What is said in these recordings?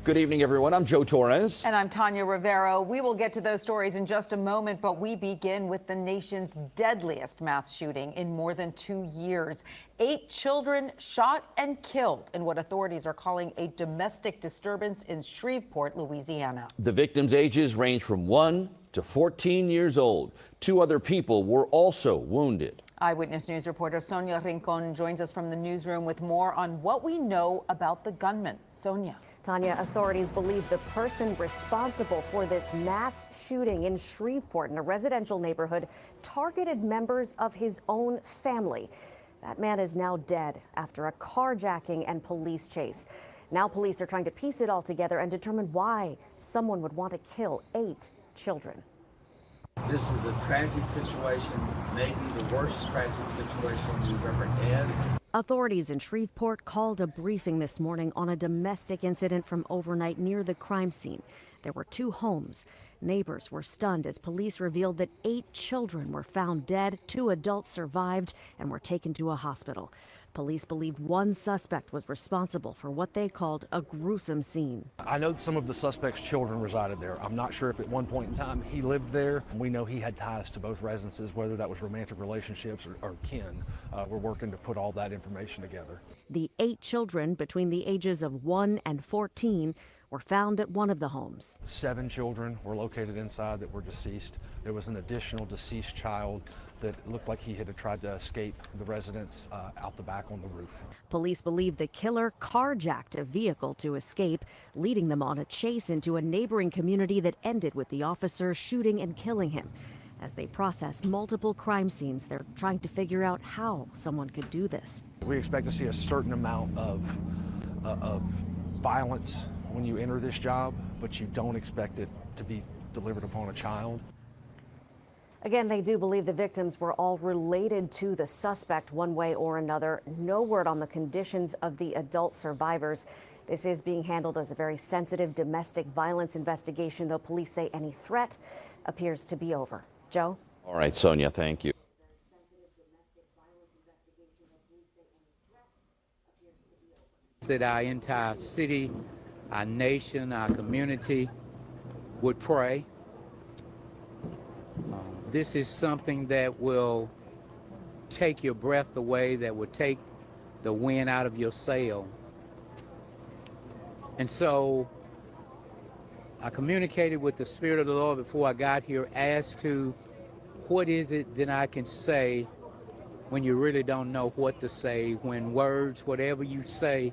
Good evening, everyone. I'm Joe Torres. And I'm Tanya Rivero. We will get to those stories in just a moment, but we begin with the nation's deadliest mass shooting in more than 2 years. 8 children shot and killed in what authorities are calling a domestic disturbance in Shreveport, Louisiana. The victims' ages range from 1 to 14 years old. 2 other people were also wounded. Eyewitness News reporter Sonia Rincon joins us from the newsroom with more on what we know about the gunman. Sonia. Tanya, authorities believe the person responsible for this mass shooting in Shreveport in a residential neighborhood targeted members of his own family. That man is now dead after a carjacking and police chase. Now police are trying to piece it all together and determine why someone would want to kill 8 children. This is a tragic situation, maybe the worst tragic situation we've ever had. Authorities in Shreveport called a briefing this morning on a domestic incident from overnight near the crime scene. There were 2 homes. Neighbors were stunned as police revealed that 8 children were found dead, 2 adults survived and were taken to a hospital. Police believed one suspect was responsible for what they called a gruesome scene. I know some of the suspect's children resided there. I'm not sure if at one point in time he lived there. We know he had ties to both residences, whether that was romantic relationships or kin. We're working to put all that information together. The 8 children between the ages of 1 and 14 were found at one of the homes. 7 children were located inside that were deceased. There was an additional deceased child that looked like he had tried to escape the residence out the back on the roof. Police believe the killer carjacked a vehicle to escape, leading them on a chase into a neighboring community that ended with the officers shooting and killing him. As they process multiple crime scenes, they're trying to figure out how someone could do this. We expect to see a certain amount of violence when you enter this job, but you don't expect it to be delivered upon a child. Again, they do believe the victims were all related to the suspect one way or another. No word on the conditions of the adult survivors. This is being handled as a very sensitive domestic violence investigation, though police say any threat appears to be over. Joe? All right, Sonia, thank you. That our entire city, our nation, our community would pray. This is something that will take your breath away, that will take the wind out of your sail. And so I communicated with the Spirit of the Lord before I got here as to what is it that I can say when you really don't know what to say, when words, whatever you say,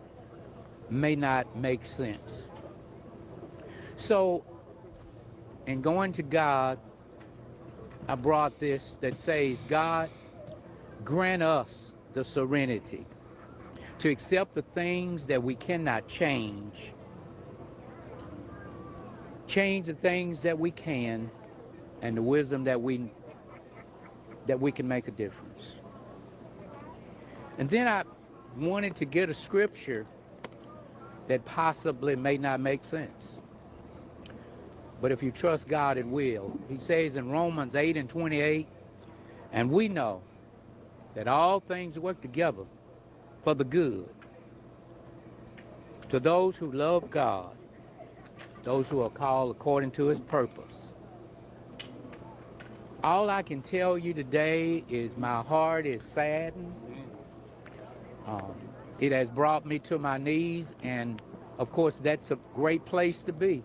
may not make sense. So in going to God, I brought this that says, God, grant us the serenity to accept the things that we cannot change the things that we can, and the wisdom that we can make a difference. And then I wanted to get a scripture that possibly may not make sense. But if you trust God, it will. He says in Romans 8:28, and we know that all things work together for the good to those who love God, those who are called according to his purpose. All I can tell you today is my heart is saddened. It has brought me to my knees, and of course that's a great place to be,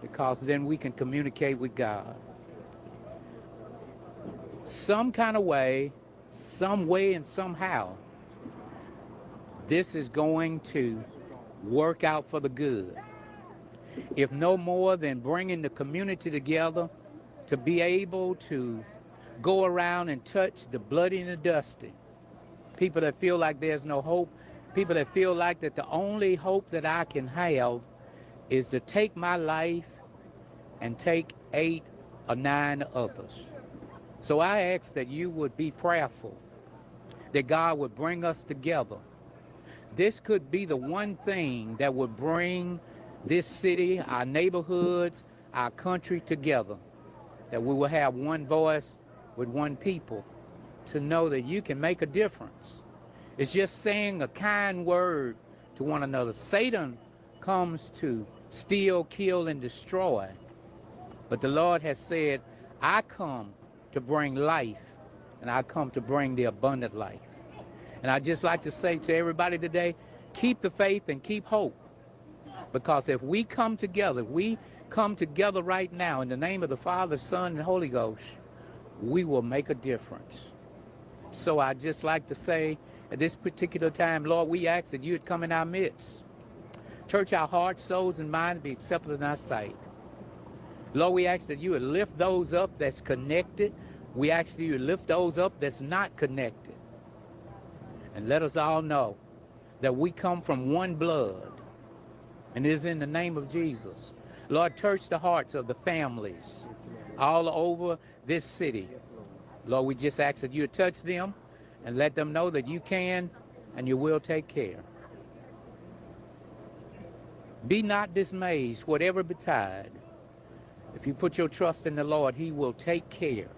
because then we can communicate with God. Some kind of way, some way and somehow, this is going to work out for the good. If no more than bringing the community together to be able to go around and touch the bloody and the dusty, people that feel like there's no hope, people that feel like that the only hope that I can have is to take my life and take 8 or 9 others. So I ask that you would be prayerful, that God would bring us together. This could be the one thing that would bring this city, our neighborhoods, our country together, that we will have one voice with one people to know that you can make a difference. It's just saying a kind word to one another. Satan comes to steal, kill, and destroy. But the Lord has said, I come to bring life, and I come to bring the abundant life. And I'd just like to say to everybody today, keep the faith and keep hope. Because if we come together right now in the name of the Father, Son, and Holy Ghost, we will make a difference. So I'd just like to say at this particular time, Lord, we ask that you would come in our midst. Search our hearts, souls, and minds be accepted in our sight. Lord, we ask that you would lift those up that's connected. We ask that you would lift those up that's not connected. And let us all know that we come from one blood. And it is in the name of Jesus. Lord, touch the hearts of the families all over this city. Lord, we just ask that you would touch them and let them know that you can and you will take care. Be not dismayed, whatever betide. If you put your trust in the Lord, he will take care.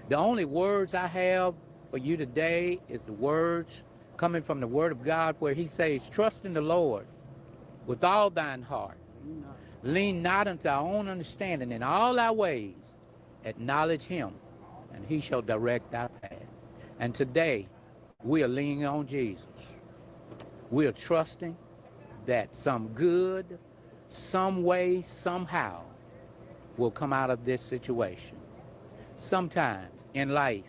The only words I have for you today is the words coming from the Word of God where he says, trust in the Lord with all thine heart. Lean not unto our own understanding. In all our ways, acknowledge him, and he shall direct our path. And today, we are leaning on Jesus. We are trusting that some good, some way, somehow, will come out of this situation. Sometimes in life,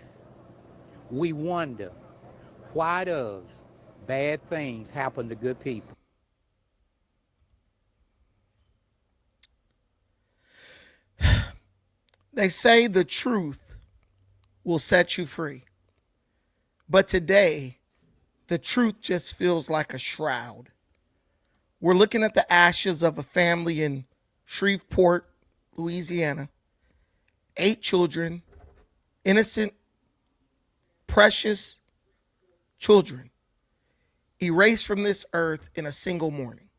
we wonder, why does bad things happen to good people? They say the truth will set you free. But today, the truth just feels like a shroud. We're looking at the ashes of a family in Shreveport, Louisiana. 8 children, innocent, precious children, erased from this earth in a single morning.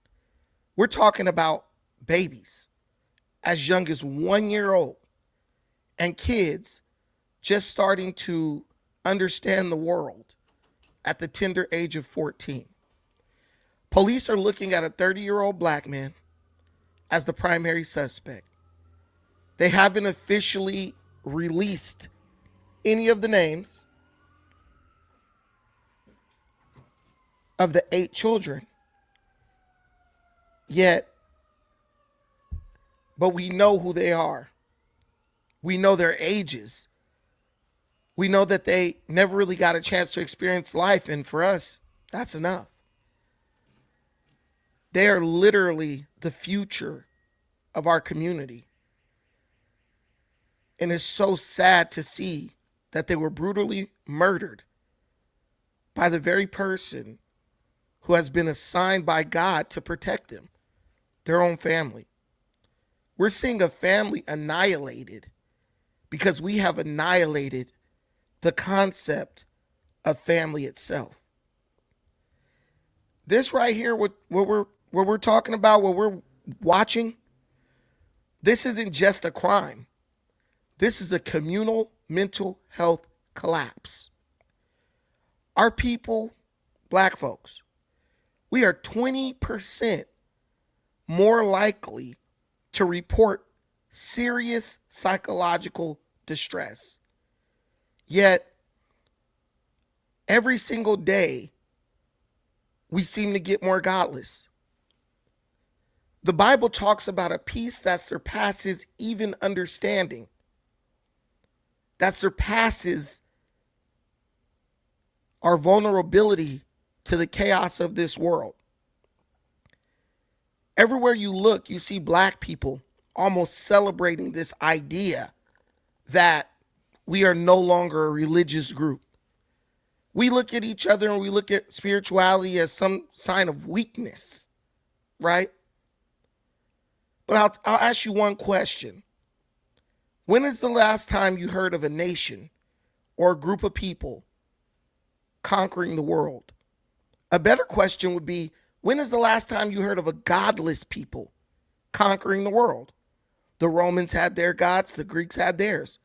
We're talking about babies as young as 1 year old and kids just starting to understand the world at the tender age of 14. Police are looking at a 30-year-old black man as the primary suspect. They haven't officially released any of the names of the 8 children yet, but we know who they are. We know their ages. We know that they never really got a chance to experience life, and for us, that's enough. They are literally the future of our community. And it's so sad to see that they were brutally murdered by the very person who has been assigned by God to protect them, their own family. We're seeing a family annihilated because we have annihilated the concept of family itself. This right here, what we're talking about, what we're watching, this isn't just a crime. This is a communal mental health collapse. Our people, black folks, we are 20% more likely to report serious psychological distress. Yet, every single day, we seem to get more godless. The Bible talks about a peace that surpasses even understanding, that surpasses our vulnerability to the chaos of this world. Everywhere you look, you see black people almost celebrating this idea that we are no longer a religious group. We look at each other and we look at spirituality as some sign of weakness, right? But I'll ask you one question. When is the last time you heard of a nation or a group of people conquering the world? A better question would be, when is the last time you heard of a godless people conquering the world? The Romans had their gods, the Greeks had theirs.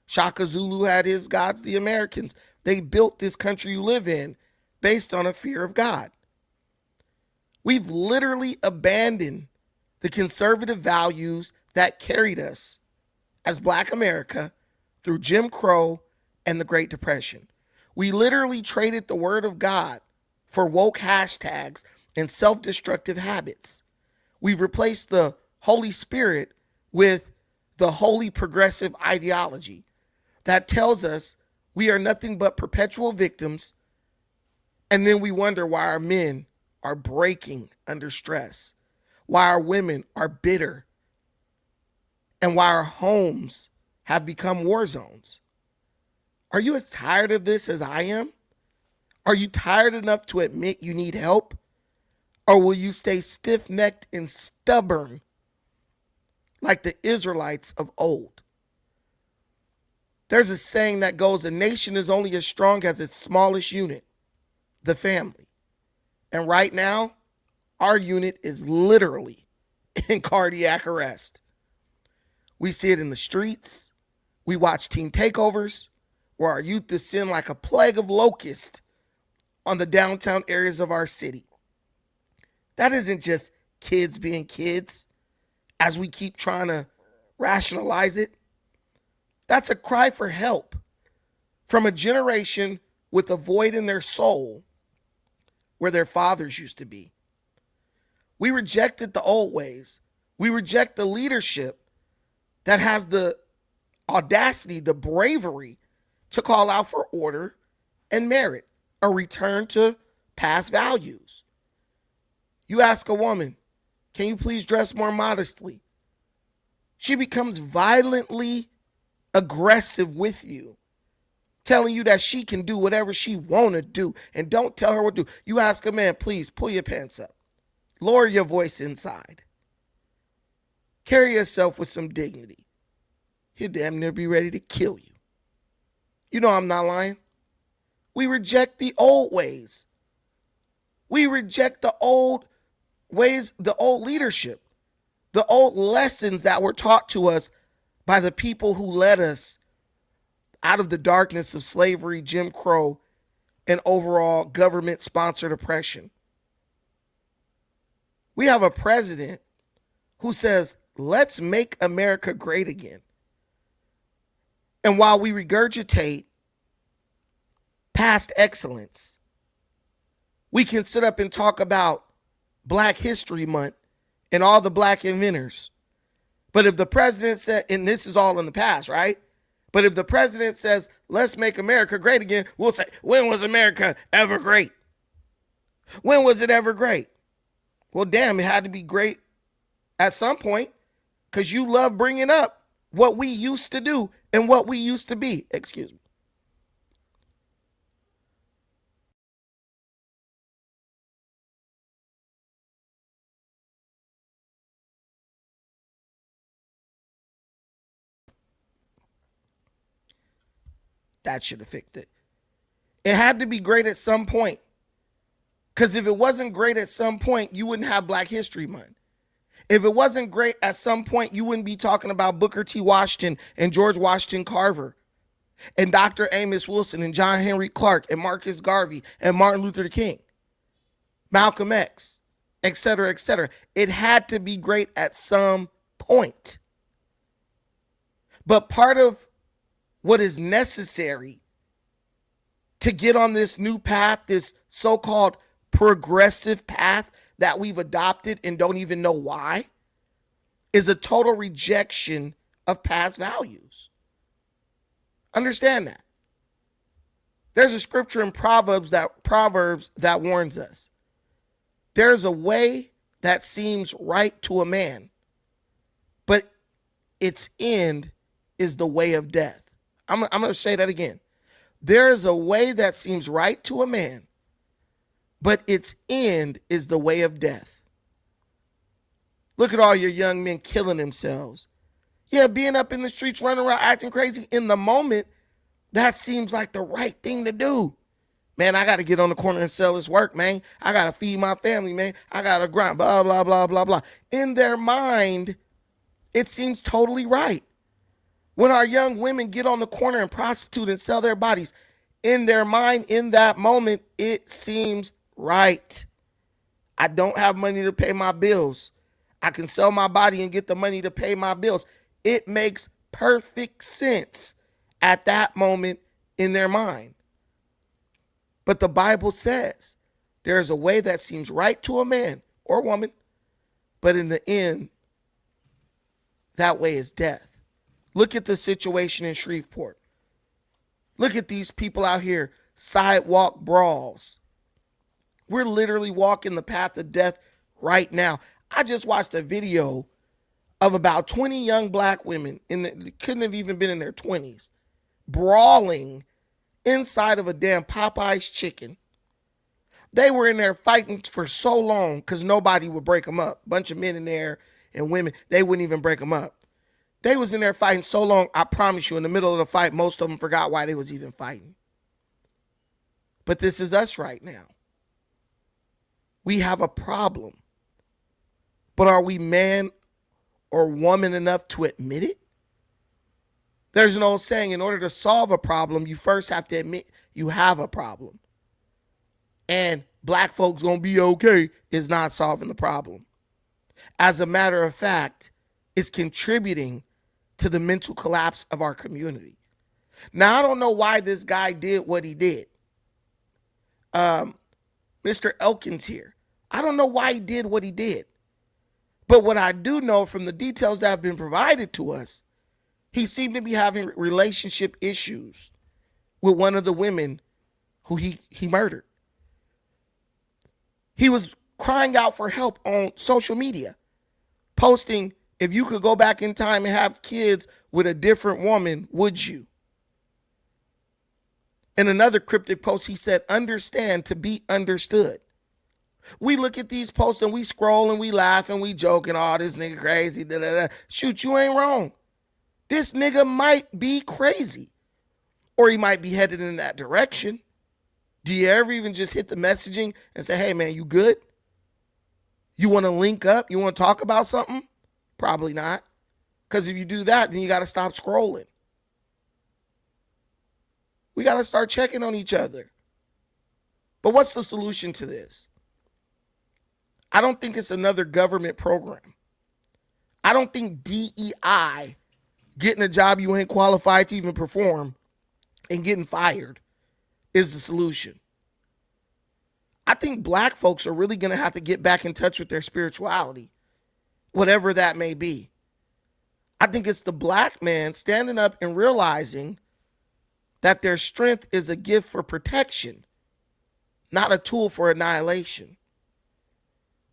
Shaka Zulu had his gods, the Americans. They built this country you live in based on a fear of God. We've literally abandoned the conservative values that carried us as Black America through Jim Crow and the Great Depression. We literally traded the word of God for woke hashtags and self-destructive habits. We've replaced the Holy Spirit with the holy progressive ideology that tells us we are nothing but perpetual victims, and then we wonder why our men are breaking under stress, why our women are bitter, and why our homes have become war zones. Are you as tired of this as I am? Are you tired enough to admit you need help? Or will you stay stiff-necked and stubborn like the Israelites of old? There's a saying that goes, a nation is only as strong as its smallest unit, the family. And right now, our unit is literally in cardiac arrest. We see it in the streets. We watch teen takeovers where our youth descend like a plague of locusts on the downtown areas of our city. That isn't just kids being kids, as we keep trying to rationalize it. That's a cry for help from a generation with a void in their soul where their fathers used to be. We rejected the old ways. We reject the leadership that has the audacity, the bravery to call out for order and merit, a return to past values. You ask a woman, can you please dress more modestly? She becomes violently aggressive with you, telling you that she can do whatever she want to do, and don't tell her what to do. You ask a man, please pull your pants up. Lower your voice inside. Carry yourself with some dignity. He'll damn near be ready to kill you. You know I'm not lying. We reject the old ways. We reject the old ways, the old leadership, the old lessons that were taught to us by the people who led us out of the darkness of slavery, Jim Crow, and overall government-sponsored oppression. We have a president who says, let's make America great again. And while we regurgitate past excellence, we can sit up and talk about Black History Month and all the Black inventors. But if the president said, and this is all in the past, right? But if the president says, let's make America great again, we'll say, when was America ever great? When was it ever great? Well, damn, it had to be great at some point, because you love bringing up what we used to do and what we used to be. Excuse me. That should have fixed it. It had to be great at some point. Because if it wasn't great at some point, you wouldn't have Black History Month. If it wasn't great at some point, you wouldn't be talking about Booker T. Washington and George Washington Carver and Dr. Amos Wilson and John Henry Clark and Marcus Garvey and Martin Luther King, Malcolm X, et cetera, et cetera. It had to be great at some point. But part of what is necessary to get on this new path, this so-called progressive path that we've adopted and don't even know why, is a total rejection of past values. Understand that. There's a scripture in Proverbs that warns us. There's a way that seems right to a man, but its end is the way of death. I'm going to say that again. There is a way that seems right to a man, but its end is the way of death. Look at all your young men killing themselves. Yeah, being up in the streets, running around, acting crazy. In the moment, that seems like the right thing to do. Man, I got to get on the corner and sell this work, man. I got to feed my family, man. I got to grind, blah, blah, blah, blah, blah. In their mind, it seems totally right. When our young women get on the corner and prostitute and sell their bodies, in their mind, in that moment, it seems right. I don't have money to pay my bills. I can sell my body and get the money to pay my bills. It makes perfect sense at that moment in their mind. But the Bible says there is a way that seems right to a man or woman, but in the end, that way is death. Look at the situation in Shreveport. Look at these people out here, sidewalk brawls. We're literally walking the path of death right now. I just watched a video of about 20 young black women, couldn't have even been in their 20s, brawling inside of a damn Popeye's chicken. They were in there fighting for so long because nobody would break them up. Bunch of men in there and women, they wouldn't even break them up. They was in there fighting so long, I promise you, in the middle of the fight, most of them forgot why they was even fighting. But this is us right now. We have a problem. But are we man or woman enough to admit it? There's an old saying, in order to solve a problem, you first have to admit you have a problem. And black folks gonna be okay is not solving the problem. As a matter of fact, it's contributing to the mental collapse of our community. Now, I don't know why this guy did what he did. Mr. Elkins here. I don't know why he did what he did. But what I do know from the details that have been provided to us, he seemed to be having relationship issues with one of the women who he murdered. He was crying out for help on social media, posting, if you could go back in time and have kids with a different woman, would you? In another cryptic post, he said, understand to be understood. We look at these posts and we scroll and we laugh and we joke and oh, this nigga crazy. Da, da, da. Shoot, you ain't wrong. This nigga might be crazy, or he might be headed in that direction. Do you ever even just hit the messaging and say, hey man, you good? You want to link up? You want to talk about something? Probably not. Because if you do that, then you got to stop scrolling. We got to start checking on each other. But what's the solution to this? I don't think it's another government program. I don't think DEI, getting a job you ain't qualified to even perform and getting fired, is the solution. I think black folks are really going to have to get back in touch with their spirituality, whatever that may be. I think it's the black man standing up and realizing that their strength is a gift for protection, not a tool for annihilation.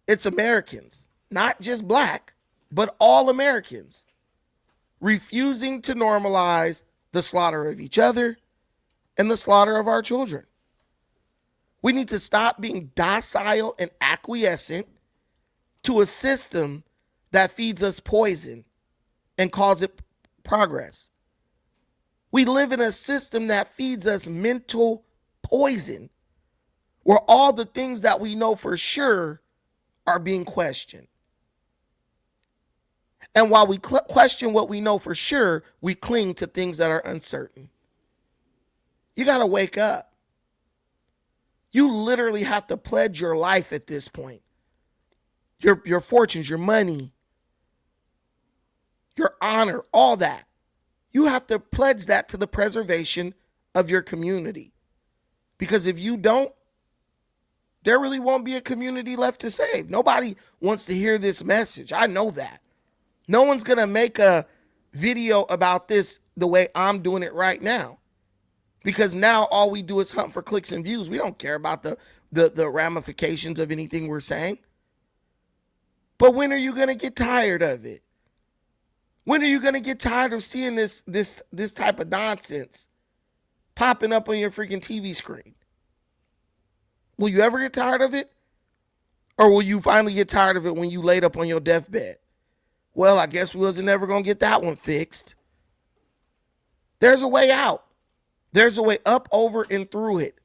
It's Americans, not just black, but all Americans, refusing to normalize the slaughter of each other and the slaughter of our children. We need to stop being docile and acquiescent to a system that feeds us poison and calls it progress. We live in a system that feeds us mental poison, where all the things that we know for sure are being questioned. And while we question what we know for sure, we cling to things that are uncertain. You got to wake up. You literally have to pledge your life at this point. Your fortunes, your money, your honor, all that. You have to pledge that to the preservation of your community. Because if you don't, there really won't be a community left to save. Nobody wants to hear this message. I know that. No one's going to make a video about this the way I'm doing it right now. Because now all we do is hunt for clicks and views. We don't care about the ramifications of anything we're saying. But when are you going to get tired of it? When are you going to get tired of seeing this type of nonsense popping up on your freaking TV screen? Will you ever get tired of it? Or will you finally get tired of it when you laid up on your deathbed? Well, I guess we wasn't never going to get that one fixed. There's a way out. There's a way up, over, and through it,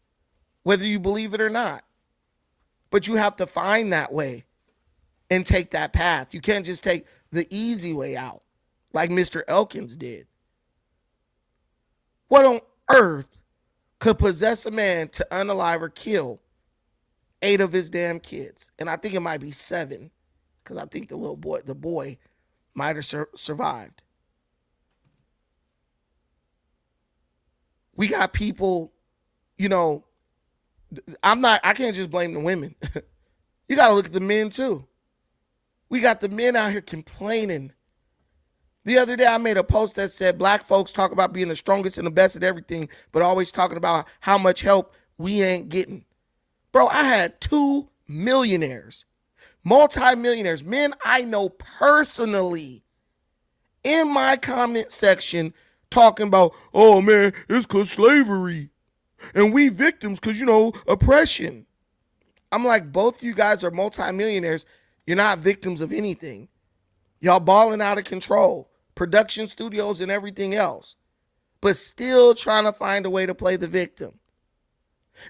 whether you believe it or not. But you have to find that way and take that path. You can't just take the easy way out like Mr. Elkins did. What on earth could possess a man to unalive or kill 8 of his damn kids? And I think it might be 7 because I think the boy might have survived. We got people, I can't just blame the women. You got to look at the men too. We got the men out here complaining. The other day I made a post that said black folks talk about being the strongest and the best at everything, but always talking about how much help we ain't getting. Bro, I had 2 millionaires, multi-millionaires, men I know personally in my comment section talking about, oh man, it's because slavery. And we victims because, oppression. I'm like, both you guys are multimillionaires. You're not victims of anything. Y'all balling out of control. Production studios and everything else. But still trying to find a way to play the victim.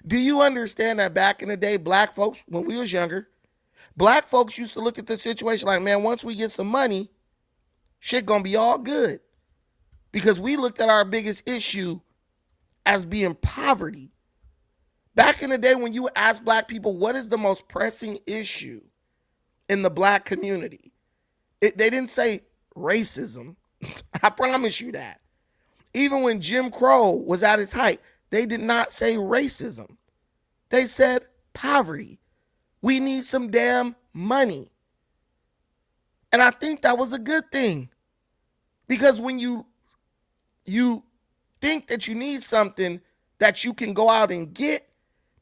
Do you understand that back in the day, black folks, when we was younger, black folks used to look at the situation like, man, once we get some money, shit gonna be all good. Because we looked at our biggest issue as being poverty. Back in the day when you ask black people, what is the most pressing issue in the black community? They didn't say racism. I promise you that. Even when Jim Crow was at its height, they did not say racism. They said poverty. We need some damn money. And I think that was a good thing. Because when you think that you need something that you can go out and get,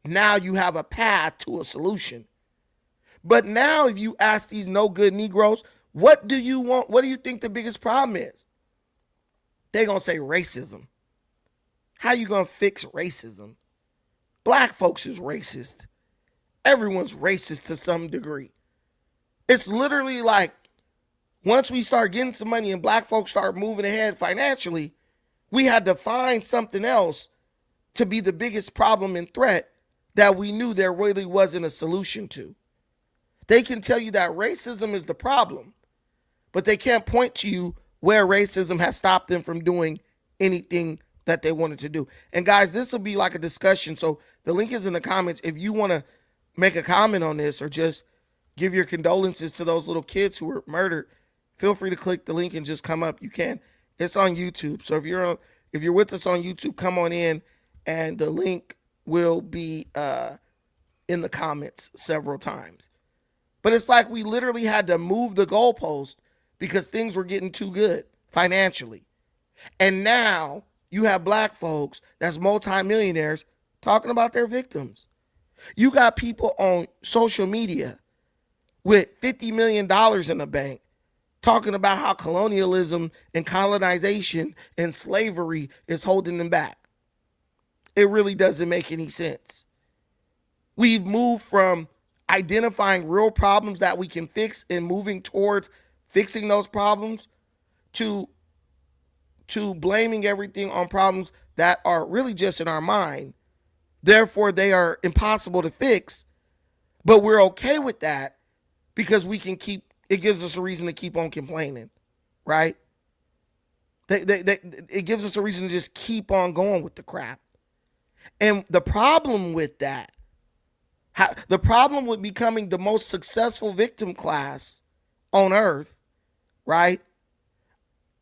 now you have a path to a solution. But now if you ask these no good Negroes, what do you want? What do you think the biggest problem is? They're going to say racism. How you going to fix racism? Black folks is racist. Everyone's racist to some degree. It's literally like once we start getting some money and black folks start moving ahead financially, we had to find something else to be the biggest problem and threat that we knew there really wasn't a solution to. They can tell you that racism is the problem, but they can't point to you where racism has stopped them from doing anything that they wanted to do. And guys, this will be like a discussion. So the link is in the comments. If you want to make a comment on this or just give your condolences to those little kids who were murdered, feel free to click the link and just come up. You can. It's on YouTube. So if you're with us on YouTube, come on in, and the link will be in the comments several times. But it's like we literally had to move the goalpost because things were getting too good financially. And now you have black folks that's multimillionaires talking about their victims. You got people on social media with $50 million in the bank talking about how colonialism and colonization and slavery is holding them back. It really doesn't make any sense. We've moved from identifying real problems that we can fix and moving towards fixing those problems to blaming everything on problems that are really just in our mind. Therefore, they are impossible to fix, but we're okay with that because it gives us a reason to keep on complaining, right? It gives us a reason to just keep on going with the crap. And the problem with that, the problem with becoming the most successful victim class on earth, right,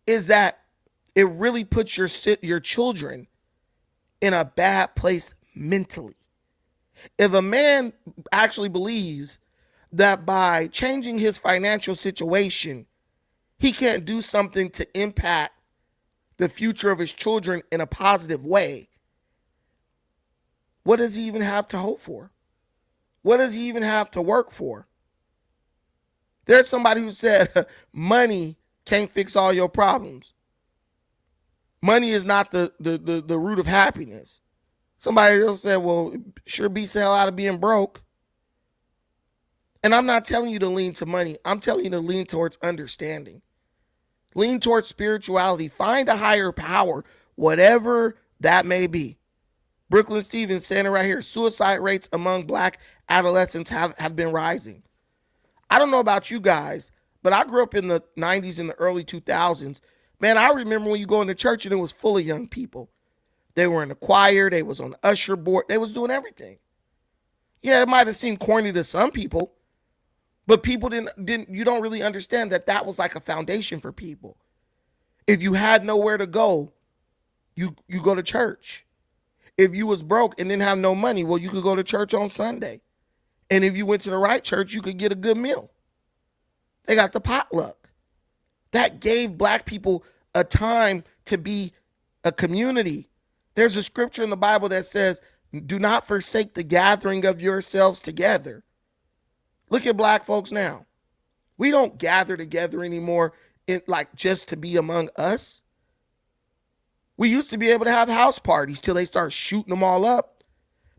is that it really puts your children in a bad place mentally. If a man actually believes that by changing his financial situation, he can't do something to impact the future of his children in a positive way, what does he even have to hope for? What does he even have to work for? There's somebody who said money can't fix all your problems. Money is not the root of happiness. Somebody else said, well, it sure beats the hell out of being broke. And I'm not telling you to lean to money. I'm telling you to lean towards understanding. Lean towards spirituality. Find a higher power, whatever that may be. Brooklyn Stevens saying it right here. Suicide rates among black adolescents have been rising. I don't know about you guys, but I grew up in the 90s and the early 2000s. Man, I remember when you go into church and it was full of young people. They were in the choir. They was on the usher board. They was doing everything. Yeah, it might have seemed corny to some people, But people didn't you don't really understand that that was like a foundation for people. If you had nowhere to go, you go to church. If you was broke and didn't have no money, well, you could go to church on Sunday. And if you went to the right church, you could get a good meal. They got the potluck. That gave black people a time to be a community. There's a scripture in the Bible that says, do not forsake the gathering of yourselves together. Look at black folks now. We don't gather together anymore like just to be among us. We used to be able to have house parties till they start shooting them all up.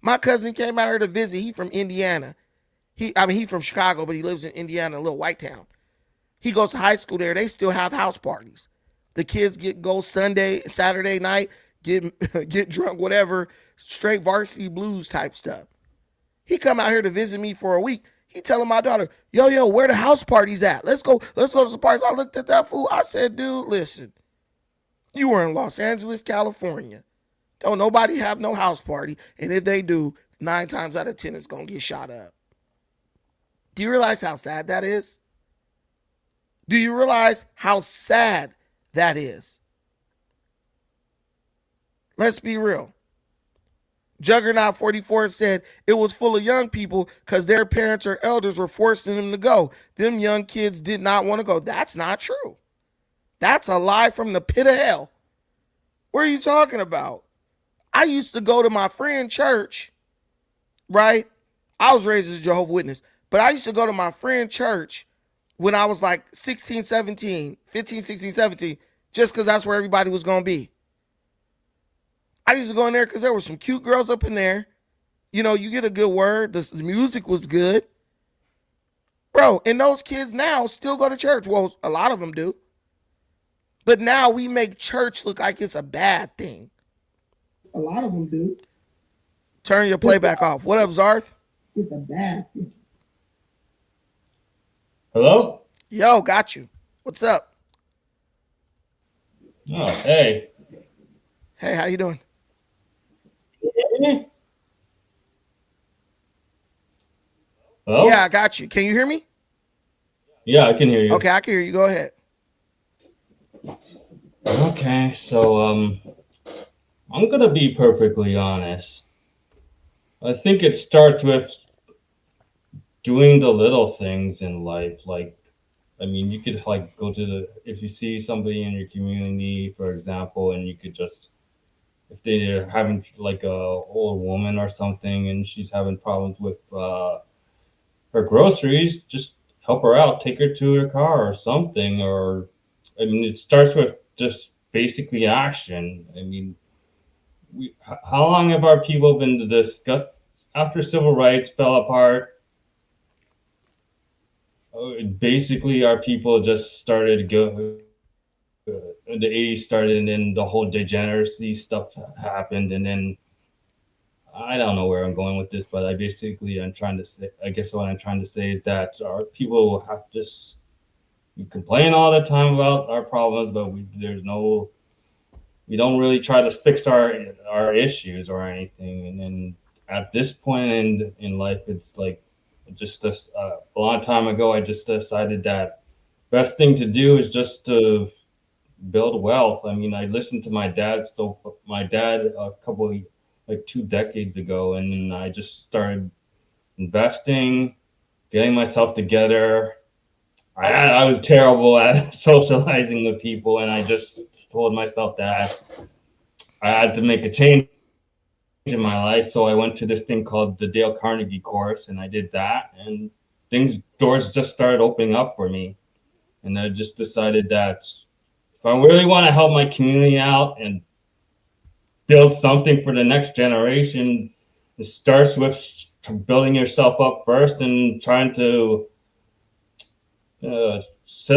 My cousin came out here to visit. He from Indiana. He from Chicago, but he lives in Indiana, a little white town. He goes to high school there. They still have house parties. The kids go Sunday, Saturday night, get drunk, whatever, straight varsity blues type stuff. He come out here to visit me for a week. He telling my daughter, yo, where the house parties at? Let's go to the parties. I looked at that fool. I said, dude, listen, you were in Los Angeles, California. Don't nobody have no house party. And if they do, 9 times out of 10, it's going to get shot up. Do you realize how sad that is? Do you realize how sad that is? Let's be real. Juggernaut 44 said it was full of young people because their parents or elders were forcing them to go. Them young kids did not want to go. That's not true. That's a lie from the pit of hell. What are you talking about? I used to go to my friend's church, right? I was raised as a Jehovah's Witness, but I used to go to my friend's church when I was like 15, 16, 17, just because that's where everybody was going to be. I used to go in there because there were some cute girls up in there. You know, you get a good word. The music was good. Bro, and those kids now still go to church. Well, a lot of them do. But now we make church look like it's a bad thing. A lot of them do. Turn your playback off. What up, Zarth? It's a bad thing. Hello? Yo, got you. What's up? Oh, hey. Hey, how you doing? Hello? Yeah, I got you. Can you hear me? Yeah, I can hear you. Okay, I can hear you. Go ahead. Okay, so I'm gonna be perfectly honest. I think it starts with doing the little things in life. Like, I mean, you could like go to if you see somebody in your community, for example, and you could just, if they're having like a old woman or something and she's having problems with her groceries, just help her out, take her to her car or something. Or, I mean, it starts with just basically action. I mean, how long have our people been discussed after civil rights fell apart? Basically, our people just started to go. The 80s started, and then the whole degeneracy stuff happened, and then I don't know where I'm going with this, but I'm trying to say, I guess what I'm trying to say is that our people have just, we complain all the time about our problems, but we don't really try to fix our issues or anything. And then at this point in life, it's like just a long time ago, I just decided that best thing to do is just to build wealth. I mean, I listened to my dad a couple of, like 2 decades ago, and then I just started investing, getting myself together. I was terrible at socializing with people, and I just told myself that I had to make a change in my life. So I went to this thing called the Dale Carnegie course, and I did that, and doors just started opening up for me. And I just decided that if I really want to help my community out and build something for the next generation, it starts with building yourself up first and trying to set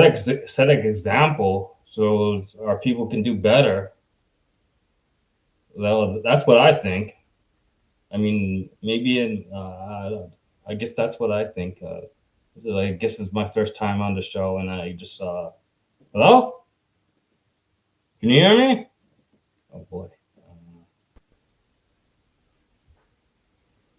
an example so our people can do better. Well, that's what I think. I mean, maybe I guess that's what I think. I guess it's my first time on the show, and I just hello? Can you hear me? Oh boy.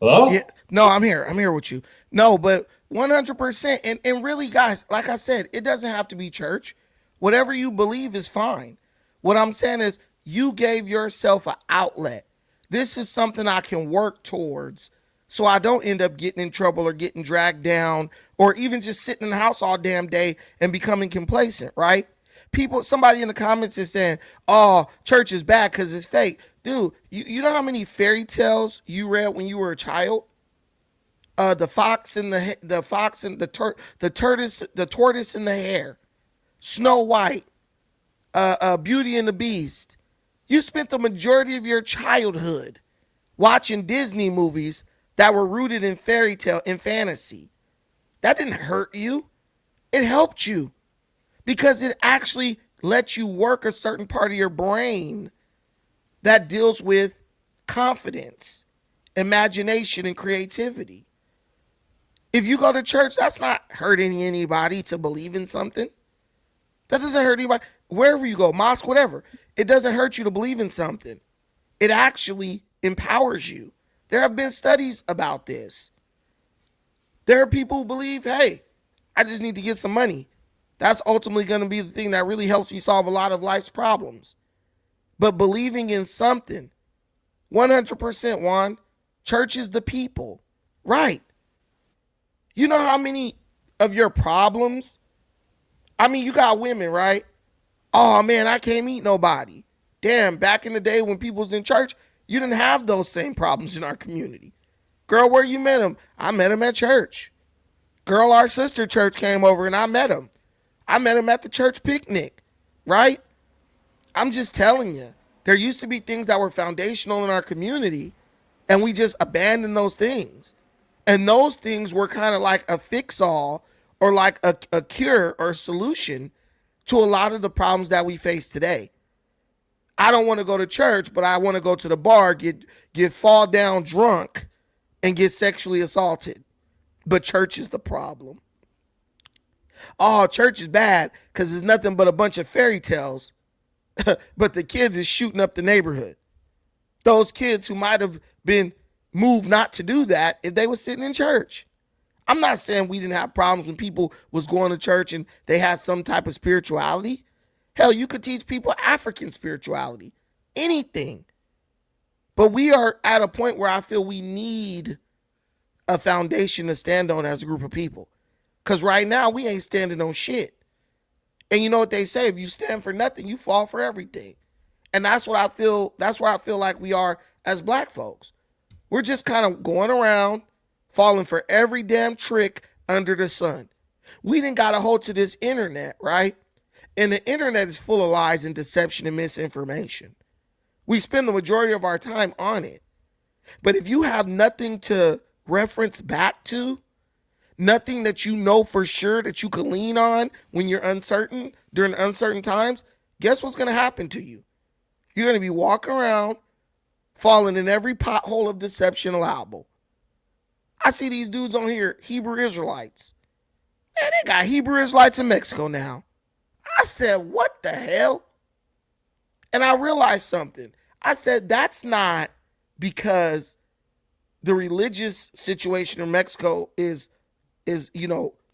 Hello? Yeah, no, I'm here. I'm here with you. No, but 100%. And really, guys, like I said, it doesn't have to be church. Whatever you believe is fine. What I'm saying is you gave yourself an outlet. This is something I can work towards so I don't end up getting in trouble or getting dragged down or even just sitting in the house all damn day and becoming complacent, right? Somebody in the comments is saying, oh, church is bad because it's fake. Dude, you know how many fairy tales you read when you were a child? The fox and the tortoise and the hare, Snow White, Beauty and the Beast. You spent the majority of your childhood watching Disney movies that were rooted in fairy tale and fantasy. That didn't hurt you. It helped you because it actually lets you work a certain part of your brain that deals with confidence, imagination, and creativity. If you go to church, that's not hurting anybody to believe in something. That doesn't hurt anybody. Wherever you go, mosque, whatever, it doesn't hurt you to believe in something. It actually empowers you. There have been studies about this. There are people who believe, hey, I just need to get some money. That's ultimately going to be the thing that really helps me solve a lot of life's problems. But believing in something, 100%, Juan, church is the people. Right. You know how many of your problems, I mean, you got women, right? Oh, man, I can't meet nobody. Damn, back in the day when people was in church, you didn't have those same problems in our community. Girl, where you met him? I met him at church. Girl, our sister church came over and I met him. I met him at the church picnic, right? I'm just telling you, there used to be things that were foundational in our community and we just abandoned those things. And those things were kind of like a fix-all or like a cure or a solution to a lot of the problems that we face today. I don't want to go to church, but I want to go to the bar, get fall down drunk, and get sexually assaulted. But church is the problem. Oh, church is bad because it's nothing but a bunch of fairy tales. But the kids is shooting up the neighborhood. Those kids who might have been moved not to do that if they were sitting in church. I'm not saying we didn't have problems when people was going to church and they had some type of spirituality. Hell, you could teach people African spirituality, anything. But we are at a point where I feel we need a foundation to stand on as a group of people. Because right now, we ain't standing on shit. And you know what they say, if you stand for nothing, you fall for everything. And that's what I feel, that's where I feel like we are as black folks. We're just kind of going around, falling for every damn trick under the sun. We done got a hold to this internet, right? And the internet is full of lies and deception and misinformation. We spend the majority of our time on it. But if you have nothing to reference back to, nothing that you know for sure that you can lean on when you're uncertain during uncertain times, guess what's going to happen to you? You're going to be walking around falling in every pothole of deception allowable. I see these dudes on here, Hebrew Israelites. Man, they got Hebrew Israelites in Mexico now. I said, what the hell? And I realized something. I said, that's not because the religious situation in Mexico is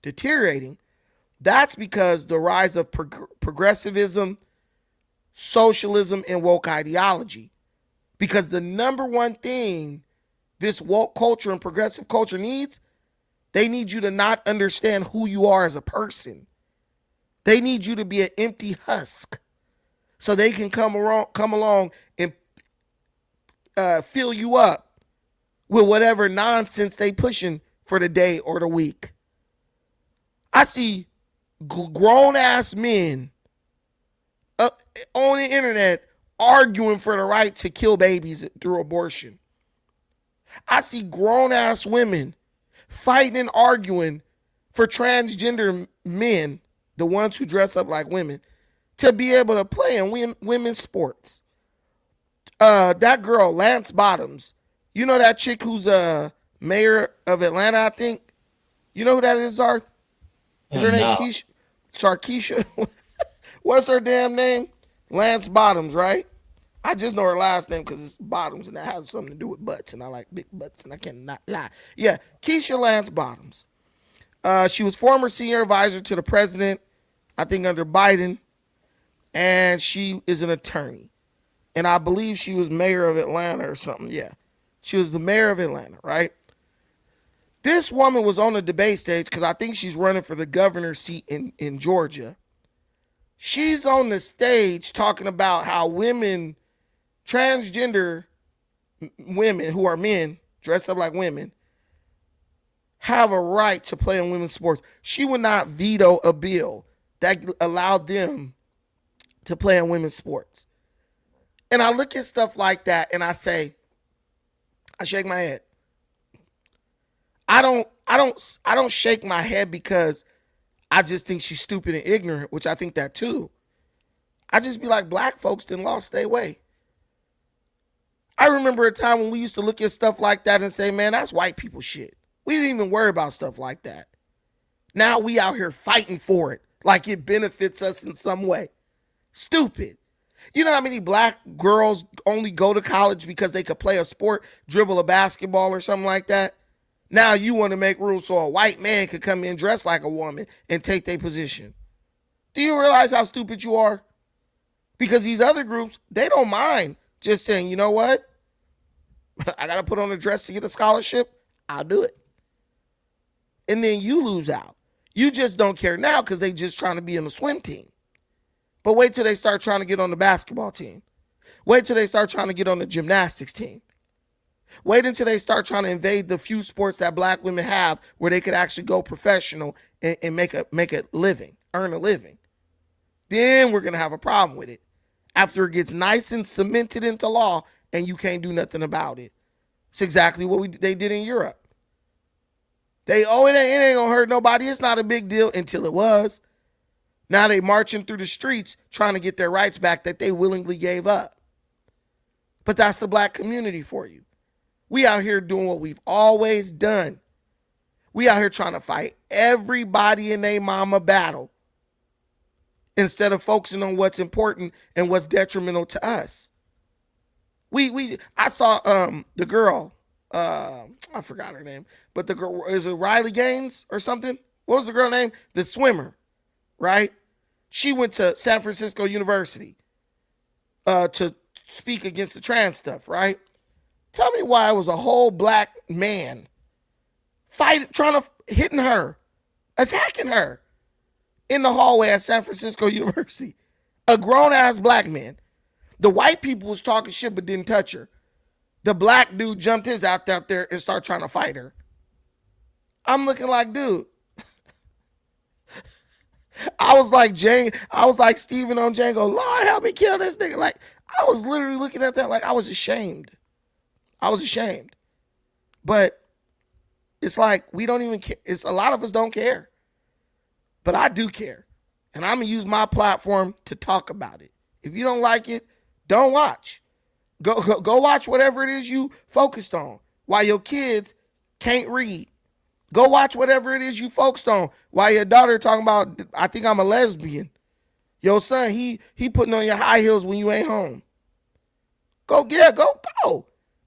deteriorating. That's because the rise of progressivism, socialism, and woke ideology. Because the number one thing this woke culture and progressive culture needs, they need you to not understand who you are as a person. They need you to be an empty husk so they can come along and fill you up with whatever nonsense they pushing for the day or the week. I see grown-ass men on the internet arguing for the right to kill babies through abortion. I see grown-ass women fighting and arguing for transgender men, the ones who dress up like women, to be able to play in women's sports. That girl, Lance Bottoms, you know that chick who's mayor of Atlanta, I think? You know who that is, Zarth? Is her name Keisha? Sarkeisha? What's her damn name? Lance Bottoms, right? I just know her last name because it's Bottoms and that has something to do with butts and I like big butts and I cannot lie. Yeah, Keisha Lance Bottoms. She was former senior advisor to the president, I think under Biden, and she is an attorney. And I believe she was mayor of Atlanta or something. Yeah, she was the mayor of Atlanta, right? This woman was on the debate stage because I think she's running for the governor's seat in Georgia. She's on the stage talking about how women, transgender women who are men, dressed up like women, have a right to play in women's sports. She would not veto a bill that allowed them to play in women's sports. And I look at stuff like that and I say, I shake my head. I don't shake my head because I just think she's stupid and ignorant, which I think that too. I just be like, black folks done lost their way. I remember a time when we used to look at stuff like that and say, man, that's white people shit. We didn't even worry about stuff like that. Now we out here fighting for it like it benefits us in some way. Stupid. You know how many black girls only go to college because they could play a sport, dribble a basketball or something like that? Now you want to make rules so a white man could come in dressed like a woman and take their position. Do you realize how stupid you are? Because these other groups, they don't mind just saying, you know what? I got to put on a dress to get a scholarship. I'll do it. And then you lose out. You just don't care now because they just trying to be in the swim team. But wait till they start trying to get on the basketball team. Wait till they start trying to get on the gymnastics team. Wait until they start trying to invade the few sports that black women have where they could actually go professional and make a living, earn a living. Then we're going to have a problem with it. After it gets nice and cemented into law and you can't do nothing about it. It's exactly what they did in Europe. It ain't going to hurt nobody. It's not a big deal until it was. Now they marching through the streets trying to get their rights back that they willingly gave up. But that's the black community for you. We out here doing what we've always done. We out here trying to fight everybody in their mama battle instead of focusing on what's important and what's detrimental to us. I saw the girl, I forgot her name, but the girl, is it Riley Gaines or something? What was the girl name? The swimmer, right? She went to San Francisco University to speak against the trans stuff, right? Tell me why it was a whole black man hitting her, attacking her in the hallway at San Francisco University. A grown-ass black man. The white people was talking shit but didn't touch her. The black dude jumped his out there and started trying to fight her. I'm looking like, dude. I was like Steven on Django, Lord help me kill this nigga. Like, I was literally looking at that like I was ashamed. But it's like we don't even care. It's a lot of us don't care. But I do care. And I'm going to use my platform to talk about it. If you don't like it, don't watch. Go watch whatever it is you focused on while your kids can't read. Go watch whatever it is you focused on while your daughter talking about, I think I'm a lesbian. Your son, he putting on your high heels when you ain't home. Go.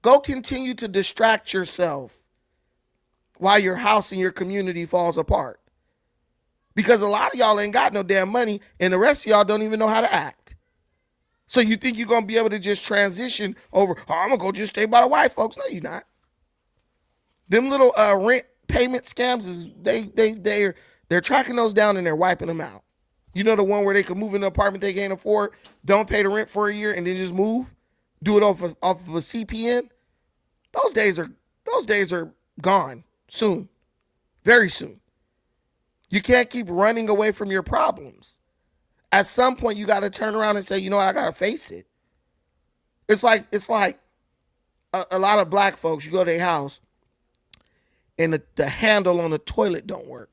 Go continue to distract yourself while your house and your community falls apart. Because a lot of y'all ain't got no damn money and the rest of y'all don't even know how to act. So you think you're going to be able to just transition over, I'm going to go just stay by the white folks. No, you're not. Them little rent payment scams, they're tracking those down and they're wiping them out. You know the one where they can move in an apartment they can't afford, don't pay the rent for a year and then just move? Do it off of a CPN? Those days are gone soon. Very soon. You can't keep running away from your problems. At some point, you got to turn around and say, you know what, I got to face it. It's like a lot of black folks, you go to their house and the handle on the toilet don't work.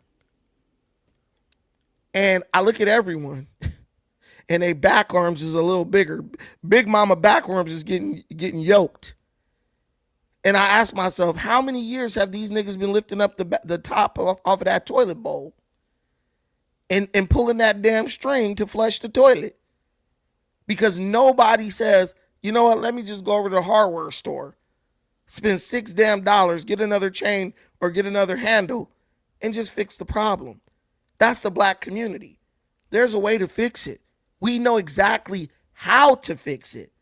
And I look at everyone and their back arms is a little bigger. Big mama back arms is getting yoked. And I ask myself, how many years have these niggas been lifting up the top off of that toilet bowl and pulling that damn string to flush the toilet? Because nobody says, you know what, let me just go over to the hardware store, spend $6 damn, get another chain or get another handle and just fix the problem. That's the black community. There's a way to fix it. We know exactly how to fix it,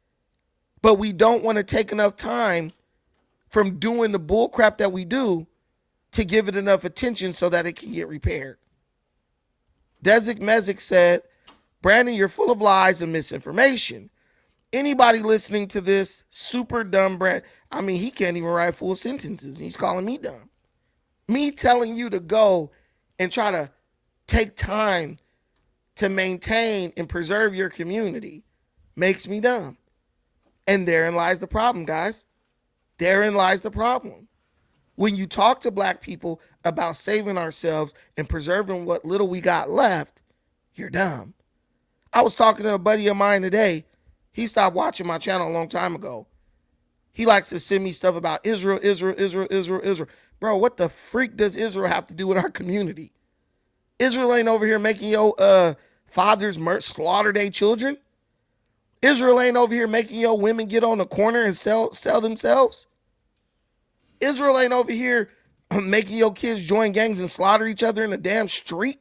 but we don't want to take enough time from doing the bull crap that we do to give it enough attention so that it can get repaired. Desik Mezik said, Brandon, you're full of lies and misinformation. Anybody listening to this, super dumb Brand. I mean, he can't even write full sentences. He's calling me dumb. Me telling you to go and try to take time to maintain and preserve your community makes me dumb. And therein lies the problem, guys. Therein lies the problem. When you talk to black people about saving ourselves and preserving what little we got left, you're dumb. I was talking to a buddy of mine today. He stopped watching my channel a long time ago. He likes to send me stuff about Israel. Bro, what the freak does Israel have to do with our community? Israel ain't over here making your fathers slaughter their children. Israel ain't over here making your women get on the corner and sell themselves. Israel ain't over here making your kids join gangs and slaughter each other in the damn street.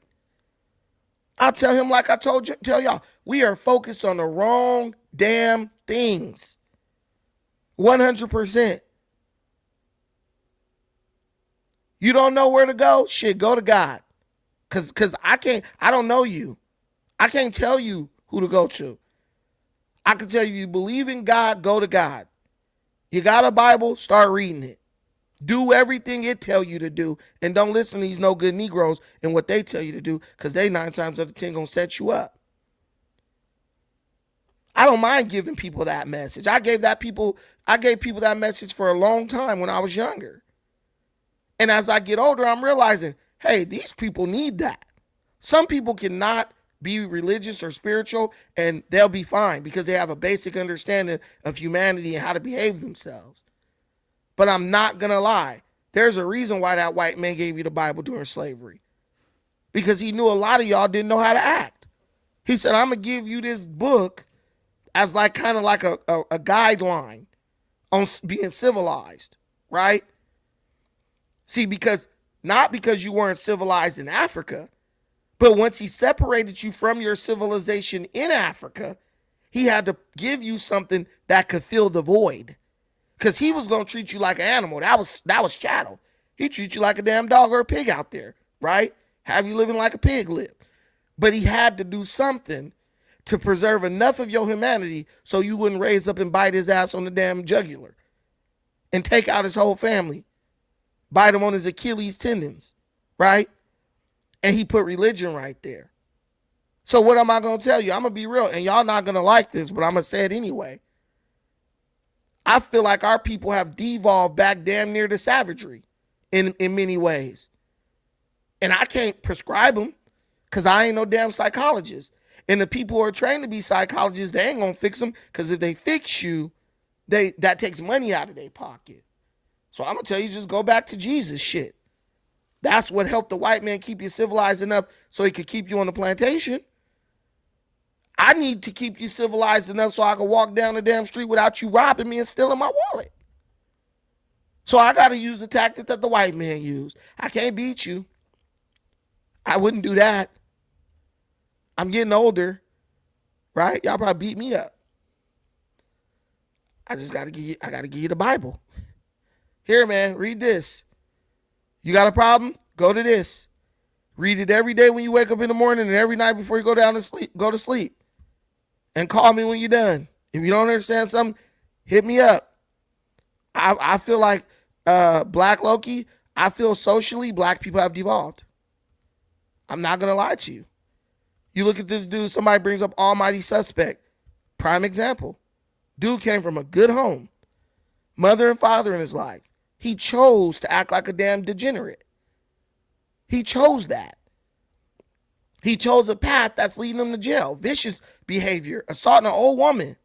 I'll tell him like I tell y'all, we are focused on the wrong damn things. 100%. You don't know where to go? Shit, go to God. Cause I don't know you. I can't tell you who to go to. I can tell you believe in God, go to God. You got a Bible, start reading it. Do everything it tell you to do, and don't listen to these no good Negroes and what they tell you to do, because they 9 times out of 10 gonna set you up. I don't mind giving people that message. I gave people that message for a long time when I was younger. And as I get older, I'm realizing, hey, these people need that. Some people cannot be religious or spiritual, and they'll be fine because they have a basic understanding of humanity and how to behave themselves. But I'm not going to lie. There's a reason why that white man gave you the Bible during slavery. Because he knew a lot of y'all didn't know how to act. He said, I'm going to give you this book as like kind of like a guideline on being civilized, right? See, not because you weren't civilized in Africa, but once he separated you from your civilization in Africa, he had to give you something that could fill the void. Because he was going to treat you like an animal. That was chattel. He treat you like a damn dog or a pig out there, right? Have you living like a pig live. But he had to do something to preserve enough of your humanity so you wouldn't raise up and bite his ass on the damn jugular and take out his whole family, bite him on his Achilles tendons, right? And he put religion right there. So what am I going to tell you? I'm going to be real, and y'all not going to like this, but I'm going to say it anyway. I feel like our people have devolved back damn near to savagery in many ways. And I can't prescribe them because I ain't no damn psychologist. And the people who are trained to be psychologists, they ain't going to fix them because if they fix you, that takes money out of their pocket. So I'm going to tell you, just go back to Jesus shit. That's what helped the white man keep you civilized enough so he could keep you on the plantation. I need to keep you civilized enough so I can walk down the damn street without you robbing me and stealing my wallet. So I got to use the tactic that the white man used. I can't beat you. I wouldn't do that. I'm getting older, right? Y'all probably beat me up. I got to give you the Bible. Here, man, read this. You got a problem? Go to this. Read it every day when you wake up in the morning and every night before you go to sleep. And call me when you're done. If you don't understand something, hit me up. I feel like Black Loki, I feel socially black people have devolved. I'm not going to lie to you. You look at this dude, somebody brings up Almighty Suspect. Prime example. Dude came from a good home. Mother and father in his life. He chose to act like a damn degenerate. He chose that. He chose a path that's leading him to jail. Vicious behavior. Assaulting an old woman.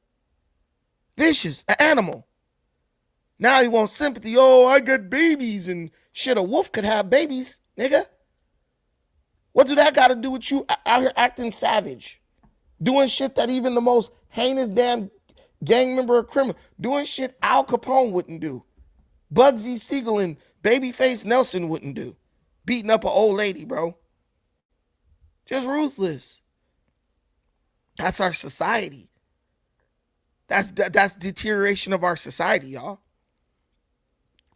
Vicious. An animal. Now he wants sympathy. Oh, I got babies and shit. A wolf could have babies, nigga. What do that got to do with you out here acting savage? Doing shit that even the most heinous damn gang member or criminal. Doing shit Al Capone wouldn't do. Bugsy Siegel and Babyface Nelson wouldn't do. beating up an old lady, bro. Just ruthless. That's our society. That's deterioration of our society, y'all.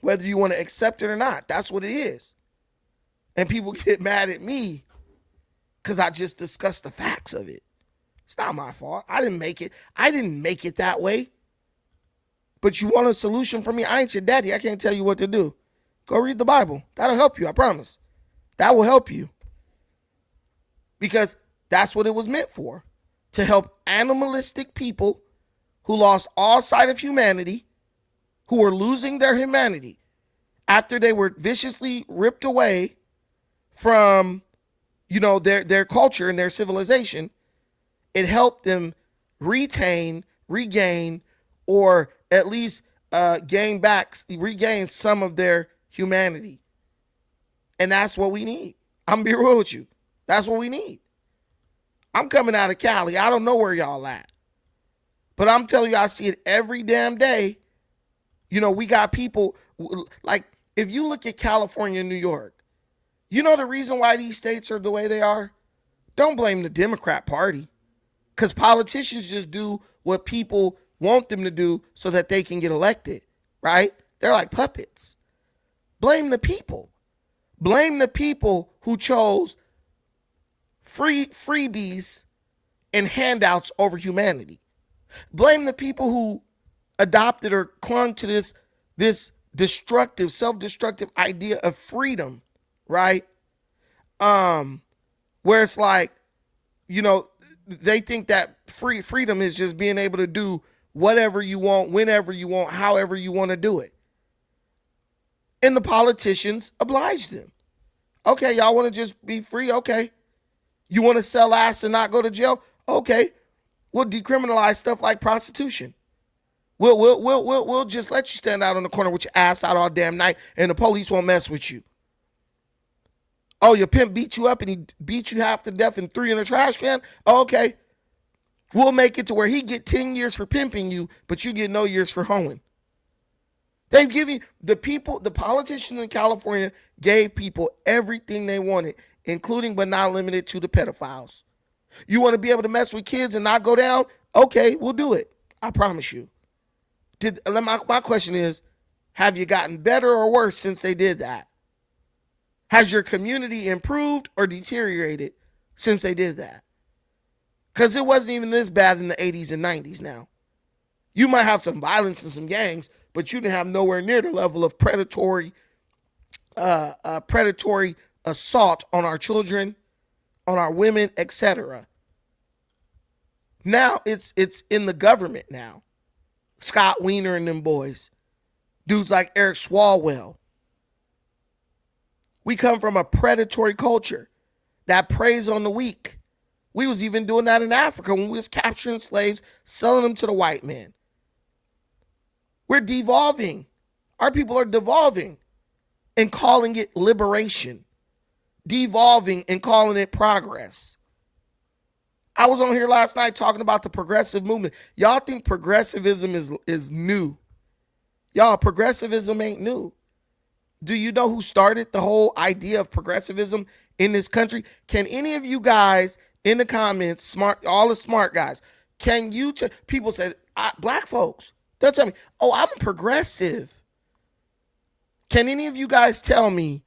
Whether you want to accept it or not, that's what it is. And people get mad at me because I just discussed the facts of it. It's not my fault. I didn't make it. I didn't make it that way. But you want a solution from me? I ain't your daddy. I can't tell you what to do. Go read the Bible. That'll help you, I promise. That will help you. Because that's what it was meant for. To help animalistic people who lost all sight of humanity, who were losing their humanity after they were viciously ripped away from, their culture and their civilization. It helped them regain, or at least regain some of their humanity. And that's what we need. I'm be real with you. That's what we need. I'm coming out of Cali. I don't know where y'all at. But I'm telling you, I see it every damn day. We got people, like, if you look at California and New York, the reason why these states are the way they are? Don't blame the Democrat Party. Because politicians just do what people want them to do so that they can get elected, right? They're like puppets. Blame the people. Blame the people who chose freebies and handouts over humanity. Blame the people who adopted or clung to this destructive, self-destructive idea of freedom, right? Where it's like, they think that freedom is just being able to do whatever you want, whenever you want, however you want to do it. And the politicians oblige them. Okay, y'all want to just be free? Okay. You want to sell ass and not go to jail? Okay. We'll decriminalize stuff like prostitution. We'll just let you stand out on the corner with your ass out all damn night and the police won't mess with you. Oh, your pimp beat you up and he beat you half to death and 3 in a trash can? Okay. We'll make it to where he get 10 years for pimping you, but you get no years for hoeing. They've given the politicians in California gave people everything they wanted, including but not limited to the pedophiles. You want to be able to mess with kids and not go down? Okay, we'll do it. I promise you. My question is, have you gotten better or worse since they did that? Has your community improved or deteriorated since they did that? Because it wasn't even this bad in the 80s and 90s now. You might have some violence and some gangs, but you didn't have nowhere near the level of predatory assault on our children, on our women, etc. Now it's in the government now. Scott Wiener and them boys. Dudes like Eric Swalwell. We come from a predatory culture that preys on the weak. We was even doing that in Africa when we was capturing slaves, selling them to the white man. We're devolving. Our people are devolving and calling it liberation. Devolving and calling it progress. I was on here last night talking about the progressive movement. Y'all think progressivism is new. Y'all, progressivism ain't new. Do you know who started the whole idea of progressivism in this country? Can any of you guys in the comments, all the smart guys, can you people said, black folks, they'll tell me, oh, I'm progressive. Can any of you guys tell me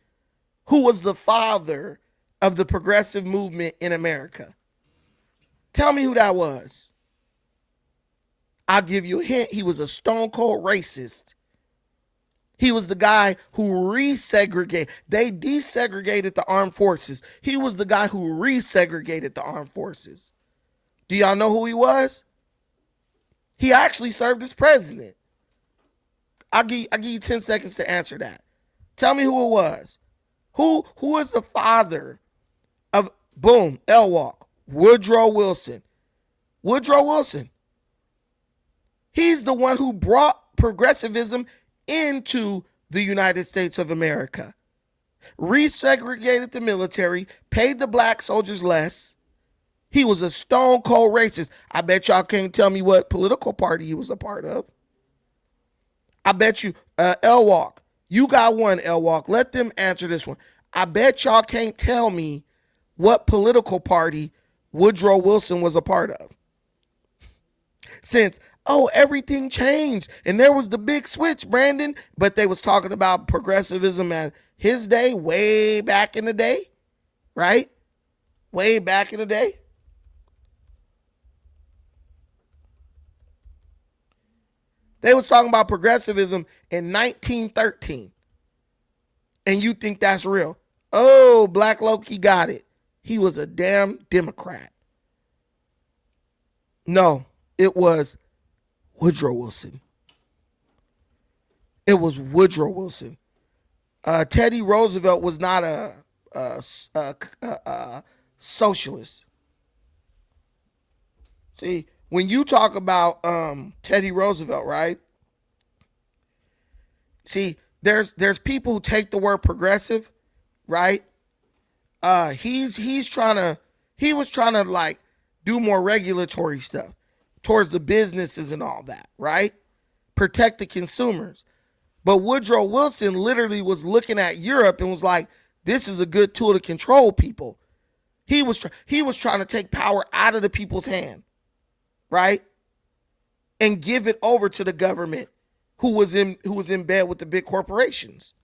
who was the father of the progressive movement in America? Tell me who that was. I'll give you a hint. He was a stone cold racist. He was the guy who resegregated. They desegregated the armed forces. He was the guy who resegregated the armed forces. Do y'all know who he was? He actually served as president. I'll give you 10 seconds to answer that. Tell me who it was. Who is the father of, boom, Elwalk, Woodrow Wilson. Woodrow Wilson. He's the one who brought progressivism into the United States of America. Resegregated the military, paid the black soldiers less. He was a stone cold racist. I bet y'all can't tell me what political party he was a part of. I bet you, Elwalk, you got one, Elwalk. Let them answer this one. I bet y'all can't tell me what political party Woodrow Wilson was a part of. Since, everything changed and there was the big switch, Brandon, but they was talking about progressivism at his day, way back in the day, right? Way back in the day. They was talking about progressivism in 1913. And you think that's real. Oh, Black Loki got it. He was a damn Democrat. No, it was Woodrow Wilson. It was Woodrow Wilson. Teddy Roosevelt was not a socialist. See, when you talk about Teddy Roosevelt, right? See, there's people who take the word progressive, right? He was trying to like do more regulatory stuff towards the businesses and all that, right? Protect the consumers. But Woodrow Wilson literally was looking at Europe and was like, this is a good tool to control people. He was trying to take power out of the people's hand, right? And give it over to the government who was in bed with the big corporations.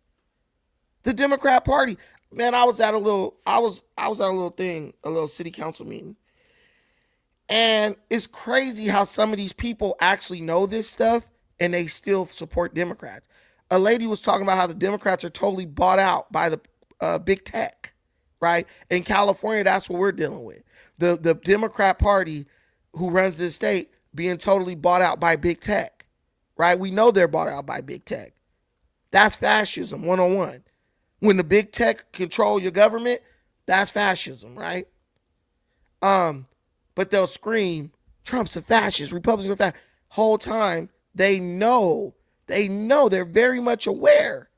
The Democrat Party. Man, I was at a little city council meeting. And it's crazy how some of these people actually know this stuff and they still support Democrats. A lady was talking about how the Democrats are totally bought out by the big tech, right? In California, that's what we're dealing with. The Democrat Party who runs this state being totally bought out by big tech, right? We know they're bought out by big tech. That's fascism 101. When the big tech control your government, that's fascism, right? But they'll scream, Trump's a fascist, Republicans are fascist. Whole time, they know, they're very much aware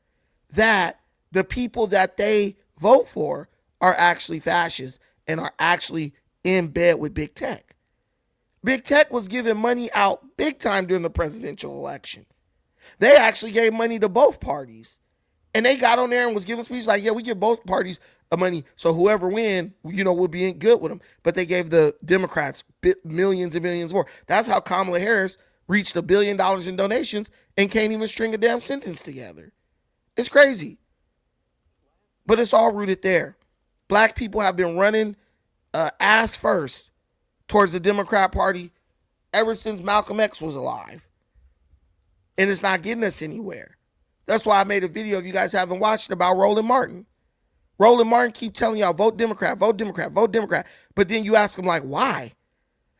that the people that they vote for are actually fascists and are actually in bed with big tech. Big tech was giving money out big time during the presidential election. They actually gave money to both parties. And they got on there and was giving speeches like, yeah, we give both parties money. So whoever win, we'll be in good with them. But they gave the Democrats millions and millions more. That's how Kamala Harris reached $1 billion in donations and can't even string a damn sentence together. It's crazy. But it's all rooted there. Black people have been running ass first towards the Democrat Party ever since Malcolm X was alive. And it's not getting us anywhere. That's why I made a video, if you guys haven't watched, about Roland Martin. Roland Martin keep telling y'all, vote Democrat, vote Democrat, vote Democrat. But then you ask him, like, why?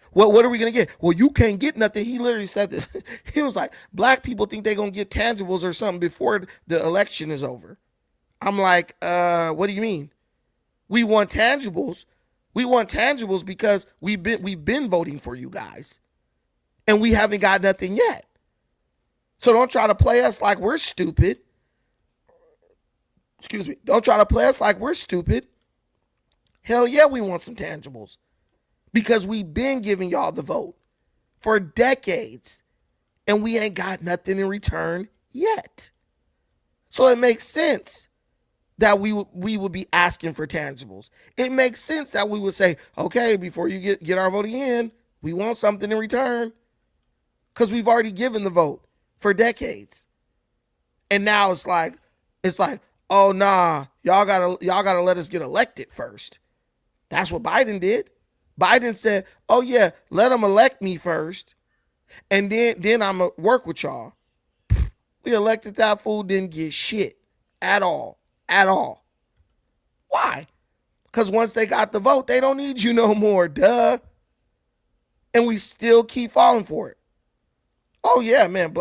What are we going to get? Well, you can't get nothing. He literally said this. He was like, black people think they're going to get tangibles or something before the election is over. I'm like, what do you mean? We want tangibles. We want tangibles because we've been voting for you guys. And we haven't got nothing yet. So don't try to play us like we're stupid. Excuse me. Don't try to play us like we're stupid. Hell yeah, we want some tangibles. Because we've been giving y'all the vote for decades. And we ain't got nothing in return yet. So it makes sense that we would be asking for tangibles. It makes sense that we would say, okay, before you get our voting in, we want something in return. Because we've already given the vote for decades. And now it's like, oh nah, y'all gotta let us get elected first. That's what Biden did. Biden said, oh yeah, let them elect me first. And then I'm gonna work with y'all. We elected that fool, didn't get shit at all. Why? Because once they got the vote, they don't need you no more, duh. And we still keep falling for it. Oh yeah, man.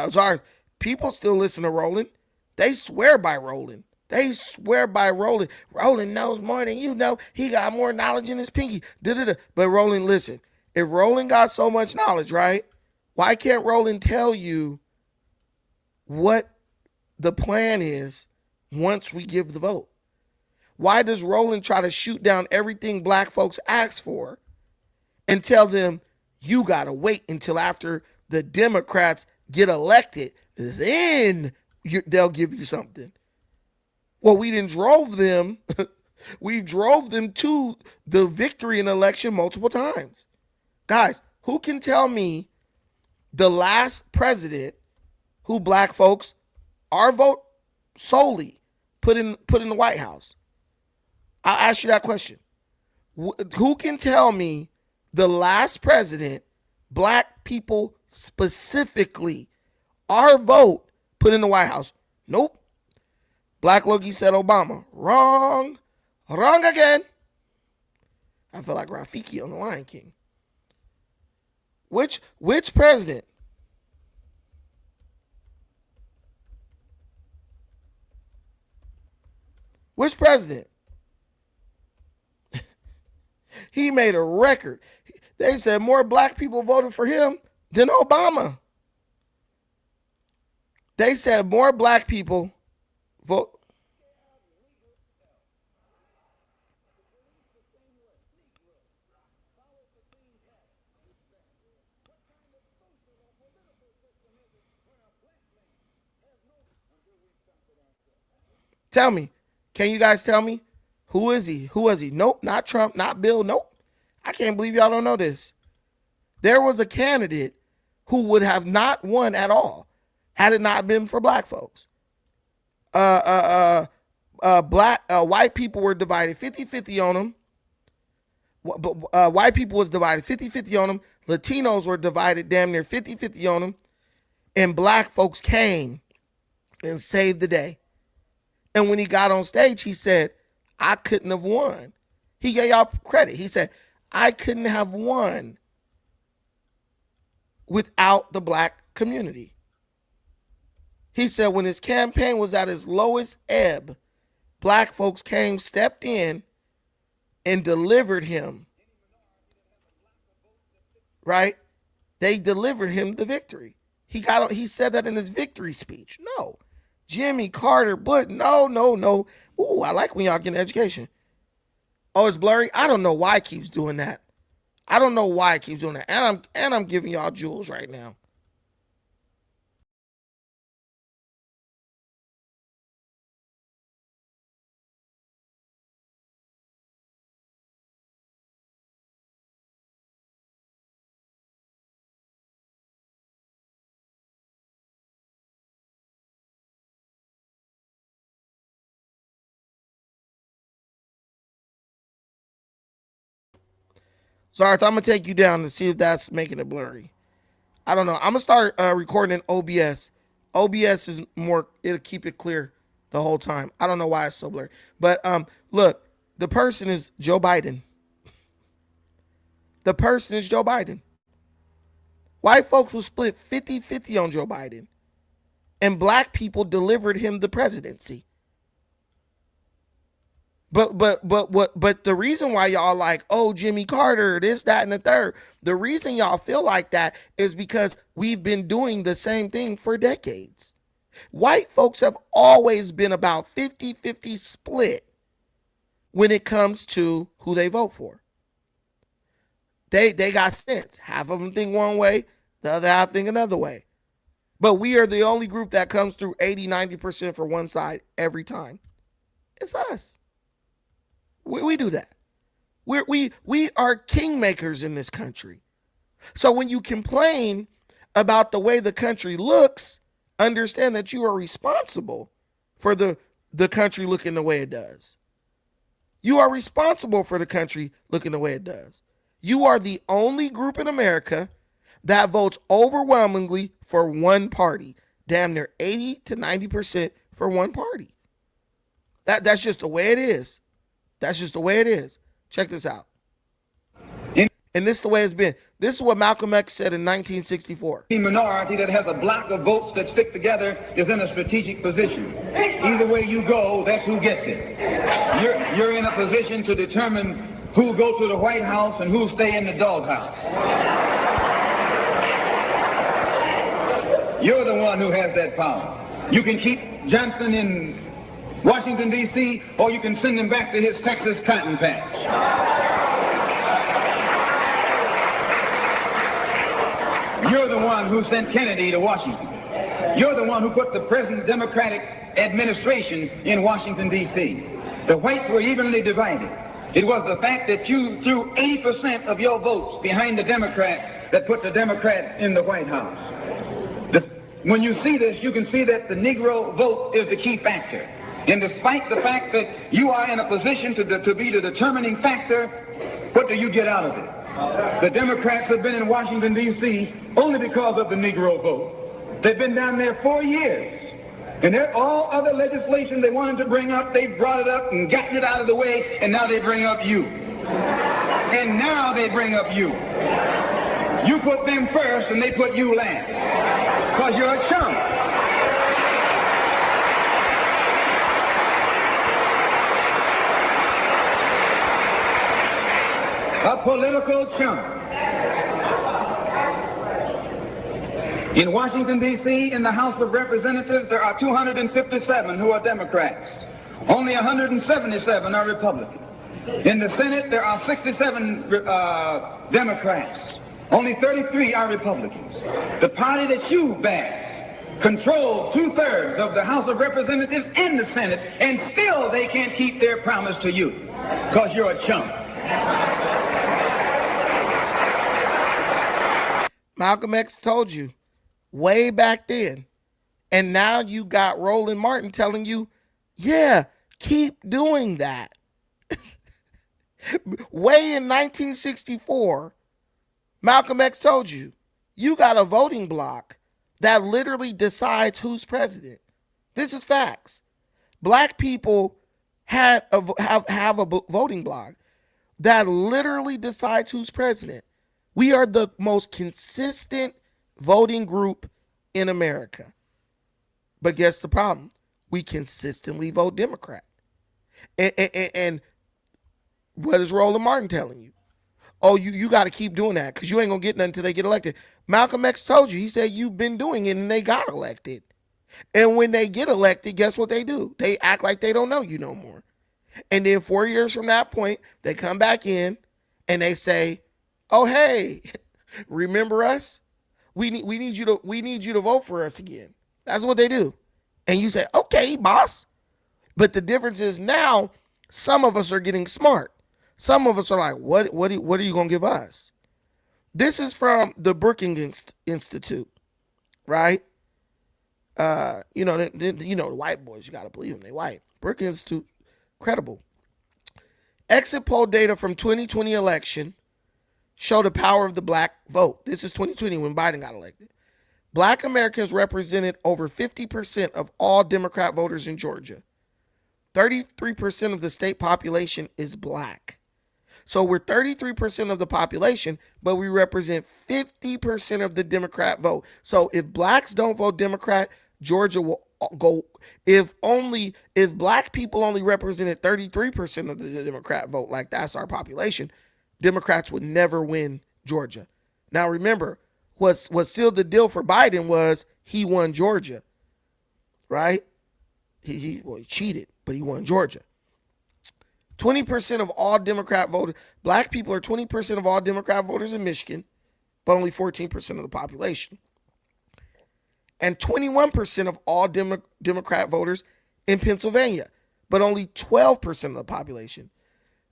Sorry, people still listen to Roland. They swear by Roland. Roland knows more than you know. He got more knowledge in his pinky. But Roland, listen. If Roland got so much knowledge, right? Why can't Roland tell you what the plan is once we give the vote? Why does Roland try to shoot down everything black folks ask for and tell them you got to wait until after the Democrats get elected, then they'll give you something? Well, we didn't drove them. We drove them to the victory in the election multiple times. Guys, who can tell me the last president who black folks, our vote solely, put in the White House? I'll ask you that question. Who can tell me the last president, black people specifically, our vote, put in the White House? Nope. Black Logie said Obama. Wrong. Wrong again. I feel like Rafiki on the Lion King. Which president? Which president? He made a record. They said more black people voted for him than Obama. They said more black people vote. Tell me, can you guys tell me? Who is he? Who was he? Nope, not Trump, not Bill. Nope. I can't believe y'all don't know this. There was a candidate who would have not won at all had it not been for black folks. White people were divided 50-50 on him. White people was divided 50-50 on him. Latinos were divided damn near 50-50 on him. And black folks came and saved the day. And when he got on stage, he said, I couldn't have won. He gave y'all credit. He said, I couldn't have won without the black community. He said when his campaign was at its lowest ebb, black folks came, stepped in, and delivered him. Right? They delivered him the victory. He said that in his victory speech. No. Jimmy Carter, but no. Ooh, I like when y'all get an education. Oh, it's blurry? I don't know why it keeps doing that. I don't know why it keeps doing that. And I'm giving y'all jewels right now. So, I'm going to take you down to see if that's making it blurry. I don't know. I'm going to start recording in OBS. OBS is more, it'll keep it clear the whole time. I don't know why it's so blurry. But look, the person is Joe Biden. The person is Joe Biden. White folks will split 50-50 on Joe Biden. And black people delivered him the presidency. But the reason why y'all like, oh, Jimmy Carter, this, that, and the third, the reason y'all feel like that is because we've been doing the same thing for decades. White folks have always been about 50-50 split when it comes to who they vote for. They got sense. Half of them think one way, the other half think another way. But we are the only group that comes through 80-90% for one side every time. It's us. We do that. We are kingmakers in this country. So when you complain about the way the country looks, understand that you are responsible for the country looking the way it does. You are responsible for the country looking the way it does. You are the only group in America that votes overwhelmingly for one party. Damn near 80-90% for one party. That's just the way it is. That's just the way it is. Check this out. And this is the way it's been. This is what Malcolm X said in 1964. The minority that has a block of votes that stick together is in a strategic position. Either way you go, that's who gets it. You're in a position to determine who go to the White House and who stay in the doghouse. You're the one who has that power. You can keep Johnson in Washington, D.C., or you can send him back to his Texas cotton patch. You're the one who sent Kennedy to Washington. You're the one who put the present Democratic administration in Washington, D.C. The whites were evenly divided. It was the fact that you threw 80% of your votes behind the Democrats that put the Democrats in the White House. When you see this, you can see that the Negro vote is the key factor. And despite the fact that you are in a position to be the determining factor, what do you get out of it? The Democrats have been in Washington, D.C. only because of the Negro vote. They've been down there 4 years. And all other legislation they wanted to bring up, they brought it up and gotten it out of the way, and now they bring up you. And now they bring up you. You put them first and they put you last. Because you're a chump. A political chump. In Washington, D.C., in the House of Representatives, there are 257 who are Democrats. Only 177 are Republicans. In the Senate, there are 67 Democrats. Only 33 are Republicans. The party that you bash controls 2/3 of the House of Representatives and the Senate, and still they can't keep their promise to you, because you're a chump. Malcolm X told you way back then. And now you got Roland Martin telling you, yeah, keep doing that. Way in 1964, Malcolm X told you, you got a voting bloc that literally decides who's president. This is facts. Black people have a voting bloc that literally decides who's president. We are the most consistent voting group in America. But guess the problem? We consistently vote Democrat. And what is Roland Martin telling you? Oh, you got to keep doing that because you ain't going to get nothing until they get elected. Malcolm X told you. He said you've been doing it and they got elected. And when they get elected, guess what they do? They act like they don't know you no more. And then 4 years from that point, they come back in and they say, oh, hey, remember us? We need you to vote for us again. That's what they do. And you say, okay, boss. But the difference is now some of us are getting smart. Some of us are like, what are you going to give us? This is from the Brookings Institute, right? The white boys, you got to believe them. They white. Brookings Institute, credible. Exit poll data from 2020 election show the power of the black vote. This is 2020 when Biden got elected. Black Americans represented over 50% of all Democrat voters in Georgia. 33% of the state population is black. So we're 33% of the population, but we represent 50% of the Democrat vote. So if blacks don't vote Democrat, Georgia will go. If black people only represented 33% of the Democrat vote, like that's our population, Democrats would never win Georgia. Now remember, what sealed the deal for Biden was he won Georgia, right? He cheated, but he won Georgia. 20% of all Democrat voters, black people are 20% of all Democrat voters in Michigan, but only 14% of the population. And 21% of all Democrat voters in Pennsylvania, but only 12% of the population.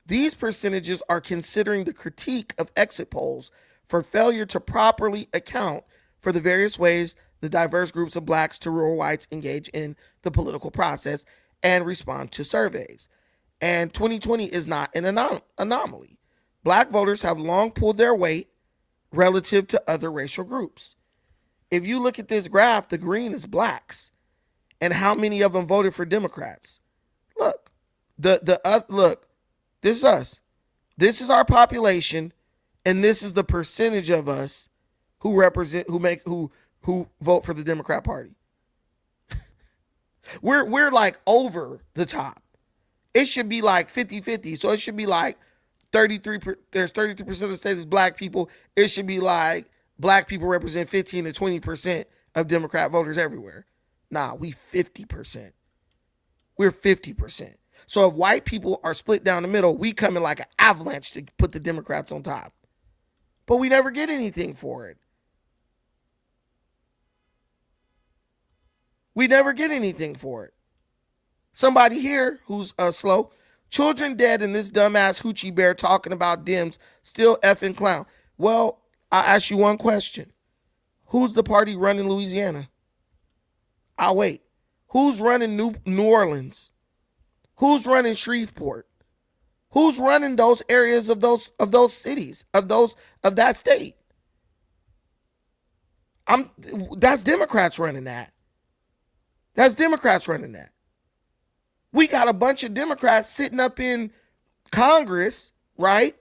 These percentages are considering the critique of exit polls for failure to properly account for the various ways the diverse groups of blacks to rural whites engage in the political process and respond to surveys. And 2020 is not an anomaly. Black voters have long pulled their weight relative to other racial groups. If you look at this graph, the green is blacks. And how many of them voted for Democrats? Look, look, this is us. This is our population, and this is the percentage of us who vote for the Democrat Party. We're like over the top. It should be like 50-50. So it should be like 33%. There's 32% of the state is black people. It should be like black people represent 15 to 20% of Democrat voters everywhere. Nah, we 50%. We're 50%. So if white people are split down the middle, we come in like an avalanche to put the Democrats on top. But we never get anything for it. We never get anything for it. Somebody here who's slow. Children dead and this dumbass hoochie bear talking about Dems still effing clown. Well, I'll ask you one question. Who's the party running Louisiana? I'll wait. Who's running New Orleans? Who's running Shreveport? Who's running those areas of those cities, of that state? That's Democrats running that. That's Democrats running that. We got a bunch of Democrats sitting up in Congress, right?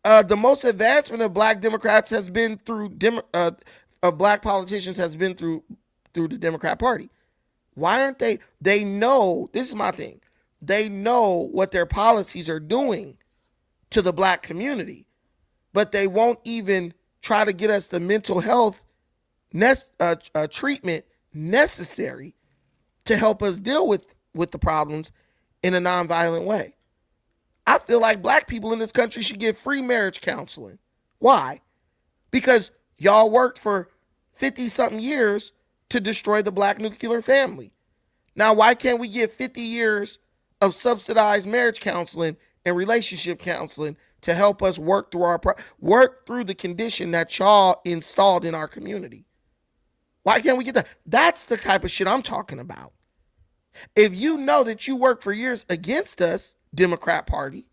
The most advancement of black Democrats has been through of black politicians has been through the Democrat Party. Why aren't they? They know, this is my thing. They know what their policies are doing to the black community, but they won't even try to get us the mental health treatment necessary to help us deal with the problems in a nonviolent way. I feel like black people in this country should get free marriage counseling. Why? Because y'all worked for 50-something years to destroy the black nuclear family. Now, why can't we get 50 years of subsidized marriage counseling and relationship counseling to help us work through the condition that y'all installed in our community? Why can't we get that? That's the type of shit I'm talking about. If you know that you worked for years against us, Democrat Party,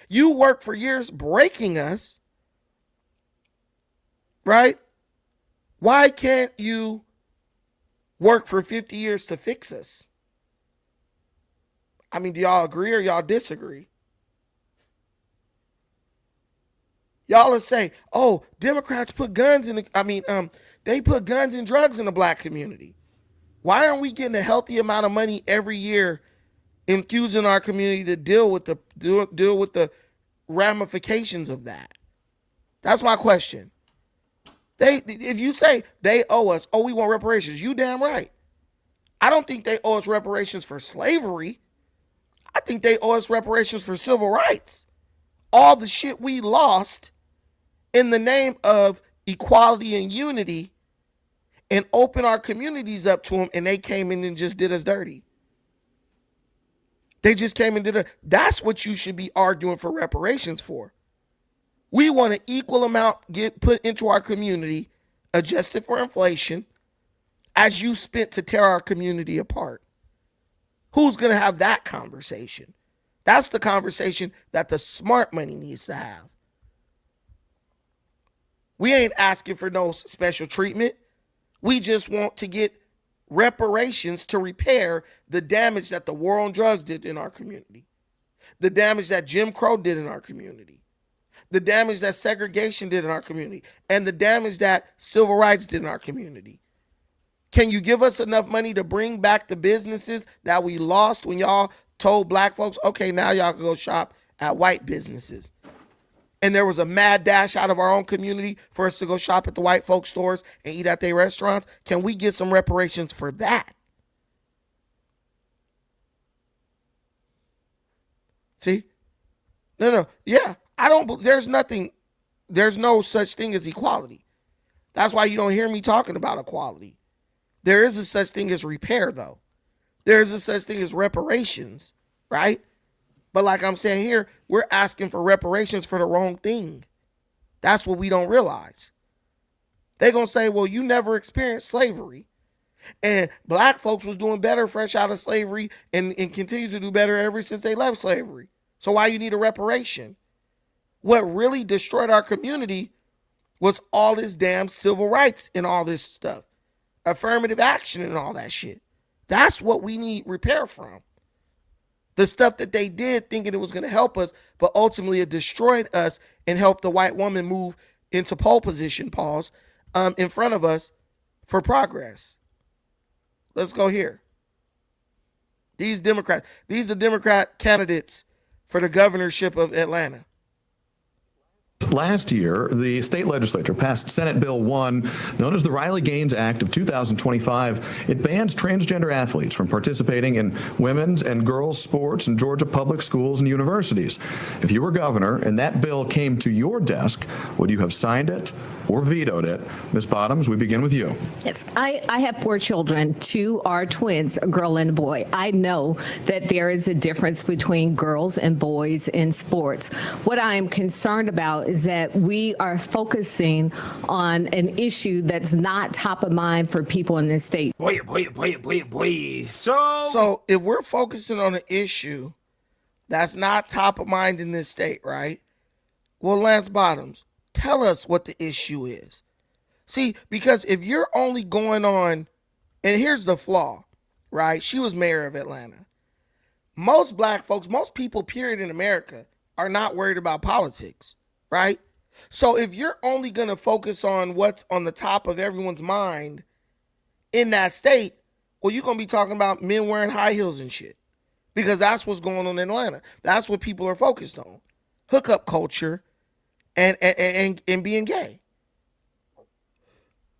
you worked for years breaking us, right? Why can't you work for 50 years to fix us? I mean, do y'all agree or y'all disagree? Y'all will say, oh, Democrats put guns in they put guns and drugs in the black community. Why aren't we getting a healthy amount of money every year infusing our community to deal with the ramifications of that? That's my question. If you say they owe us, we want reparations, you damn right. I don't think they owe us reparations for slavery. I think they owe us reparations for civil rights. All the shit we lost in the name of equality and unity and open our communities up to them, and they came in and just did us dirty. They just came and did it. That's what you should be arguing for reparations for. We want an equal amount get put into our community, adjusted for inflation, as you spent to tear our community apart. Who's going to have that conversation? That's the conversation that the smart money needs to have. We ain't asking for no special treatment. We just want to get reparations to repair the damage that the war on drugs did in our community, the damage that Jim Crow did in our community, the damage that segregation did in our community, and the damage that civil rights did in our community. Can you give us enough money to bring back the businesses that we lost when y'all told black folks, okay, now y'all can go shop at white businesses? And there was a mad dash out of our own community for us to go shop at the white folk stores and eat at their restaurants. Can we get some reparations for that? See? No. Yeah. There's no such thing as equality. That's why you don't hear me talking about equality. There is a such thing as repair, though. There is a such thing as reparations, right? But like I'm saying here, we're asking for reparations for the wrong thing. That's what we don't realize. They're going to say, well, you never experienced slavery. And black folks was doing better fresh out of slavery and continue to do better ever since they left slavery. So why you need a reparation? What really destroyed our community was all this damn civil rights and all this stuff. Affirmative action and all that shit. That's what we need repair from. The stuff that they did thinking it was going to help us, but ultimately it destroyed us and helped the white woman move into pole position, in front of us for progress. Let's go here. These are Democrat candidates for the governorship of Atlanta. Last year, the state legislature passed Senate Bill 1, known as the Riley-Gaines Act of 2025. It bans transgender athletes from participating in women's and girls' sports in Georgia public schools and universities. If you were governor and that bill came to your desk, would you have signed it or vetoed it. Ms. Bottoms, we begin with you. Yes, I have 4 children. 2 are twins, a girl and a boy. I know that there is a difference between girls and boys in sports. What I am concerned about is that we are focusing on an issue that's not top of mind for people in this state. So if we're focusing on an issue that's not top of mind in this state, right? Well, Lance Bottoms, tell us what the issue is. See, because if you're only going on, and here's the flaw, right? She was mayor of Atlanta. Most black folks, most people, period, in America are not worried about politics, right? So if you're only going to focus on what's on the top of everyone's mind in that state, well, you're going to be talking about men wearing high heels and shit, because that's what's going on in Atlanta. That's what people are focused on. Hookup culture and being gay.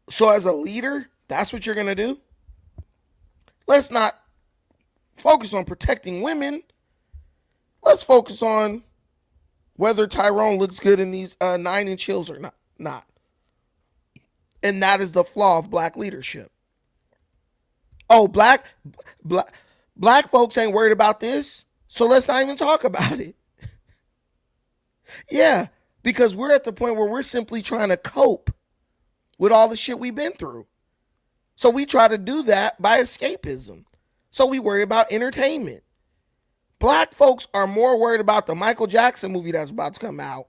So as a leader, that's what you're going to do? Let's not focus on protecting women. Let's focus on whether Tyrone looks good in these 9-inch heels or not. And that is the flaw of black leadership. Oh, black folks ain't worried about this, so let's not even talk about it. Yeah, because we're at the point where we're simply trying to cope with all the shit we've been through. So we try to do that by escapism. So we worry about entertainment. Black folks are more worried about the Michael Jackson movie that's about to come out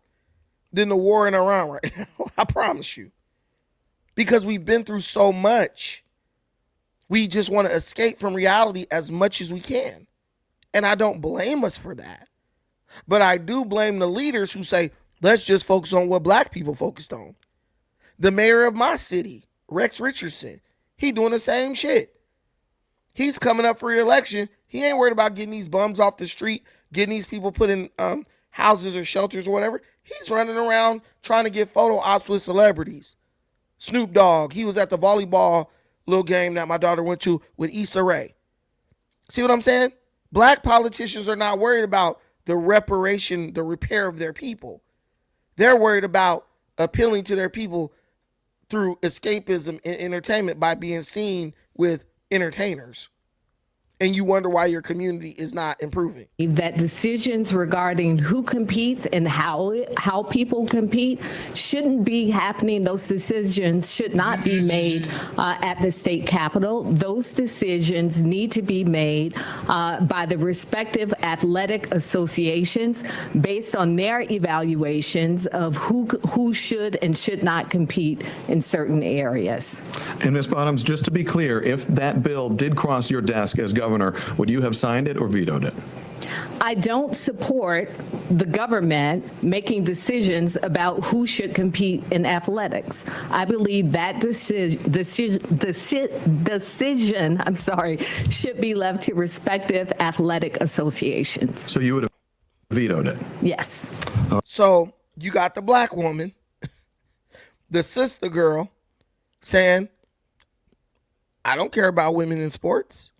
than the war in Iran right now. I promise you. Because we've been through so much. We just want to escape from reality as much as we can. And I don't blame us for that. But I do blame the leaders who say, let's just focus on what black people focused on. The mayor of my city, Rex Richardson, he doing the same shit. He's coming up for re-election. He ain't worried about getting these bums off the street, getting these people put in houses or shelters or whatever. He's running around trying to get photo ops with celebrities. Snoop Dogg, he was at the volleyball little game that my daughter went to with Issa Rae. See what I'm saying? Black politicians are not worried about the repair of their people. They're worried about appealing to their people through escapism and entertainment by being seen with entertainers. And you wonder why your community is not improving. That decisions regarding who competes and how people compete shouldn't be happening. Those decisions should not be made at the state capitol. Those decisions need to be made by the respective athletic associations based on their evaluations of who should and should not compete in certain areas. And Ms. Bottoms, just to be clear, if that bill did cross your desk as governor, would you have signed it or vetoed it? I don't support the government making decisions about who should compete in athletics. I believe that decision should be left to respective athletic associations. So you would have vetoed it? Yes. So you got the black woman, the sister girl, saying, I don't care about women in sports.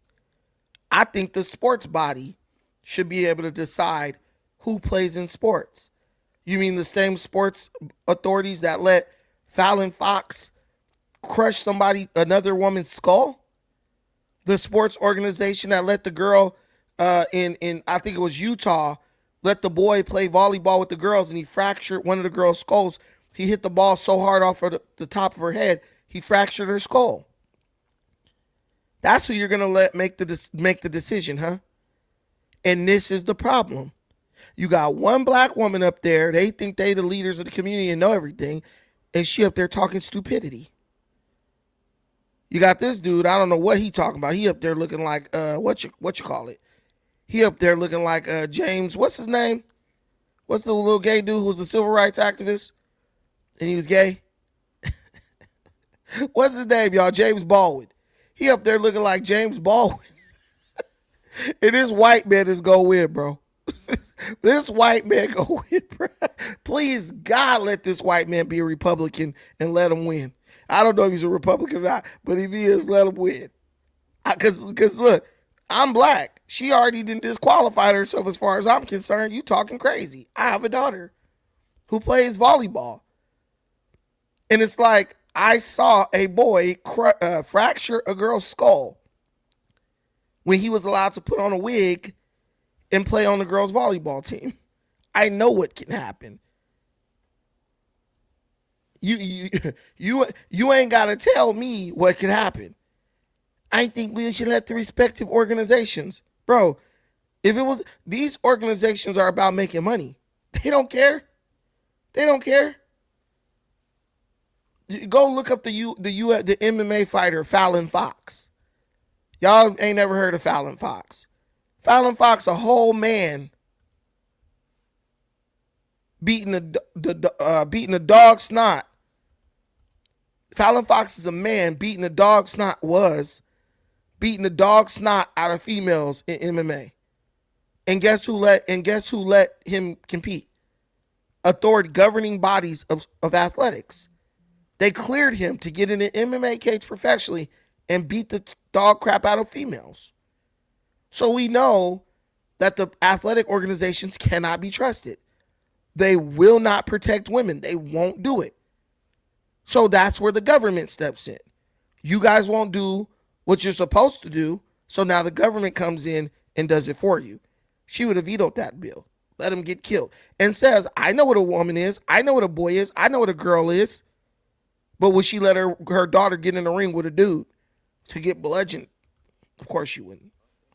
I think the sports body should be able to decide who plays in sports. You mean the same sports authorities that let Fallon Fox crush another woman's skull? The sports organization that let the girl in I think it was Utah, let the boy play volleyball with the girls and he fractured one of the girls' skulls. He hit the ball so hard off of the top of her head, he fractured her skull. That's who you're going to let make the decision, huh? And this is the problem. You got one black woman up there. They think they the leaders of the community and know everything. And she up there talking stupidity. You got this dude, I don't know what he talking about. He up there looking like, what you call it? He up there looking like James, what's his name? What's the little gay dude who was a civil rights activist? And he was gay? What's his name, y'all? James Baldwin. He up there looking like James Baldwin. And this white man is going to win, bro. This white man going to win, bro. Please, God, let this white man be a Republican and let him win. I don't know if he's a Republican or not, but if he is, let him win. Because look, I'm black. She already didn't disqualify herself as far as I'm concerned. You talking crazy. I have a daughter who plays volleyball. And it's like, I saw a boy fracture a girl's skull when he was allowed to put on a wig and play on the girls' volleyball team. I know what can happen. You ain't got to tell me what can happen. I think we should let the respective organizations. Bro, if it was, these organizations are about making money. They don't care. They don't care. Go look up the MMA fighter Fallon Fox. Y'all ain't never heard of Fallon Fox. Fallon Fox, a whole man, beating a dog snot. Fallon Fox is a man beating a dog snot beating the dog snot out of females in MMA. And guess who let him compete? Governing bodies of athletics. They cleared him to get in an MMA cage professionally and beat the dog crap out of females. So we know that the athletic organizations cannot be trusted. They will not protect women. They won't do it. So that's where the government steps in. You guys won't do what you're supposed to do, so now the government comes in and does it for you. She would have vetoed that bill. Let him get killed. And says, I know what a woman is. I know what a boy is. I know what a girl is. But would she let her daughter get in the ring with a dude to get bludgeoned? Of course she wouldn't.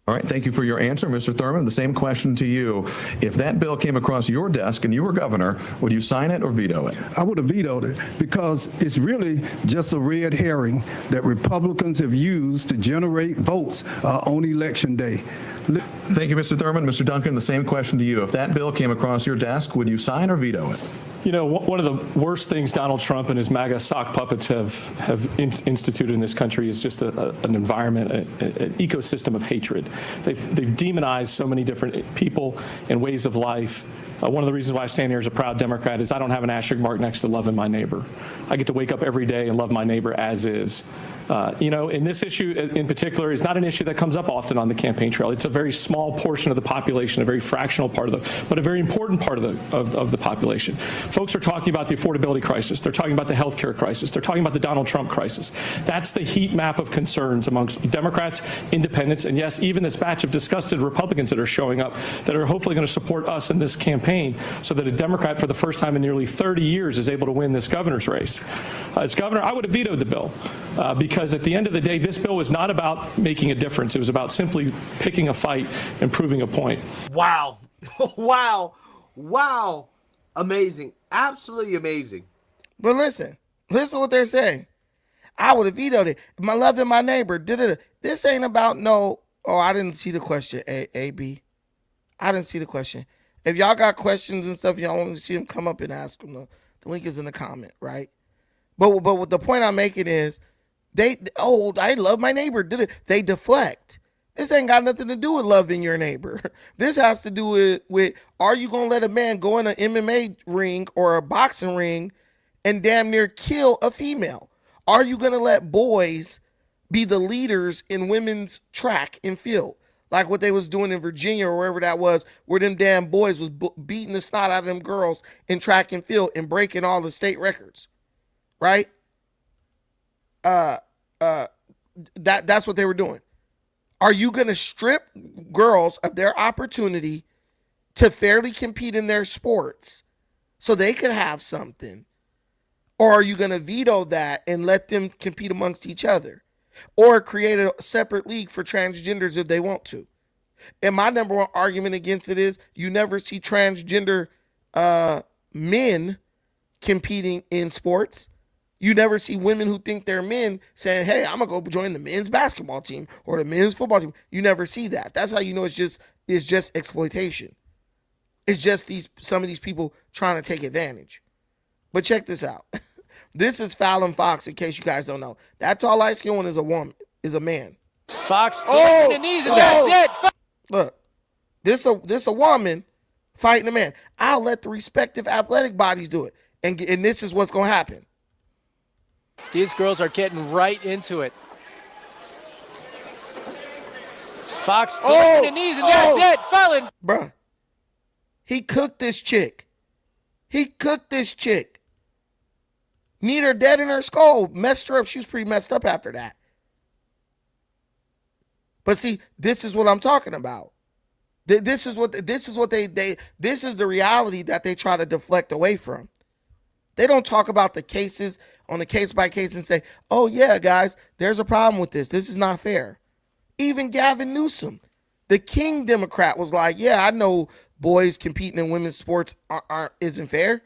All right, thank you for your answer, Mr. Thurman. The same question to you. If that bill came across your desk and you were governor, would you sign it or veto it? I would have vetoed it because it's really just a red herring that Republicans have used to generate votes on Election Day. Thank you, Mr. Thurman. Mr. Duncan, the same question to you. If that bill came across your desk, would you sign or veto it? You know, one of the worst things Donald Trump and his MAGA sock puppets have instituted in this country is just an environment, an ecosystem of hatred. They've demonized so many different people and ways of life. One of the reasons why I stand here as a proud Democrat is I don't have an asterisk mark next to loving my neighbor. I get to wake up every day and love my neighbor as is. You know, and this issue in particular is not an issue that comes up often on the campaign trail. It's a very small portion of the population, a very fractional part but a very important part of the population. Folks are talking about the affordability crisis. They're talking about the healthcare crisis. They're talking about the Donald Trump crisis. That's the heat map of concerns amongst Democrats, independents, and yes, even this batch of disgusted Republicans that are showing up that are hopefully going to support us in this campaign so that a Democrat for the first time in nearly 30 years is able to win this governor's race. As governor, I would have vetoed the bill because at the end of the day, this bill was not about making a difference. It was about simply picking a fight and proving a point. Wow. Wow. Amazing. Absolutely amazing. But listen what they're saying. I would have vetoed it. My love and my neighbor. This ain't about no. Oh, I didn't see the question. AB. I didn't see the question. If y'all got questions and stuff, y'all want to see them, come up and ask them. The link is in the comment, right? But what the point I'm making is, I love my neighbor. They deflect. This ain't got nothing to do with loving your neighbor. This has to do with are you going to let a man go in an MMA ring or a boxing ring and damn near kill a female? Are you going to let boys be the leaders in women's track and field? Like what they was doing in Virginia or wherever that was, where them damn boys was beating the snot out of them girls in track and field and breaking all the state records, right? That's what they were doing. Are you going to strip girls of their opportunity to fairly compete in their sports so they could have something? Or are you going to veto that and let them compete amongst each other? Or create a separate league for transgenders if they want to? And my number one argument against it is you never see transgender men competing in sports. You never see women who think they're men saying, hey, I'm going to go join the men's basketball team or the men's football team. You never see that. That's how you know it's just exploitation. It's just some of these people trying to take advantage. But check this out. This is Fallon Fox, in case you guys don't know. That tall, light-skinned one is a man. Fox to the knees, and that's it. Look, this a woman fighting a man. I'll let the respective athletic bodies do it. And this is what's going to happen. These girls are getting right into it. Fox to the knees, and that's it. Fallon. Bruh, he cooked this chick. Kneed her dead in her skull. Messed her up. She was pretty messed up after that. But see, this is what I'm talking about. This is the reality that they try to deflect away from. They don't talk about the cases on a case by case and say, oh yeah, guys, there's a problem with this. This is not fair. Even Gavin Newsom, the King Democrat, was like, yeah, I know boys competing in women's sports isn't fair.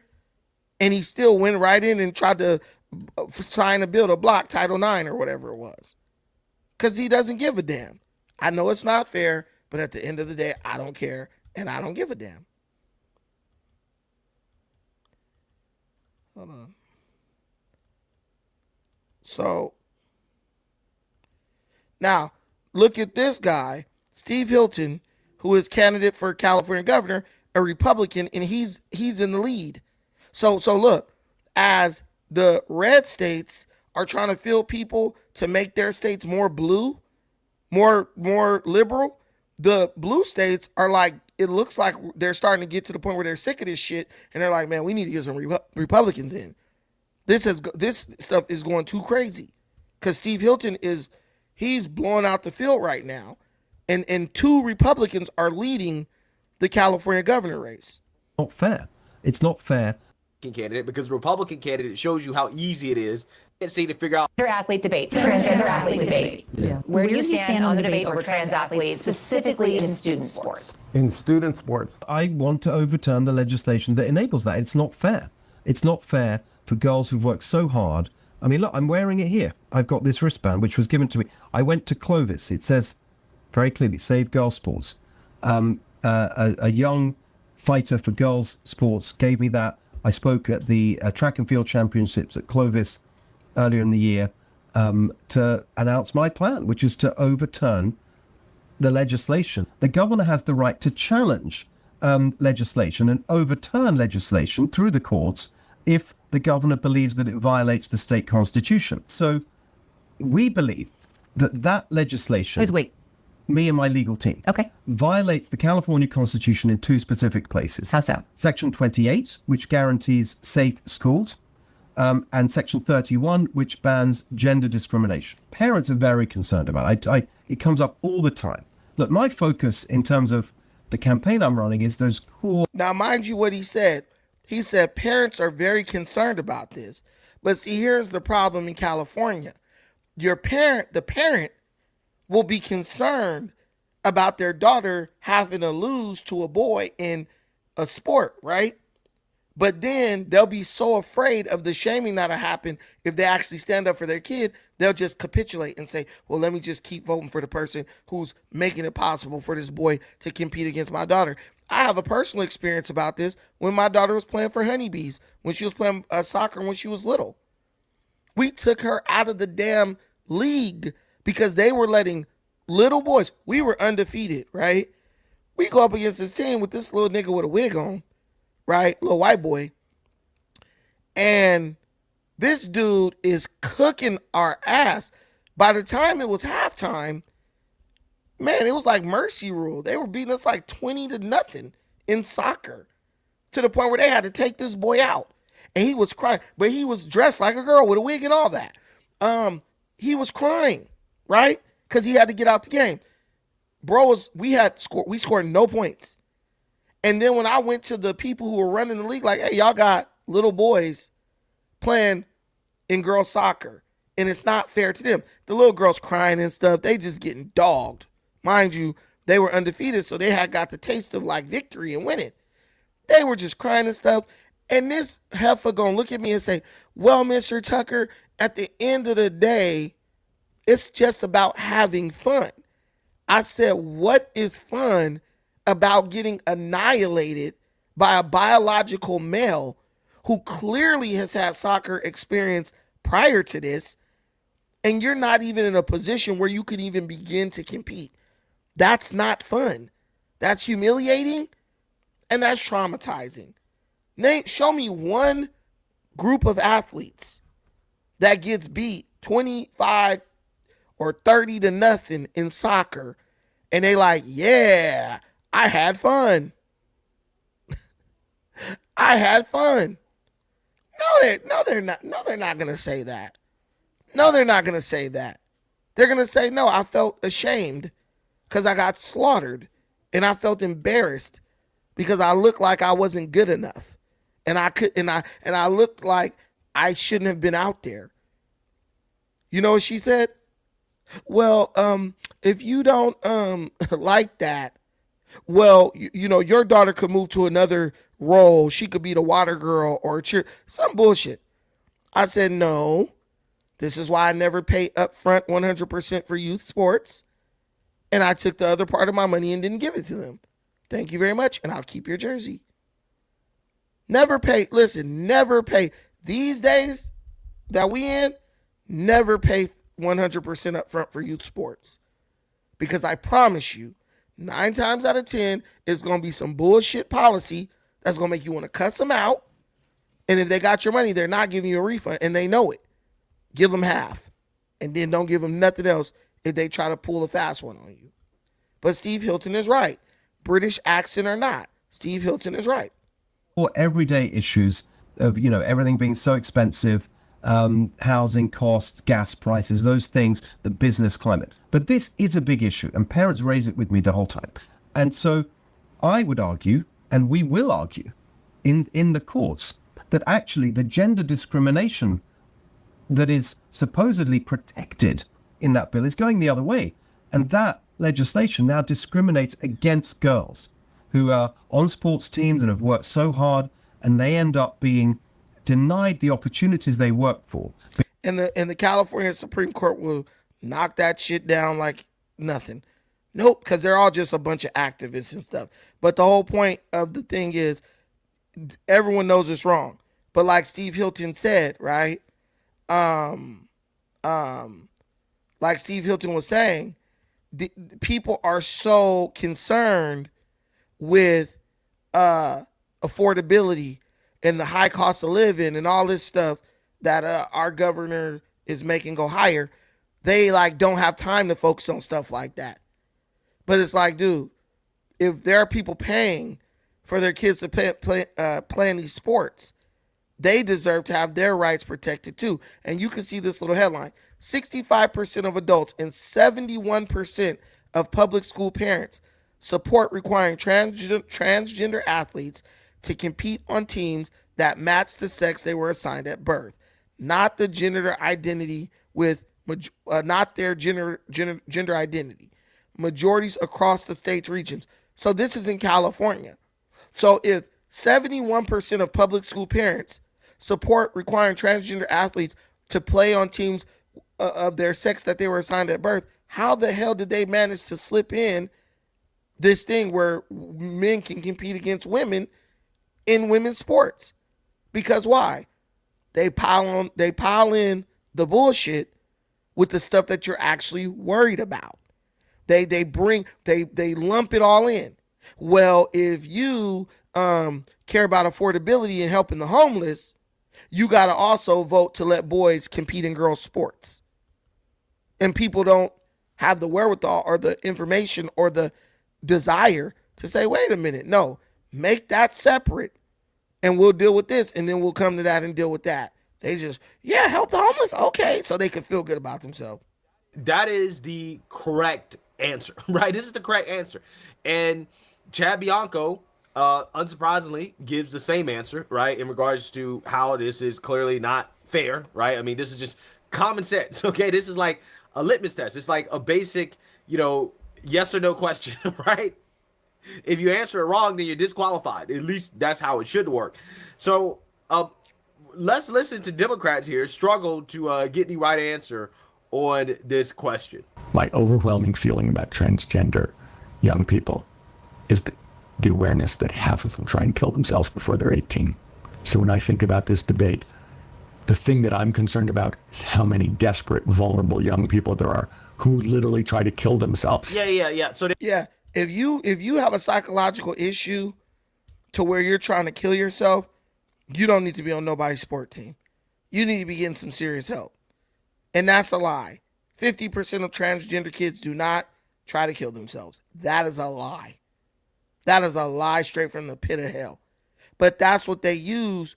And he still went right in and tried to sign a bill to block Title IX or whatever it was. Because he doesn't give a damn. I know it's not fair, but at the end of the day, I don't care and I don't give a damn. Hold on. So, now, look at this guy, Steve Hilton, who is candidate for California governor, a Republican, and he's in the lead. So look, as the red states are trying to fill people to make their states more blue, more liberal, the blue states are like, it looks like they're starting to get to the point where they're sick of this shit, and they're like, man, we need to get some Republicans in. This stuff is going too crazy, because Steve Hilton he's blowing out the field right now, and 2 Republicans are leading the California governor race. Not fair. It's not fair. Candidate, because the Republican candidate shows you how easy it is to figure out. Athlete debate, transgender athlete debate. Yeah. Where do you stand on the debate over trans athletes, specifically in student sports? In student sports, I want to overturn the legislation that enables that. It's not fair. It's not fair for girls who've worked so hard. I mean, look, I'm wearing it here. I've got this wristband, which was given to me. I went to Clovis. It says very clearly, Save Girls Sports. A young fighter for girls sports gave me that. I spoke at the track and field championships at Clovis earlier in the year to announce my plan, which is to overturn the legislation. The governor has the right to challenge legislation and overturn legislation through the courts if the governor believes that it violates the state constitution. So we believe that legislation... Wait. Me and my legal team. Okay. Violates the California Constitution in 2 specific places. How so? Section 28, which guarantees safe schools, and Section 31, which bans gender discrimination. Parents are very concerned about it. It comes up all the time. Look, my focus in terms of the campaign I'm running is those core... Now, mind you what he said. He said parents are very concerned about this. But see, here's the problem in California. The parent will be concerned about their daughter having to lose to a boy in a sport, right? But then they'll be so afraid of the shaming that'll happen if they actually stand up for their kid, they'll just capitulate and say, well, let me just keep voting for the person who's making it possible for this boy to compete against my daughter. I have a personal experience about this when my daughter was playing for Honeybees, when she was playing soccer when she was little. We took her out of the damn league because they were letting little boys, we were undefeated, right? We go up against this team with this little nigga with a wig on, right? Little white boy. And this dude is cooking our ass. By the time it was halftime, man, it was like mercy rule. They were beating us like 20-0 in soccer, to the point where they had to take this boy out. And he was crying, but he was dressed like a girl with a wig and all that. He was crying, right? Because he had to get out the game. We scored no points. And then when I went to the people who were running the league, like, hey, y'all got little boys playing in girls soccer, and it's not fair to them. The little girls crying and stuff, they just getting dogged. Mind you, they were undefeated, so they had got the taste of like victory and winning. They were just crying and stuff. And this heifer gonna look at me and say, well, Mr. Tucker, at the end of the day, it's just about having fun. I said, what is fun about getting annihilated by a biological male who clearly has had soccer experience prior to this, and you're not even in a position where you could even begin to compete? That's not fun. That's humiliating, and that's traumatizing. Nate, show me one group of athletes that gets beat 25 or 30-0 in soccer, and they like, yeah, I had fun. I had fun. No, they're not. No, they're not gonna say that. No, they're not gonna say that. They're gonna say, no, I felt ashamed because I got slaughtered, and I felt embarrassed because I looked like I wasn't good enough, and I looked like I shouldn't have been out there. You know what she said? Well, if you don't like that, well, you know, your daughter could move to another role. She could be the water girl or some bullshit. I said, no, this is why I never pay upfront 100% for youth sports. And I took the other part of my money and didn't give it to them. Thank you very much, and I'll keep your jersey. Never pay. Listen, never pay. These days that we in, never pay 100% up front for youth sports. Because I promise you, 9 times out of 10, it's going to be some bullshit policy that's going to make you want to cuss them out. And if they got your money, they're not giving you a refund, and they know it. Give them half. And then don't give them nothing else if they try to pull a fast one on you. But Steve Hilton is right. British accent or not, Steve Hilton is right. Or everyday issues of, you know, everything being so expensive, housing costs, gas prices, those things, the business climate. But this is a big issue, and parents raise it with me the whole time. And so I would argue, and we will argue in the courts, that actually the gender discrimination that is supposedly protected in that bill is going the other way. And that legislation now discriminates against girls who are on sports teams and have worked so hard, and they end up being denied the opportunities they work for. And the California Supreme Court will knock that shit down like nothing. Nope, because they're all just a bunch of activists and stuff. But the whole point of the thing is everyone knows it's wrong. But like Steve Hilton said, right? Like Steve Hilton was saying, people are so concerned with affordability and the high cost of living and all this stuff that our governor is making go higher. They like don't have time to focus on stuff like that. But it's like, dude, if there are people paying for their kids to play in these sports, they deserve to have their rights protected too. And you can see this little headline: 65% of adults and 71% of public school parents support requiring transgender athletes to compete on teams that match the sex they were assigned at birth, not the gender identity not their gender identity. Majorities across the state's regions. So this is in California. So if 71% of public school parents support requiring transgender athletes to play on teams of their sex that they were assigned at birth, how the hell did they manage to slip in this thing where men can compete against women in women's sports? Because why? They pile in the bullshit with the stuff that you're actually worried about. They lump it all in. Well, if you care about affordability and helping the homeless, you got to also vote to let boys compete in girls' sports. And people don't have the wherewithal or the information or the desire to say, wait a minute, no, make that separate and we'll deal with this, and then we'll come to that and deal with that. They just, help the homeless, okay, so they can feel good about themselves. That is the correct answer, right? This is the correct answer. And Chad Bianco, unsurprisingly, gives the same answer, right, in regards to how this is clearly not fair, right? I mean, this is just common sense, okay? This is like a litmus test. It's like a basic, yes or no question, right? If you answer it wrong, then you're disqualified. At least that's how it should work. So let's listen to Democrats here struggle to get the right answer on this question. My overwhelming feeling about transgender young people is the awareness that half of them try and kill themselves before they're 18. So when I think about this debate, the thing that I'm concerned about is how many desperate, vulnerable young people there are who literally try to kill themselves. Yeah. So if you have a psychological issue to where you're trying to kill yourself, you don't need to be on nobody's sport team. You need to be getting some serious help. And that's a lie. 50% of transgender kids do not try to kill themselves. That is a lie. That is a lie straight from the pit of hell. But that's what they use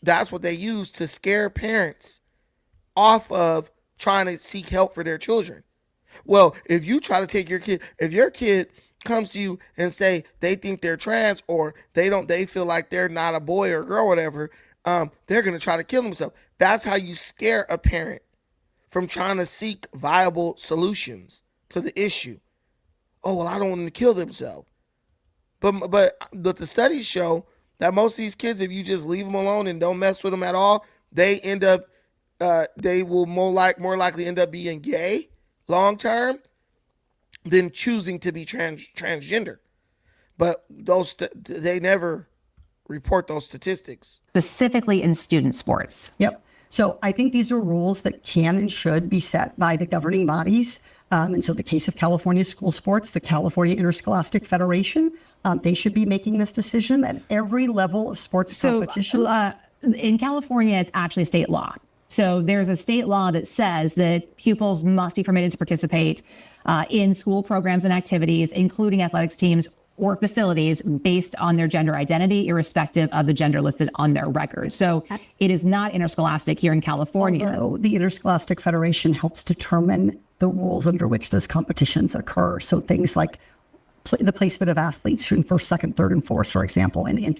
That's what they use to scare parents off of trying to seek help for their children. Well, if you try to take your kid, if your kid comes to you and say they think they're trans or they feel like they're not a boy or girl or whatever, they're going to try to kill themselves. That's how you scare a parent from trying to seek viable solutions to the issue. Oh, well, I don't want them to kill themselves. But the studies show that most of these kids, if you just leave them alone and don't mess with them at all, they will more likely end up being gay long term than choosing to be transgender. But they never report those statistics. Specifically in student sports. Yep. So I think these are rules that can and should be set by the governing bodies. And so the case of California school sports, the California Interscholastic Federation, they should be making this decision at every level of sports competition. In California, it's actually state law. So there's a state law that says that pupils must be permitted to participate in school programs and activities, including athletics teams or facilities based on their gender identity, irrespective of the gender listed on their record. So it is not interscholastic here in California. Although the Interscholastic Federation helps determine the rules under which those competitions occur. So things like the placement of athletes in first, second, third, and fourth, for example, in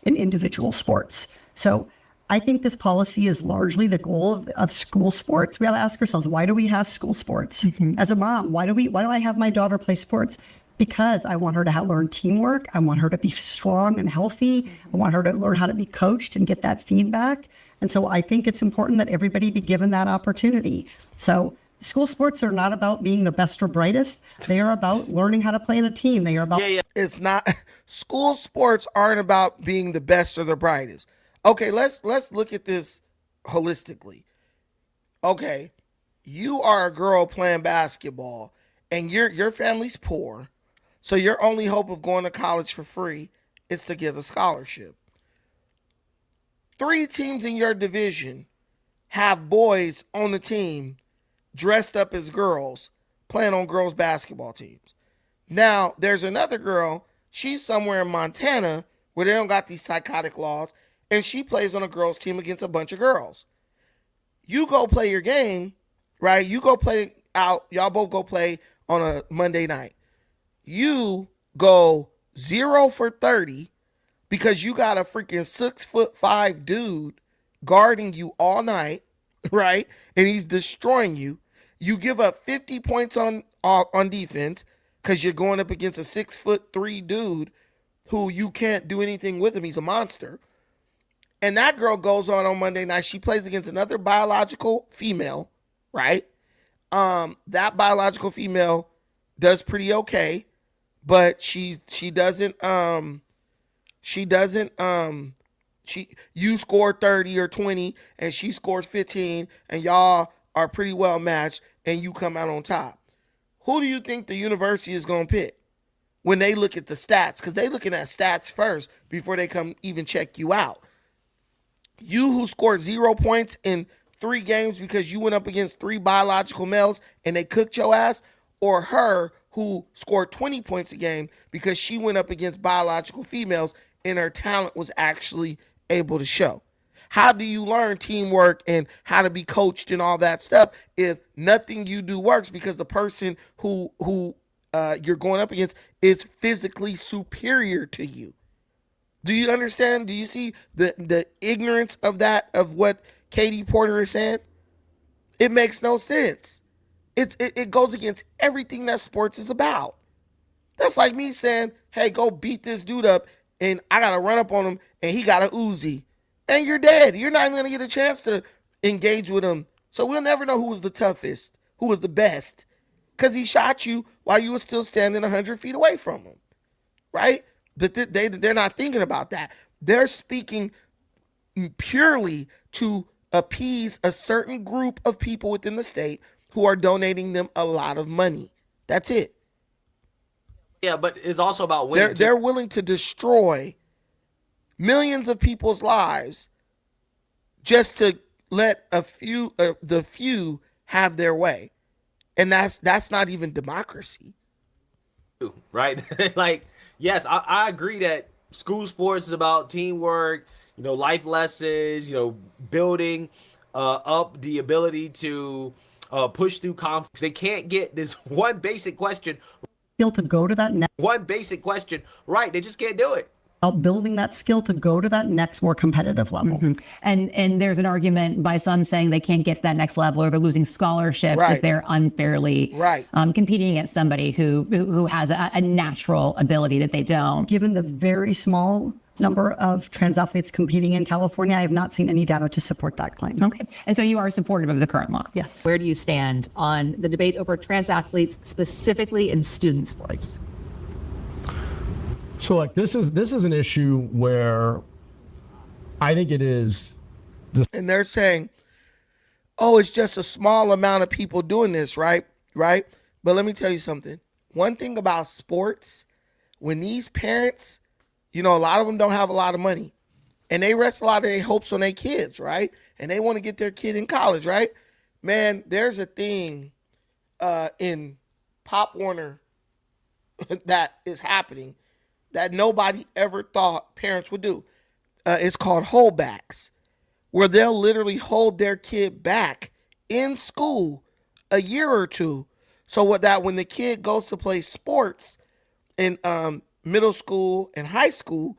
individual sports. So I think this policy is largely the goal of school sports. We got to ask ourselves, why do we have school sports? As a mom, why do I have my daughter play sports? Because I want her to learn teamwork. I want her to be strong and healthy. I want her to learn how to be coached and get that feedback. And so I think it's important that everybody be given that opportunity. So school sports are not about being the best or brightest. They are about learning how to play in a team. They are about... It's not... School sports aren't about being the best or the brightest. Okay, let's look at this holistically. Okay, you are a girl playing basketball and your family's poor. So your only hope of going to college for free is to get a scholarship. 3 teams in your division have boys on the team dressed up as girls playing on girls' basketball teams. Now, there's another girl, she's somewhere in Montana where they don't got these psychotic laws, and she plays on a girls' team against a bunch of girls. You go play your game, right? You go play out, y'all both go play on a Monday night. You go 0 for 30 because you got a freaking 6'5" dude guarding you all night, right? And he's destroying you. You give up 50 points on defense because you're going up against a 6'3" dude who you can't do anything with him. He's a monster. And that girl goes on Monday night. She plays against another biological female, right? That biological female does pretty okay, but you score 30 or 20 and she scores 15 and y'all are pretty well matched and you come out on top. Who do you think the university is going to pick when they look at the stats? Because they looking at stats first before they come even check you out. You who scored 0 points in 3 games because you went up against 3 biological males and they cooked your ass, or her who scored 20 points a game because she went up against biological females and her talent was actually able to show. How do you learn teamwork and how to be coached and all that stuff if nothing you do works because the person who you're going up against is physically superior to you? Do you understand? Do you see the ignorance of that, of what Katie Porter is saying? It makes no sense. It goes against everything that sports is about. That's like me saying, hey, go beat this dude up and I got to run up on him and he got a Uzi. And you're dead. You're not even going to get a chance to engage with him. So we'll never know who was the toughest, who was the best, because he shot you while you were still standing 100 feet away from him, right? But they're not thinking about that. They're speaking purely to appease a certain group of people within the state who are donating them a lot of money. That's it. Yeah, but it's also about winning. They're willing to destroy millions of people's lives just to let the few have their way. And that's not even democracy. Right? Like, yes, I agree that school sports is about teamwork, life lessons, building up the ability to push through conflicts. They can't get this one basic question. Skill to go to that next. One basic question right. They just can't do it. Building that skill to go to that next more competitive level. And there's an argument by some saying they can't get to that next level, or they're losing scholarships if they're unfairly competing against somebody who has a natural ability that they don't. Given the very small number of trans athletes competing in California, I have not seen any data to support that claim. Okay. And so you are supportive of the current law? Yes. Where do you stand on the debate over trans athletes, specifically in student sports? So like this is an issue where I think it is. And they're saying, oh, it's just a small amount of people doing this, right? Right. But let me tell you something. One thing about sports, when these parents, a lot of them don't have a lot of money, and they rest a lot of their hopes on their kids, right? And they want to get their kid in college, right? Man, there's a thing in Pop Warner that is happening that nobody ever thought parents would do. It's called holdbacks, where they'll literally hold their kid back in school a year or two, so when the kid goes to play sports in middle school and high school,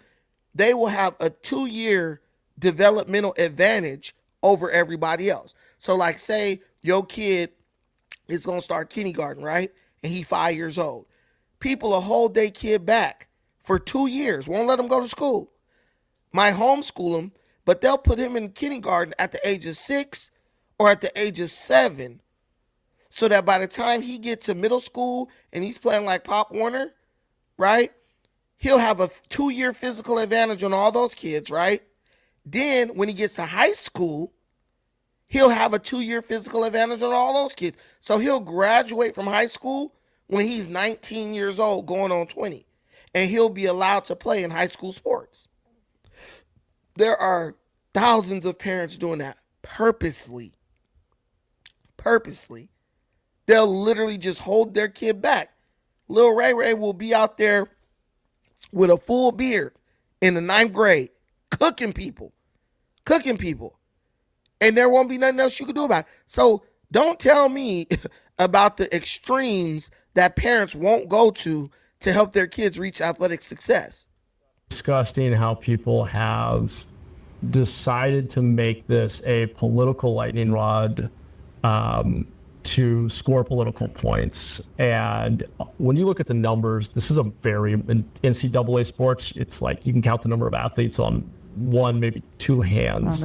they will have a 2-year developmental advantage over everybody else. So like say your kid is going to start kindergarten, right? And he's 5 years old. People will hold their kid back for 2 years, won't let him go to school. Might homeschool him, but they'll put him in kindergarten at the age of 6 or at the age of 7, so that by the time he gets to middle school and he's playing like Pop Warner, right, he'll have a 2-year physical advantage on all those kids, right? Then when he gets to high school, he'll have a 2-year physical advantage on all those kids. So he'll graduate from high school when he's 19 years old, going on 20. And he'll be allowed to play in high school sports. There are thousands of parents doing that purposely. They'll literally just hold their kid back. Lil Ray Ray will be out there with a full beard in the 9th grade, cooking people. And there won't be nothing else you can do about it. So don't tell me about the extremes that parents won't go to help their kids reach athletic success. Disgusting how people have decided to make this a political lightning rod to score political points. And when you look at the numbers, this is a very, in NCAA sports, it's like you can count the number of athletes on one, maybe two hands.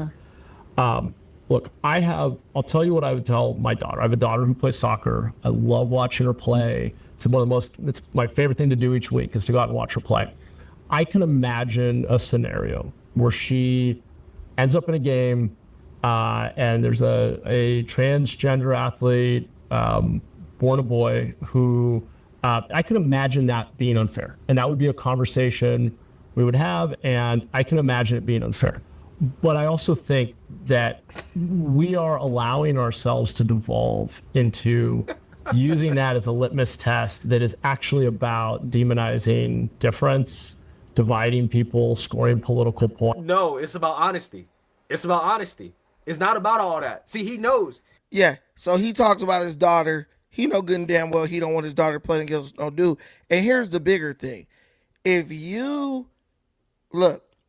Look, I'll tell you what I would tell my daughter. I have a daughter who plays soccer. I love watching her play. It's my favorite thing to do each week is to go out and watch her play. I can imagine a scenario where she ends up in a game and there's a transgender athlete, born a boy, who I can imagine that being unfair. And that would be a conversation we would have, and I can imagine it being unfair. But I also think that we are allowing ourselves to devolve into using that as a litmus test that is actually about demonizing difference, dividing people, scoring political points. No, it's about honesty. It's not about all that. See, he knows. Yeah, so he talks about his daughter. He know good and damn well he don't want his daughter playing against no dude. And here's the bigger thing. If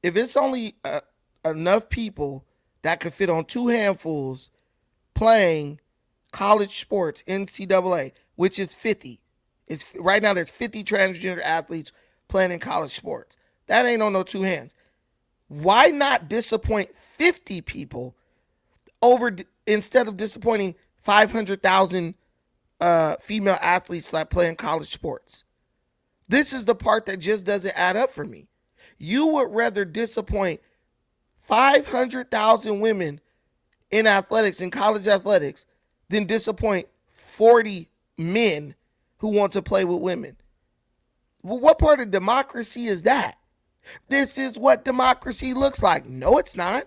it's only enough people that could fit on two handfuls playing college sports, NCAA, which is 50. Right now there's 50 transgender athletes playing in college sports. That ain't on no two hands. Why not disappoint 50 people instead of disappointing 500,000 female athletes that play in college sports? This is the part that just doesn't add up for me. You would rather disappoint 500,000 women in athletics, in college athletics, than disappoint 40 men who want to play with women. Well, what part of democracy is that? This is what democracy looks like. No, it's not.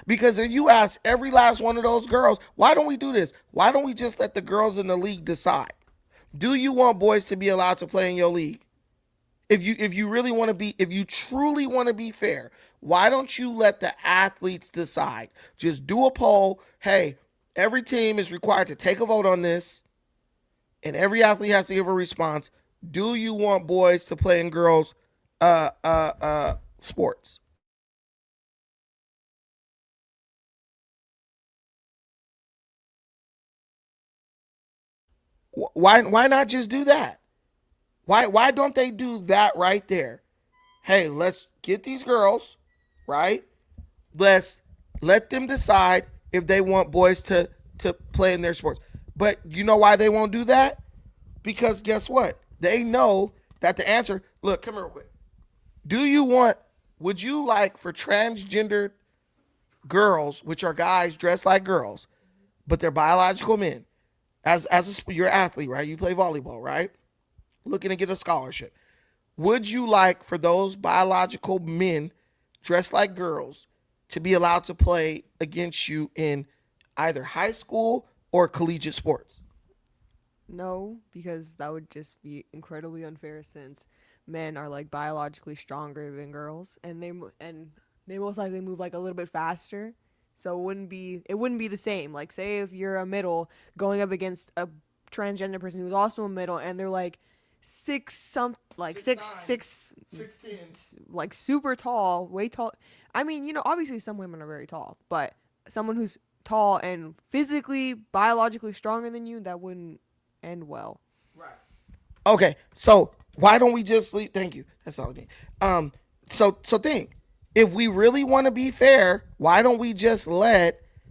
Because if you ask every last one of those girls, why don't we do this? Why don't we just let the girls in the league decide? Do you want boys to be allowed to play in your league? If you really want to be, if you truly want to be fair, why don't you let the athletes decide? Just do a poll. Hey, every team is required to take a vote on this, and every athlete has to give a response. Do you want boys to play in girls' sports? Why not just do that? Why don't they do that right there? Hey, let's get these girls, right? Let's let them decide if they want boys to play in their sports. But you know why they won't do that? Because guess what? They know that the answer, look, come here real quick. Would you like for transgender girls, which are guys dressed like girls, but they're biological men, you're an athlete, right? You play volleyball, right? Looking to get a scholarship. Would you like for those biological men dressed like girls to be allowed to play against you in either high school or collegiate sports? No, because that would just be incredibly unfair since men are like biologically stronger than girls, and they most likely move like a little bit faster. So it wouldn't be the same. Like, say if you're a middle going up against a transgender person who's also a middle, and they're like 6'10", like super tall, way tall. I mean, obviously some women are very tall, but someone who's tall and physically, biologically stronger than you, that wouldn't end well. Right. Okay, so why don't we just sleep? Thank you. That's all I need. So think. If we really want to be fair, why don't we just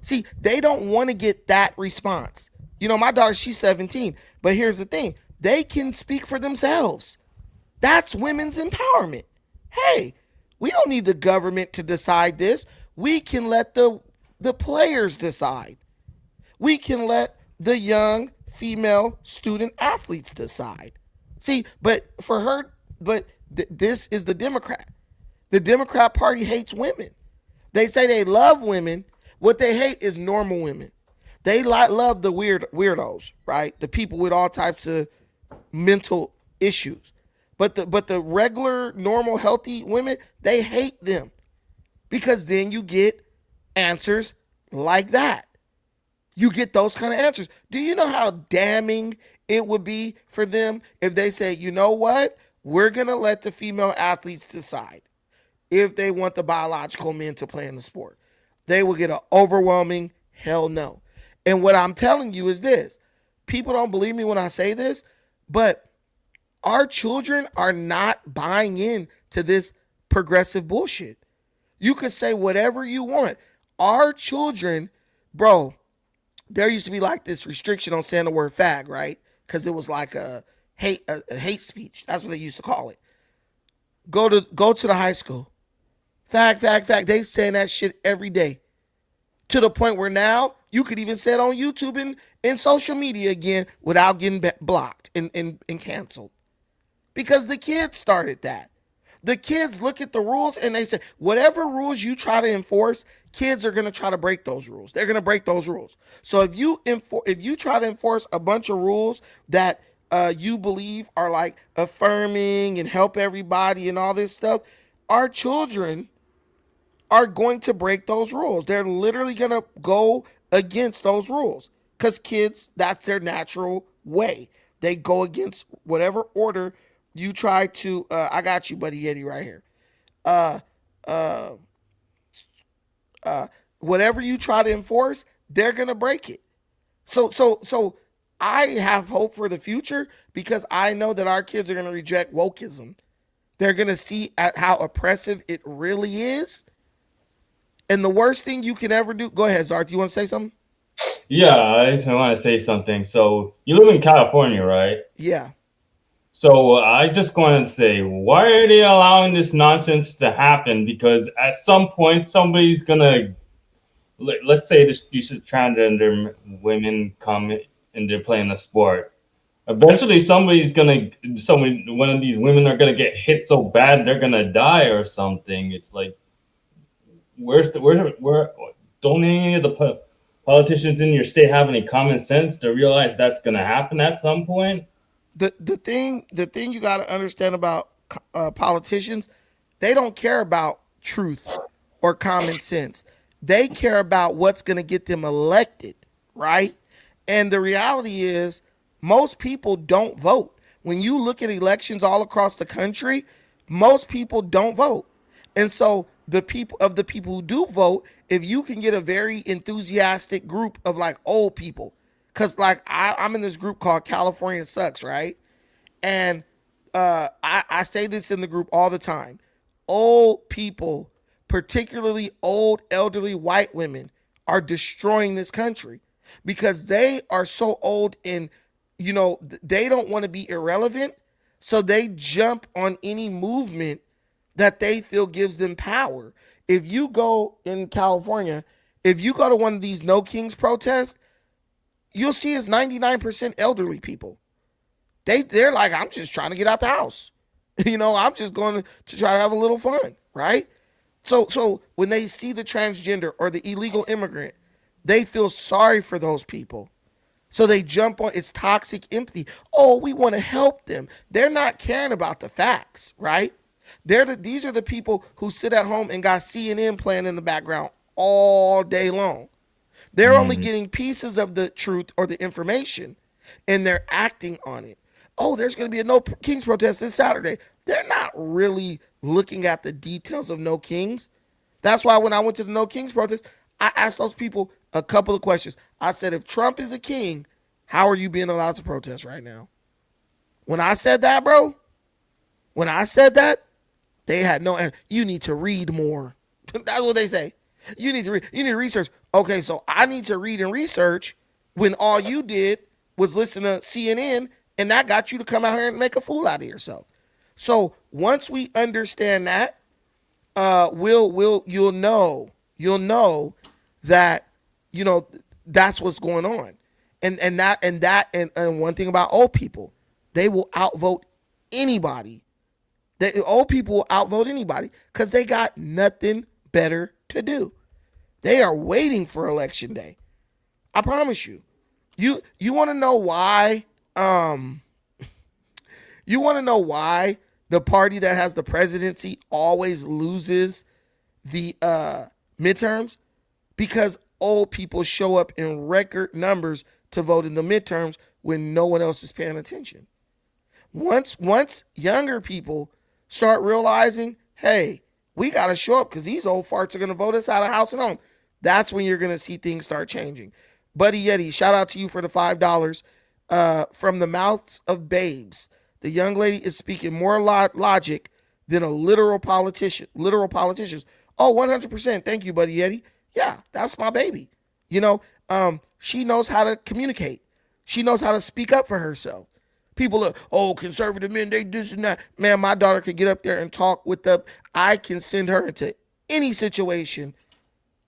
see, they don't want to get that response. My daughter, she's 17, but here's the thing. They can speak for themselves. That's women's empowerment. Hey, we don't need the government to decide this. We can let the players decide. We can let the young female student athletes decide. See, but this is the Democrat. The Democrat Party hates women. They say they love women. What they hate is normal women. They love the weirdos, right? The people with all types of mental issues. But the regular, normal, healthy women, they hate them. Because then you get answers like that. You get those kind of answers. Do you know how damning it would be for them if they say, you know what? We're going to let the female athletes decide if they want the biological men to play in the sport. They will get an overwhelming hell no. And what I'm telling you is this. People don't believe me when I say this, but our children are not buying in to this progressive bullshit. You could say whatever you want. Our children, bro, there used to be like this restriction on saying the word fag, right? Because it was like a hate speech. That's what they used to call it. Go to the high school. Fag. They saying that shit every day. To the point where now you could even say it on YouTube and social media again without getting blocked and canceled. Because the kids started that. The kids look at the rules and they say, whatever rules you try to enforce, kids are going to try to break those rules. They're going to break those rules. So if you try to enforce a bunch of rules that you believe are like affirming and help everybody and all this stuff, our children are going to break those rules. They're literally going to go against those rules because kids, that's their natural way. They go against whatever order you try to, I got you, buddy Yeti, right here. Whatever you try to enforce, they're going to break it. So I have hope for the future because I know that our kids are going to reject wokeism. They're going to see how oppressive it really is. And the worst thing you can ever do, go ahead, Zarth, you want to say something? Yeah, I just want to say something. So you live in California, right? Yeah. So I just want to say, why are they allowing this nonsense to happen? Because at some point, somebody's going to, let's say these transgender women come and they're playing a sport. Eventually, one of these women are going to get hit so bad, they're going to die or something. It's like, where don't any of the politicians in your state have any common sense to realize that's going to happen at some point? The thing you got to understand about politicians, they don't care about truth or common sense. They care about what's going to get them elected, right? And the reality is most people don't vote. When you look at elections all across the country, most people don't vote. And so the people who do vote, if you can get a very enthusiastic group of like old people, because like I'm in this group called California Sucks, right? And I say this in the group all the time. Old people, particularly old elderly white women, are destroying this country because they are so old and, you know, they don't want to be irrelevant. So they jump on any movement that they feel gives them power. If you go in California, if you go to one of these No Kings protests, you'll see it's 99% elderly people. They're like, I'm just trying to get out the house. You know, I'm just going to try to have a little fun, right? So when they see the transgender or the illegal immigrant, they feel sorry for those people. So they jump on, it's toxic empathy. Oh, we want to help them. They're not caring about the facts, right? These are the people who sit at home and got CNN playing in the background all day long. They're only getting pieces of the truth or the information, and they're acting on it. Oh, there's going to be a No Kings protest this Saturday. They're not really looking at the details of No Kings. That's why when I went to the No Kings protest, I asked those people a couple of questions. I said, if Trump is a king, how are you being allowed to protest right now? When I said that, bro, they had no answer. You need to read more. That's what they say. You need to read. You need to research. Okay, so I need to read and research when all you did was listen to CNN, and that got you to come out here and make a fool out of yourself. So once we understand that, you'll know that, you know, that's what's going on. And one thing about old people, they will outvote anybody. Old people will outvote anybody because they got nothing better to do. They are waiting for election day. I promise you. You want to know why? You want to know why the party that has the presidency always loses the midterms? Because old people show up in record numbers to vote in the midterms when no one else is paying attention. Once younger people start realizing, hey, we got to show up because these old farts are going to vote us out of house and home, that's when you're going to see things start changing. Buddy Yeti, shout out to you for the $5. From the mouths of babes, the young lady is speaking more logic than a literal politicians. Oh, 100%. Thank you, Buddy Yeti. Yeah, that's my baby. You know, she knows how to communicate. She knows how to speak up for herself. People are, oh, conservative men, they this and that. Man, my daughter could get up there and talk with I can send her into any situation.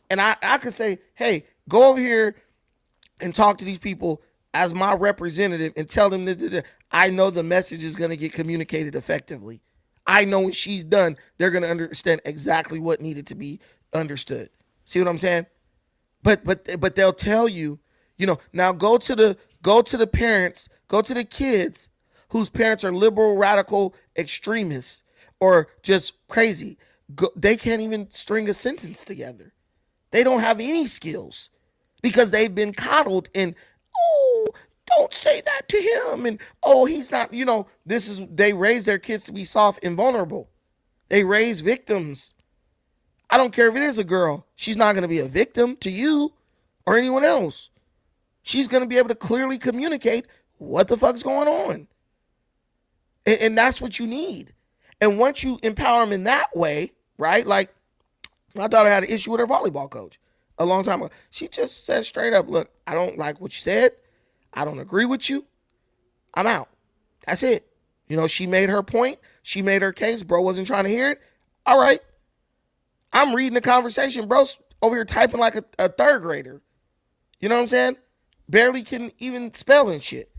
And I could say, hey, go over here and talk to these people as my representative and tell them that I know the message is going to get communicated effectively. I know when she's done, they're going to understand exactly what needed to be understood. See what I'm saying? But they'll tell you, you know, now go to the parents, go to the kids whose parents are liberal, radical extremists or just crazy. They can't even string a sentence together. They don't have any skills because they've been coddled and, oh, don't say that to him. And, oh, he's not, you know, they raise their kids to be soft and vulnerable. They raise victims. I don't care if it is a girl. She's not going to be a victim to you or anyone else. She's going to be able to clearly communicate what the fuck's going on. And that's what you need. And once you empower them in that way, right? Like, my daughter had an issue with her volleyball coach a long time ago. She just said straight up, look, I don't like what you said. I don't agree with you. I'm out. That's it. You know, she made her point. She made her case. Bro wasn't trying to hear it. All right. I'm reading the conversation. Bro's over here typing like a third grader. You know what I'm saying? Barely can even spell and shit.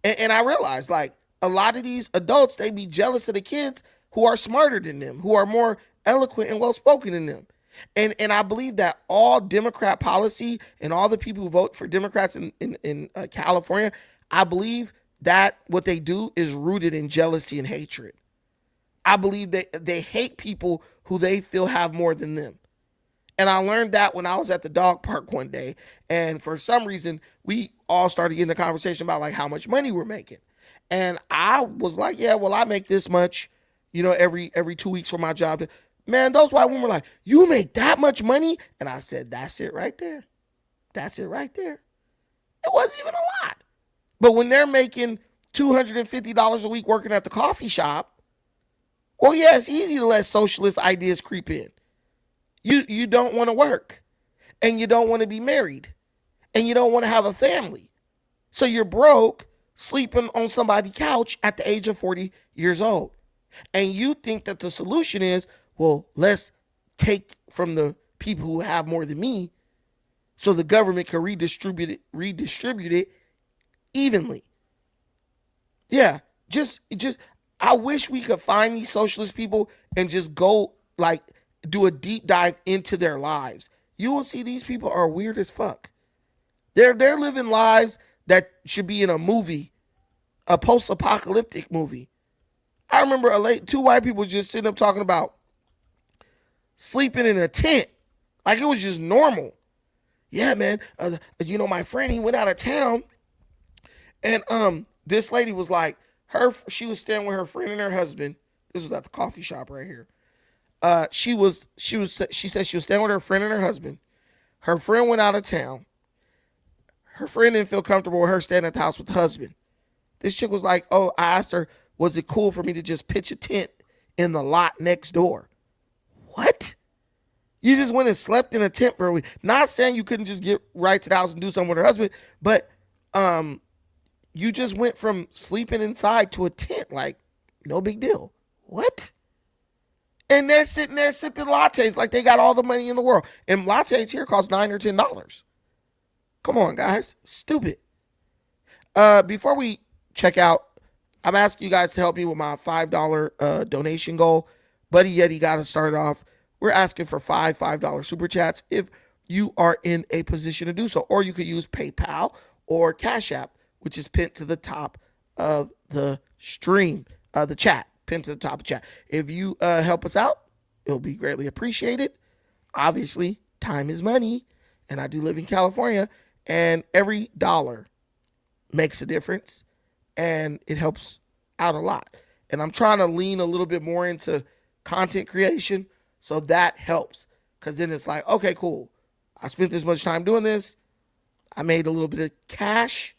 And I realized, like, a lot of these adults, they be jealous of the kids who are smarter than them, who are more eloquent and well-spoken than them. And I believe that all Democrat policy and all the people who vote for Democrats in California, I believe that what they do is rooted in jealousy and hatred. I believe they hate people who they feel have more than them. And I learned that when I was at the dog park one day. And for some reason, we all started getting a conversation about like how much money we're making. And I was like, yeah, well, I make this much, every 2 weeks for my job. Man, those white women were like, you make that much money? And I said, that's it right there. That's it right there. It wasn't even a lot. But when they're making $250 a week working at the coffee shop, well, yeah, it's easy to let socialist ideas creep in. You don't want to work, and you don't want to be married, and you don't want to have a family. So you're broke, sleeping on somebody's couch at the age of 40 years old. And you think that the solution is, well, let's take from the people who have more than me so the government can redistribute it evenly. Yeah, just I wish we could find these socialist people and just go like do a deep dive into their lives. You will see these people are weird as fuck. They're living lives that should be in a movie, a post-apocalyptic movie. I remember two white people just sitting up talking about sleeping in a tent. Like it was just normal. Yeah, man. My friend, he went out of town. And this lady was like, she was staying with her friend and her husband. This was at the coffee shop right here. She said she was staying with her friend and her husband. Her friend went out of town. Her friend didn't feel comfortable with her staying at the house with the husband. This chick was like, oh, I asked her, was it cool for me to just pitch a tent in the lot next door? What? You just went and slept in a tent for a week. Not saying you couldn't just get right to the house and do something with her husband, but you just went from sleeping inside to a tent. Like, no big deal. What? And they're sitting there sipping lattes like they got all the money in the world. And lattes here cost $9 or $10. Come on, guys. Stupid. Before we check out, I'm asking you guys to help me with my $5 donation goal. Buddy Yeti got to start off. We're asking for $5 super chats if you are in a position to do so. Or you could use PayPal or Cash App, which is pinned to the top of the stream, the chat. Pinned to the top of the chat. If you help us out, it'll be greatly appreciated. Obviously, time is money, and I do live in California, and every dollar makes a difference, and it helps out a lot. And I'm trying to lean a little bit more into content creation, so that helps, because then it's like, okay, cool. I spent this much time doing this. I made a little bit of cash,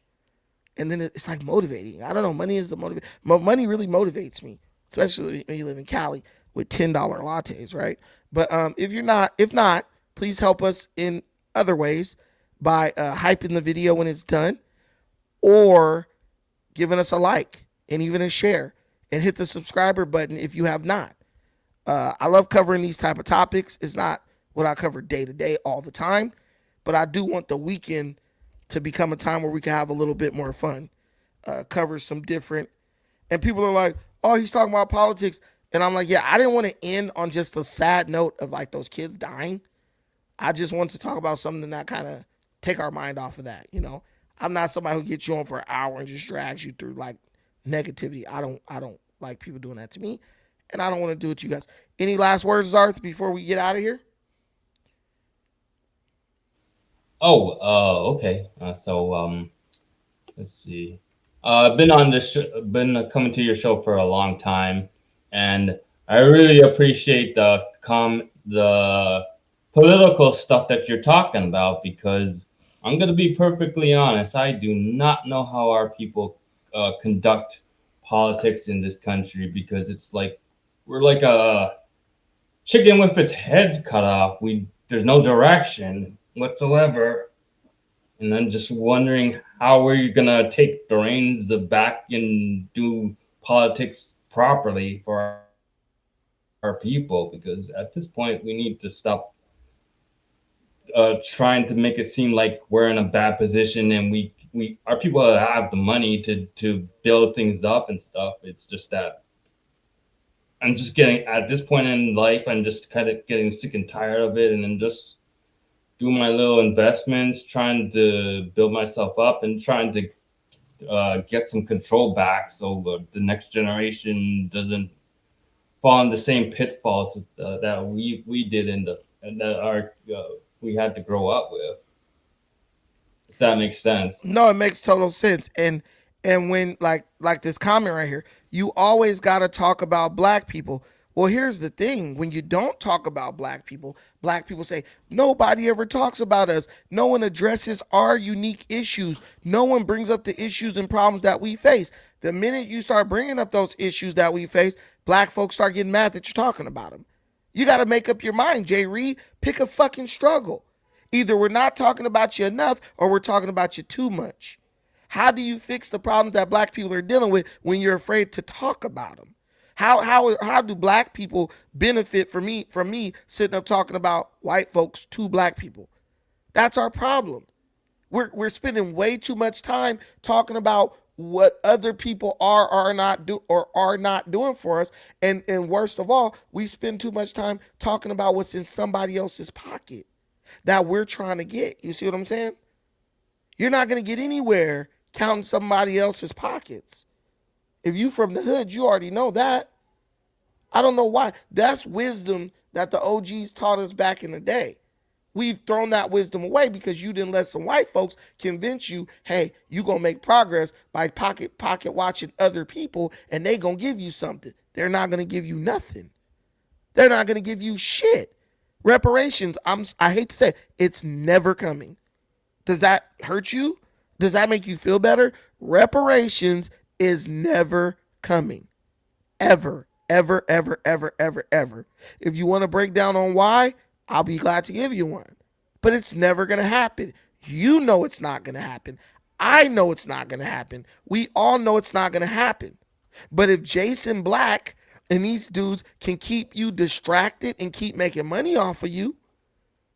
and then it's like motivating. I don't know. Money is the motivator. Money really motivates me, especially when you live in Cali with $10 lattes, right? But if not, please help us in other ways by hyping the video when it's done, or giving us a like and even a share, and hit the subscriber button if you have not. I love covering these type of topics. It's not what I cover day to day all the time, but I do want the weekend to become a time where we can have a little bit more fun, cover some different, and people are like, oh, he's talking about politics. And I'm like, yeah, I didn't want to end on just a sad note of like those kids dying. I just want to talk about something that kind of take our mind off of that. I'm not somebody who gets you on for an hour and just drags you through like negativity. I don't like people doing that to me, and I don't want to do it to you guys. Any last words, Zarth, before we get out of here? Okay. Let's see. I've been on this, been coming to your show for a long time, and I really appreciate the political stuff that you're talking about, because I'm going to be perfectly honest. I do not know how our people conduct politics in this country, because it's like we're like a chicken with its head cut off. There's no direction whatsoever. And I'm just wondering how we're going to take the reins back and do politics properly for our people, because at this point we need to stop trying to make it seem like we're in a bad position, and our people have the money to build things up and stuff. It's just that I'm just getting, at this point in life, I'm just kind of getting sick and tired of it, and then just do my little investments, trying to build myself up and trying to get some control back, so the next generation doesn't fall in the same pitfalls that we did and that we had to grow up with. If that makes sense. No, it makes total sense. And when like this comment right here, you always got to talk about black people. Well, here's the thing. When you don't talk about black people say, nobody ever talks about us. No one addresses our unique issues. No one brings up the issues and problems that we face. The minute you start bringing up those issues that we face, black folks start getting mad that you're talking about them. You got to make up your mind, Jay Reed. Pick a fucking struggle. Either we're not talking about you enough or we're talking about you too much. How do you fix the problems that black people are dealing with when you're afraid to talk about them? How do black people benefit from me sitting up talking about white folks to black people? That's our problem. We're spending way too much time talking about what other people are not doing for us, and worst of all, we spend too much time talking about what's in somebody else's pocket that we're trying to get. You see what I'm saying? You're not going to get anywhere counting somebody else's pockets. If you from the hood, you already know that. I don't know why. That's wisdom that the OGs taught us back in the day. We've thrown that wisdom away because you didn't let some white folks convince you, hey, you going to make progress by pocket watching other people, and they going to give you something. They're not going to give you nothing. They're not going to give you shit. Reparations, I hate to say, it's never coming. Does that hurt you? Does that make you feel better? Reparations is never coming. Ever, ever, ever, ever, ever, ever. If you want to break down on why, I'll be glad to give you one. But it's never going to happen. You know it's not going to happen. I know it's not going to happen. We all know it's not going to happen. But if Jason Black and these dudes can keep you distracted and keep making money off of you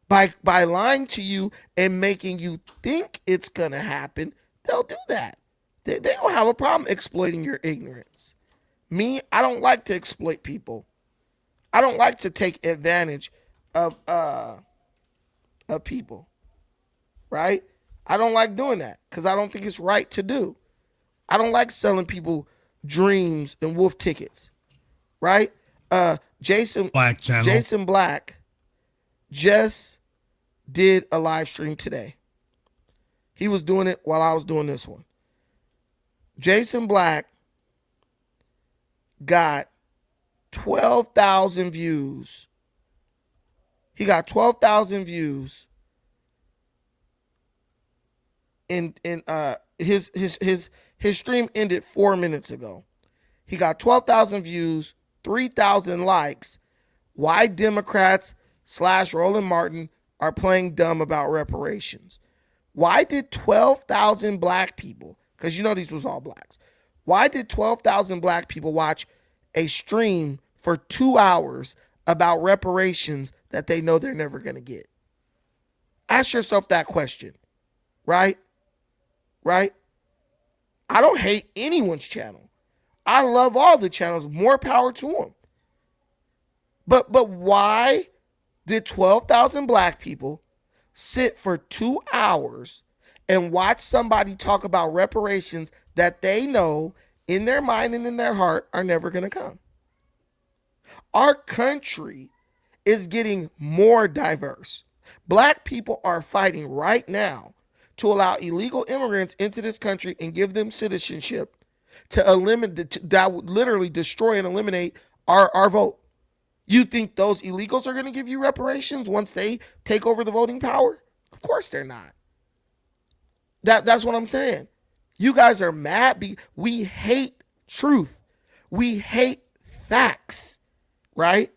by lying to you and making you think it's going to happen, they'll do that. They don't have a problem exploiting your ignorance. Me, I don't like to exploit people. I don't like to take advantage of people, right? I don't like doing that because I don't think it's right to do. I don't like selling people dreams and wolf tickets, right? Jason Black just did a live stream today. He was doing it while I was doing this one. Jason Black got 12,000 views. He got 12,000 views in his stream ended 4 minutes ago. He got 12,000 views, 3,000 likes. Why Democrats / Roland Martin are playing dumb about reparations. Why did 12,000 black people, because you know these was all blacks, why did 12,000 black people watch a stream for 2 hours about reparations that they know they're never going to get? Ask yourself that question, right? Right? I don't hate anyone's channel. I love all the channels. More power to them. But why did 12,000 black people sit for 2 hours and watch somebody talk about reparations that they know in their mind and in their heart are never going to come? Our country is getting more diverse. Black people are fighting right now to allow illegal immigrants into this country and give them citizenship to eliminate, that would literally destroy and eliminate our vote. You think those illegals are going to give you reparations once they take over the voting power? Of course they're not. That's what I'm saying. You guys are mad. We hate truth. We hate facts, right?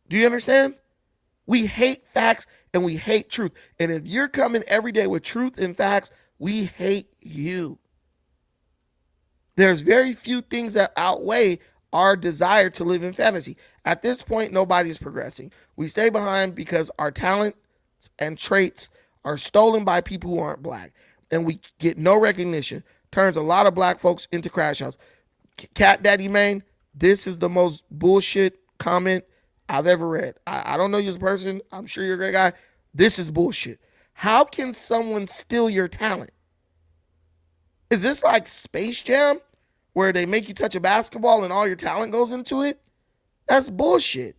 Do you understand? We hate facts and we hate truth. And if you're coming every day with truth and facts, we hate you. There's very few things that outweigh our desire to live in fantasy. At this point, nobody's progressing. We stay behind because our talents and traits are stolen by people who aren't black. And we get no recognition. Turns a lot of black folks into crash outs. Cat Daddy Main, this is the most bullshit comment I've ever read. I don't know you as a person. I'm sure you're a great guy. This is bullshit. How can someone steal your talent? Is this like Space Jam, where they make you touch a basketball and all your talent goes into it, that's bullshit.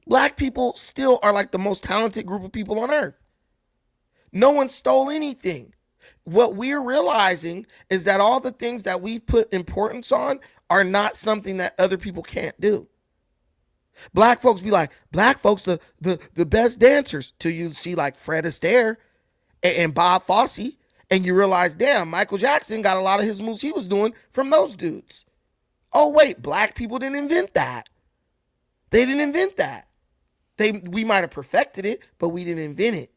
Black people still are like the most talented group of people on earth. No one stole anything. What we're realizing is that all the things that we put importance on are not something that other people can't do. Black folks be like, black folks, the best dancers, till you see like Fred Astaire and Bob Fosse, and you realize, damn, Michael Jackson got a lot of his moves he was doing from those dudes. Oh, wait, black people didn't invent that. They didn't invent that. We might have perfected it, but we didn't invent it.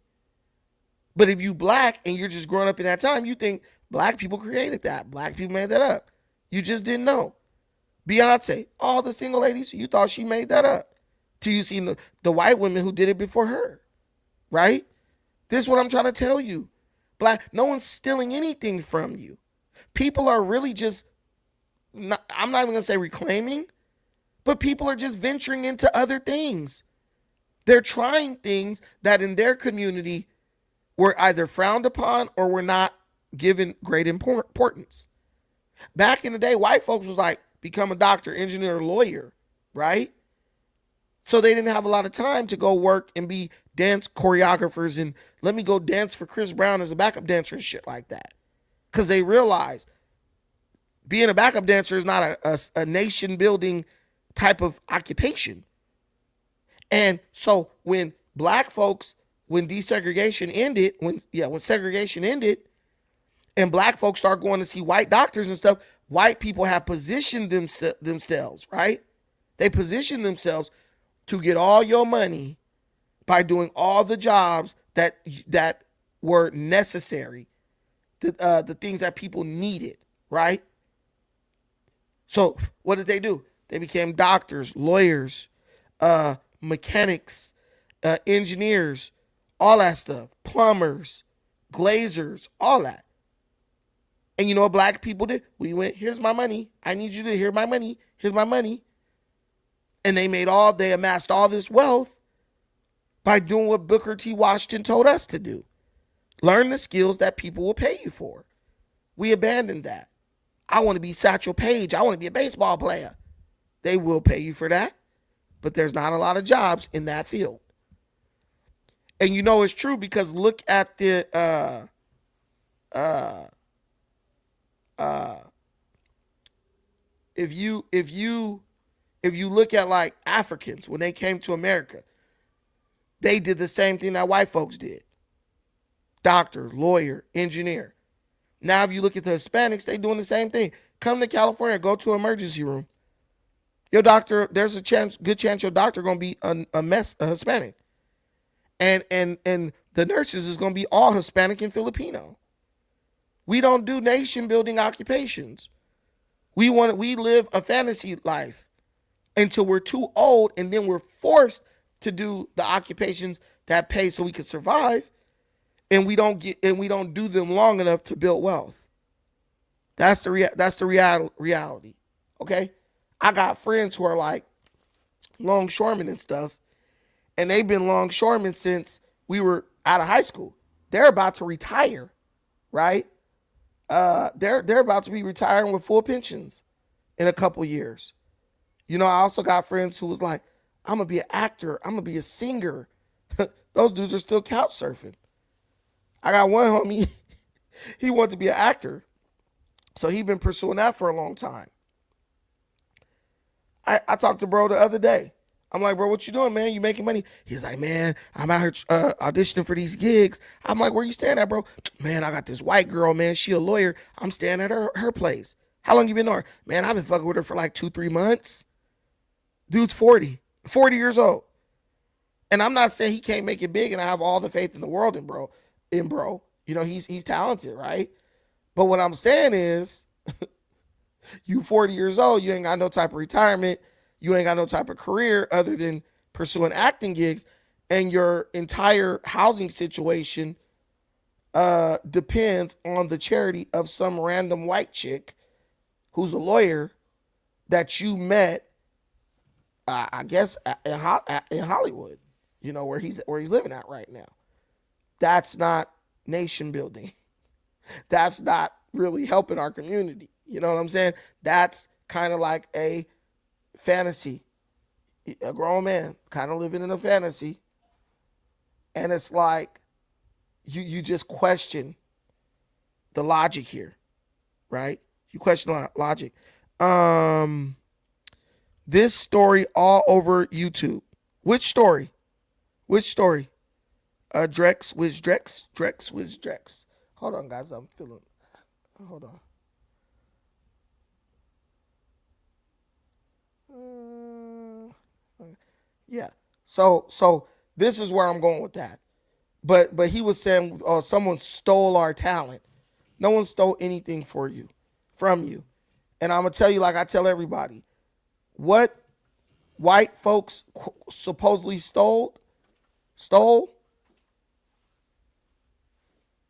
But if you black and you're just growing up in that time, you think black people created that. Black people made that up. You just didn't know. Beyonce, all the single ladies, you thought she made that up. Till you see the white women who did it before her. Right? This is what I'm trying to tell you. No one's stealing anything from you. People are really just, I'm not even going to say reclaiming, but people are just venturing into other things. They're trying things that in their community were either frowned upon or were not given great importance. Back in the day, white folks was like, become a doctor, engineer, lawyer, right? So they didn't have a lot of time to go work and be dance choreographers and let me go dance for Chris Brown as a backup dancer and shit like that. Because they realized being a backup dancer is not a nation building type of occupation. And so when black folks, when desegregation ended, when segregation ended and black folks start going to see white doctors and stuff, white people have positioned themselves, right? They position themselves to get all your money by doing all the jobs that were necessary, the things that people needed, right? So what did they do? They became doctors, lawyers, mechanics, engineers, all that stuff, plumbers, glazers, all that. And you know what black people did? We went, here's my money. I need you to hear my money. Here's my money. And they amassed all this wealth by doing what Booker T. Washington told us to do. Learn the skills that people will pay you for. We abandoned that. I want to be Satchel Paige. I want to be a baseball player. They will pay you for that, but there's not a lot of jobs in that field. And you know it's true because look at the if you look at like Africans when they came to America, they did the same thing that white folks did. Doctor, lawyer, engineer. Now if you look at the Hispanics, they doing the same thing. Come to California, go to an emergency room. Your doctor, there's a good chance your doctor gonna be a Hispanic. And the nurses is gonna be all Hispanic and Filipino. We don't do nation building occupations. We live a fantasy life until we're too old, and then we're forced to do the occupations that pay so we can survive, and we don't do them long enough to build wealth. That's the reality. Okay, I got friends who are like longshoremen and stuff, and they've been longshoremen since we were out of high school. They're about to retire, right? They're about to be retiring with full pensions in a couple years. You know, I also got friends who was like, I'm gonna be an actor, I'm gonna be a singer. Those dudes are still couch surfing. I got one homie, he wanted to be an actor, so he's been pursuing that for a long time. I talked to bro the other day. I'm like, bro, what you doing, man? You making money? He's like, man, I'm out here auditioning for these gigs. I'm like, where you staying at, bro? Man, I got this white girl, man. She a lawyer. I'm staying at her place. How long you been on her? Man, I've been fucking with her for like 2-3 months. Dude's 40 years old. And I'm not saying he can't make it big, and I have all the faith in the world in bro. You know, he's talented, right? But what I'm saying is, you 40 years old, you ain't got no type of retirement. You ain't got no type of career other than pursuing acting gigs, and your entire housing situation depends on the charity of some random white chick who's a lawyer that you met, I guess, in Hollywood, you know, where he's living at right now. That's not nation building. That's not really helping our community. You know what I'm saying? That's kind of like a fantasy. A grown man kind of living in a fantasy. And it's like you just question the logic here, right? You question logic. This story all over YouTube. Which story? Drex Wiz Drex. Hold on, guys. I'm feeling. Hold on. Yeah. So this is where I'm going with that. But he was saying, someone stole our talent. No one stole anything from you. And I'm gonna tell you, like I tell everybody, what white folks supposedly stole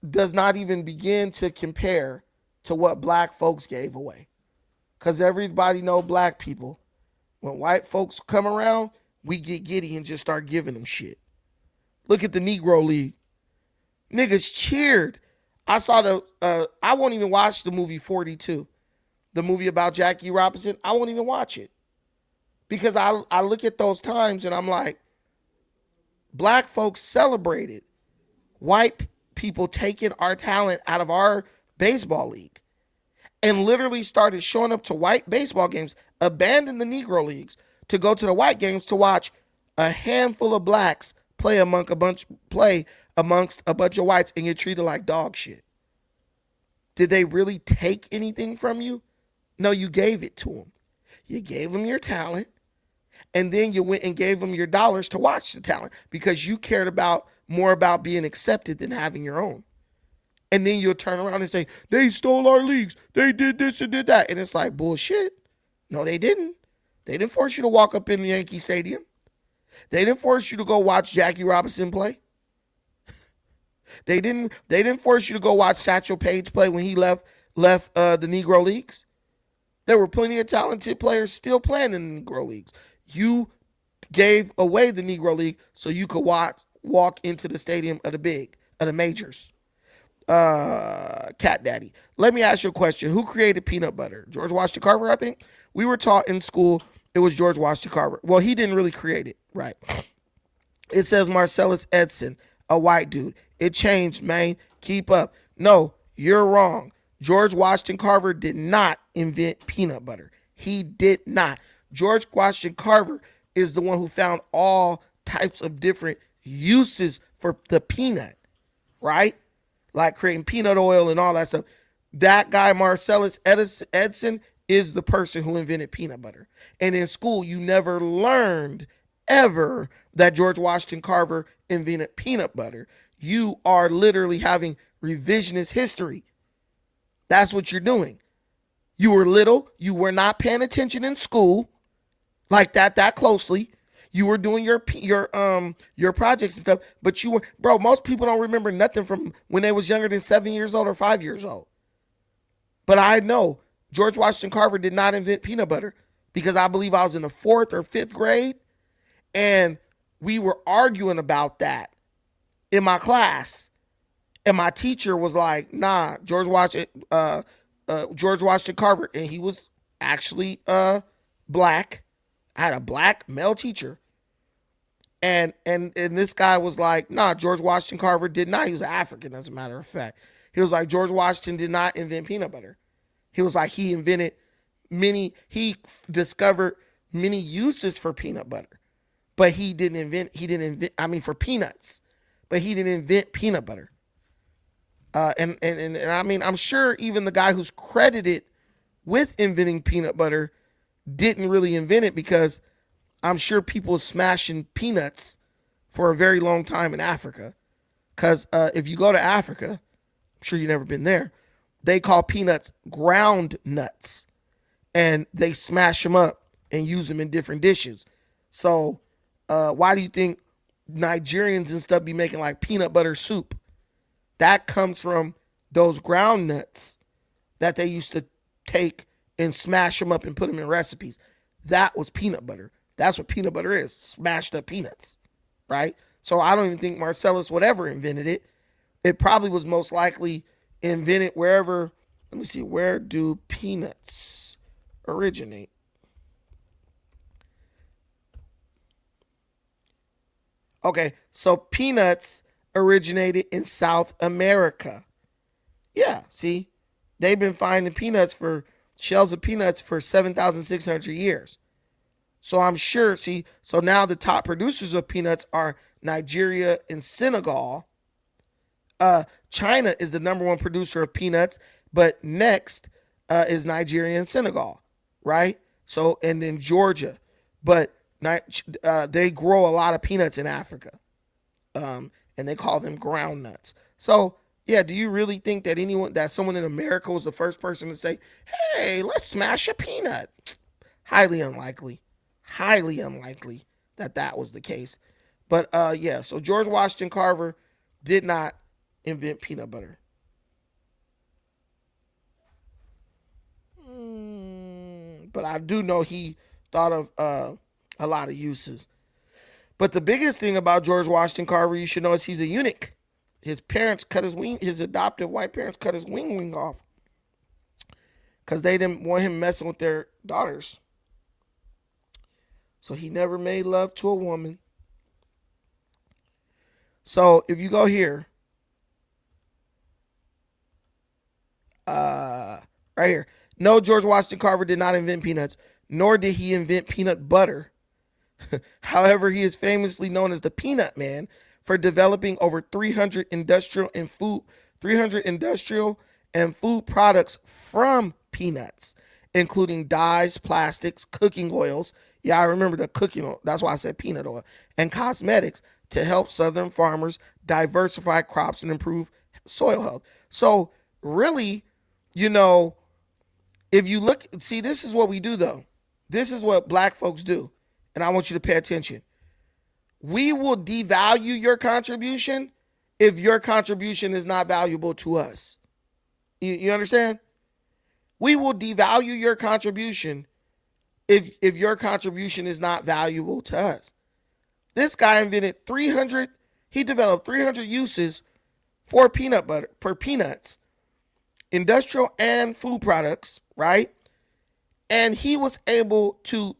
does not even begin to compare to what black folks gave away. Because everybody know black people. When white folks come around, we get giddy and just start giving them shit. Look at the Negro League. Niggas cheered. I saw I won't even watch the movie 42. The movie about Jackie Robinson. I won't even watch it. Because I look at those times and I'm like, black folks celebrated white people taking our talent out of our baseball league and literally started showing up to white baseball games, abandoned the Negro leagues to go to the white games to watch a handful of blacks play amongst a bunch of whites and get treated like dog shit. Did they really take anything from you? No, you gave it to them. You gave them your talent, and then you went and gave them your dollars to watch the talent because you cared more about being accepted than having your own. And then you'll turn around and say, they stole our leagues. They did this and did that. And it's like, bullshit. No, they didn't. They didn't force you to walk up in the Yankee Stadium. They didn't force you to go watch Jackie Robinson play. They didn't force you to go watch Satchel Paige play when he left the Negro Leagues. There were plenty of talented players still playing in the Negro Leagues. You gave away the Negro League so you could walk into the stadium of the majors. Cat Daddy. Let me ask you a question. Who created peanut butter? George Washington Carver, I think. We were taught in school it was George Washington Carver. Well, he didn't really create it, right? It says Marcellus Edson, a white dude. It changed, man. Keep up. No, you're wrong. George Washington Carver did not invent peanut butter. He did not. George Washington Carver is the one who found all types of different uses for the peanut, right? Like creating peanut oil and all that stuff. That guy, Marcellus Edson, is the person who invented peanut butter. And in school, you never learned ever that George Washington Carver invented peanut butter. You are literally having revisionist history. That's what you're doing. You were little. You were not paying attention in school like that closely. You were doing your projects and stuff, but you were, bro, most people don't remember nothing from when they was younger than 7 years old or 5 years old. But I know George Washington Carver did not invent peanut butter because I believe I was in the 4th or 5th grade and we were arguing about that in my class. And my teacher was like, nah, George Washington Carver. And he was actually black. I had a black male teacher. And this guy was like, nah, George Washington Carver did not. He was African, as a matter of fact. He was like, George Washington did not invent peanut butter. He was like, he discovered many uses for peanut butter. But he didn't invent, for peanuts. But he didn't invent peanut butter. And I mean, I'm sure even the guy who's credited with inventing peanut butter didn't really invent it because I'm sure people were smashing peanuts for a very long time in Africa. Because if you go to Africa, I'm sure you've never been there, they call peanuts ground nuts. And they smash them up and use them in different dishes. So why do you think Nigerians and stuff be making like peanut butter soup? That comes from those ground nuts that they used to take and smash them up and put them in recipes. That was peanut butter. That's what peanut butter is, smashed up peanuts, right? So I don't even think Marcellus would ever invented it. It probably was most likely invented wherever Let me see. Where do peanuts originate? Okay, so peanuts originated in South America. Yeah, see? They've been finding shells of peanuts for 7,600 years. So I'm sure, so now the top producers of peanuts are Nigeria and Senegal. China is the number one producer of peanuts, but next is Nigeria and Senegal, right? So, and then Georgia. But they grow a lot of peanuts in Africa, and they call them ground nuts. So, yeah, do you really think that someone in America was the first person to say, hey, let's smash a peanut? Highly unlikely. Highly unlikely that was the case. But, yeah, so George Washington Carver did not invent peanut butter. But I do know he thought of a lot of uses. But the biggest thing about George Washington Carver you should know is he's a eunuch. His parents cut his adopted white parents cut his wing off because they didn't want him messing with their daughters. So he never made love to a woman. So if you go here, right here. No, George Washington Carver did not invent peanuts, nor did he invent peanut butter. However, he is famously known as the Peanut Man for developing over 300 industrial and food products from peanuts, including dyes, plastics, cooking oils. Yeah, I remember the cooking oil. That's why I said peanut oil. And cosmetics to help Southern farmers diversify crops and improve soil health. So really, if you look, see, this is what we do, though. This is what black folks do. And I want you to pay attention. We will devalue your contribution if your contribution is not valuable to us. You understand? We will devalue your contribution if your contribution is not valuable to us. This guy he developed 300 uses for peanut butter, for peanuts, industrial and food products, right? And he was able to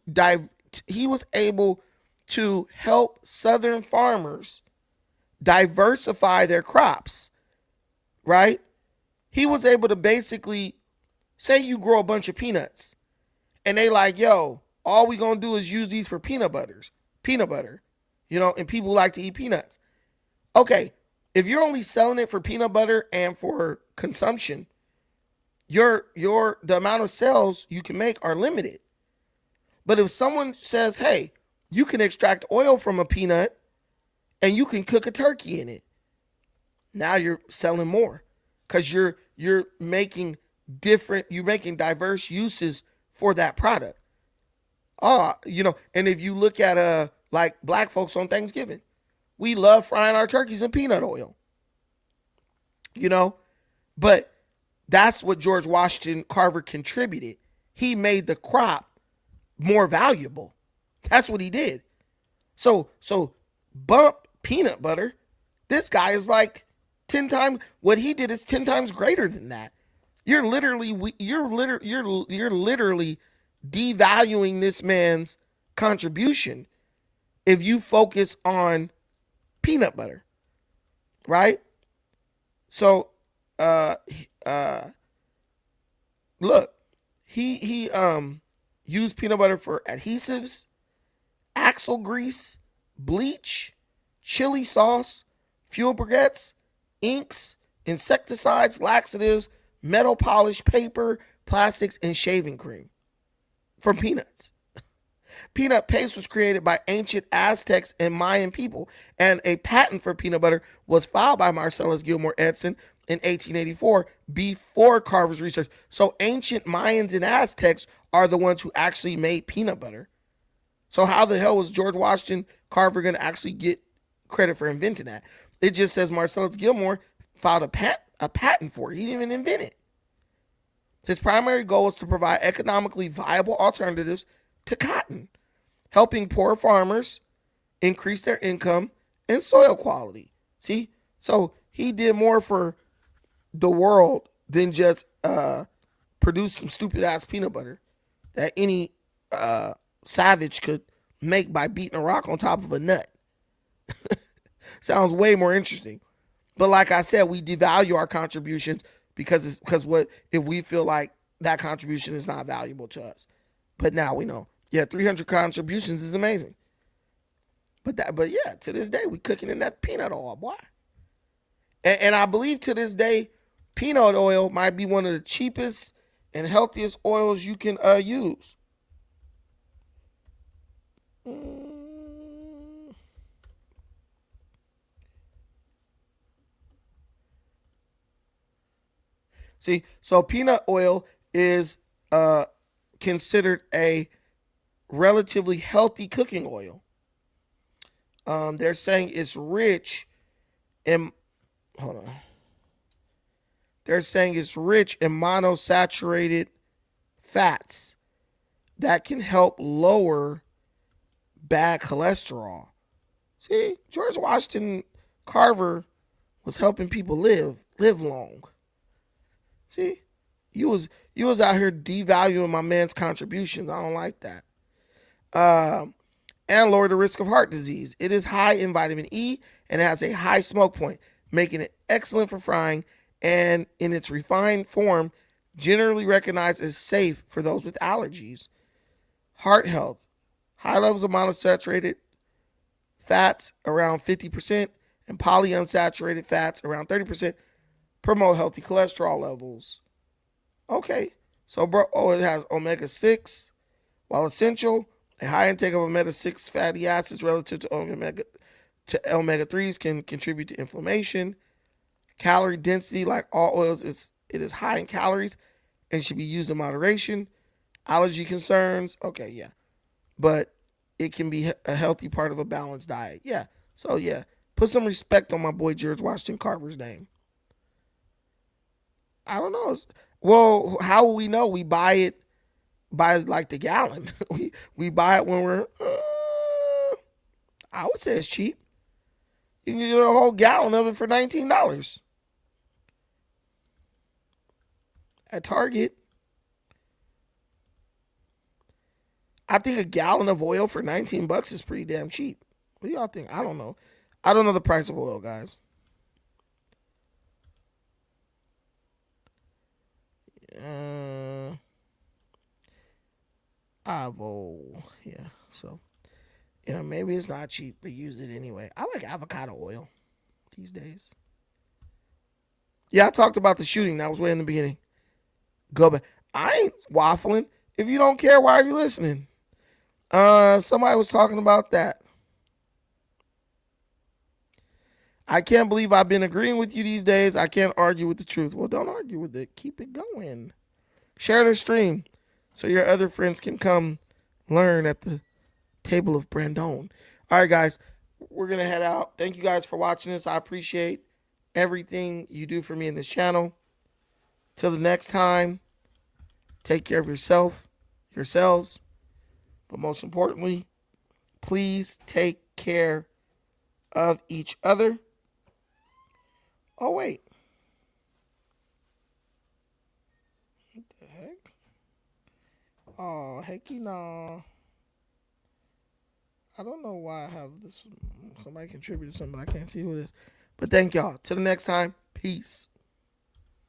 help Southern farmers diversify their crops, right? He was able to basically say you grow a bunch of peanuts and they like, yo, all we gonna do is use these for peanut butter, and people like to eat peanuts. Okay, if you're only selling it for peanut butter and for consumption, the amount of sales you can make are limited. But if someone says, hey, you can extract oil from a peanut and you can cook a turkey in it, now you're selling more because you're making diverse uses for that product. And if you look at like black folks on Thanksgiving, we love frying our turkeys in peanut oil. But that's what George Washington Carver contributed. He made the crop more valuable. That's what he did. So bump peanut butter. This guy is like 10 times, what he did is 10 times greater than that. You're literally devaluing this man's contribution if you focus on peanut butter, right? So look, he used peanut butter for adhesives, axle grease, bleach, chili sauce, fuel briquettes, inks, insecticides, laxatives, metal polish, paper, plastics, and shaving cream from peanuts. Peanut paste was created by ancient Aztecs and Mayan people, and a patent for peanut butter was filed by Marcellus Gilmore Edson in 1884 before Carver's research. So ancient Mayans and Aztecs are the ones who actually made peanut butter. So how the hell was George Washington Carver going to actually get credit for inventing that? It just says Marcellus Gilmore filed a patent for it. He didn't even invent it. His primary goal was to provide economically viable alternatives to cotton, helping poor farmers increase their income and soil quality. See? So he did more for the world than just produce some stupid ass peanut butter that any savage could make by beating a rock on top of a nut. Sounds way more interesting. But like I said, we devalue our contributions because what if we feel like that contribution is not valuable to us. But now we know. Yeah, 300 contributions is amazing. But yeah, to this day, we cooking in that peanut oil, boy. And I believe to this day, peanut oil might be one of the cheapest and healthiest oils you can use. See, so peanut oil is considered a relatively healthy cooking oil. They're saying it's rich in, They're saying it's rich in monosaturated fats that can help lower bad cholesterol. See, George Washington Carver was helping people live long. See, you was out here devaluing my man's contributions. I don't like that. And lower the risk of heart disease. It is high in vitamin E and it has a high smoke point, making it excellent for frying, and in its refined form, generally recognized as safe for those with allergies. Heart health. High levels of monounsaturated fats around 50% and polyunsaturated fats around 30% promote healthy cholesterol levels. Okay, so it has omega-6. While essential, a high intake of omega-6 fatty acids relative to omega-3s can contribute to inflammation. Calorie density, like all oils, it is high in calories and should be used in moderation. Allergy concerns, okay, yeah. But it can be a healthy part of a balanced diet. Yeah, so yeah. Put some respect on my boy George Washington Carver's name. I don't know. Well, how will we know? We buy it by like the gallon. we buy it when we're, I would say it's cheap. You can get a whole gallon of it for $19 at Target. I think a gallon of oil for $19 is pretty damn cheap. What do y'all think? I don't know. I don't know the price of oil, guys. Yeah. So, yeah, maybe it's not cheap, but use it anyway. I like avocado oil these days. Yeah, I talked about the shooting. That was way in the beginning. Go back. I ain't waffling. If you don't care, why are you listening? Somebody was talking about that. I can't believe I've been agreeing with you these days. I can't argue with the truth. Well, don't argue with it. Keep it going. Share the stream so your other friends can come learn at the table of Brandon. All right, guys, we're going to head out. Thank you guys for watching this. I appreciate everything you do for me in this channel. Till the next time, take care of yourselves, but most importantly, please take care of each other. Oh, wait. What the heck? Oh, hecky no. I don't know why I have this. Somebody contributed something, but I can't see who it is. But thank y'all. Till the next time, peace.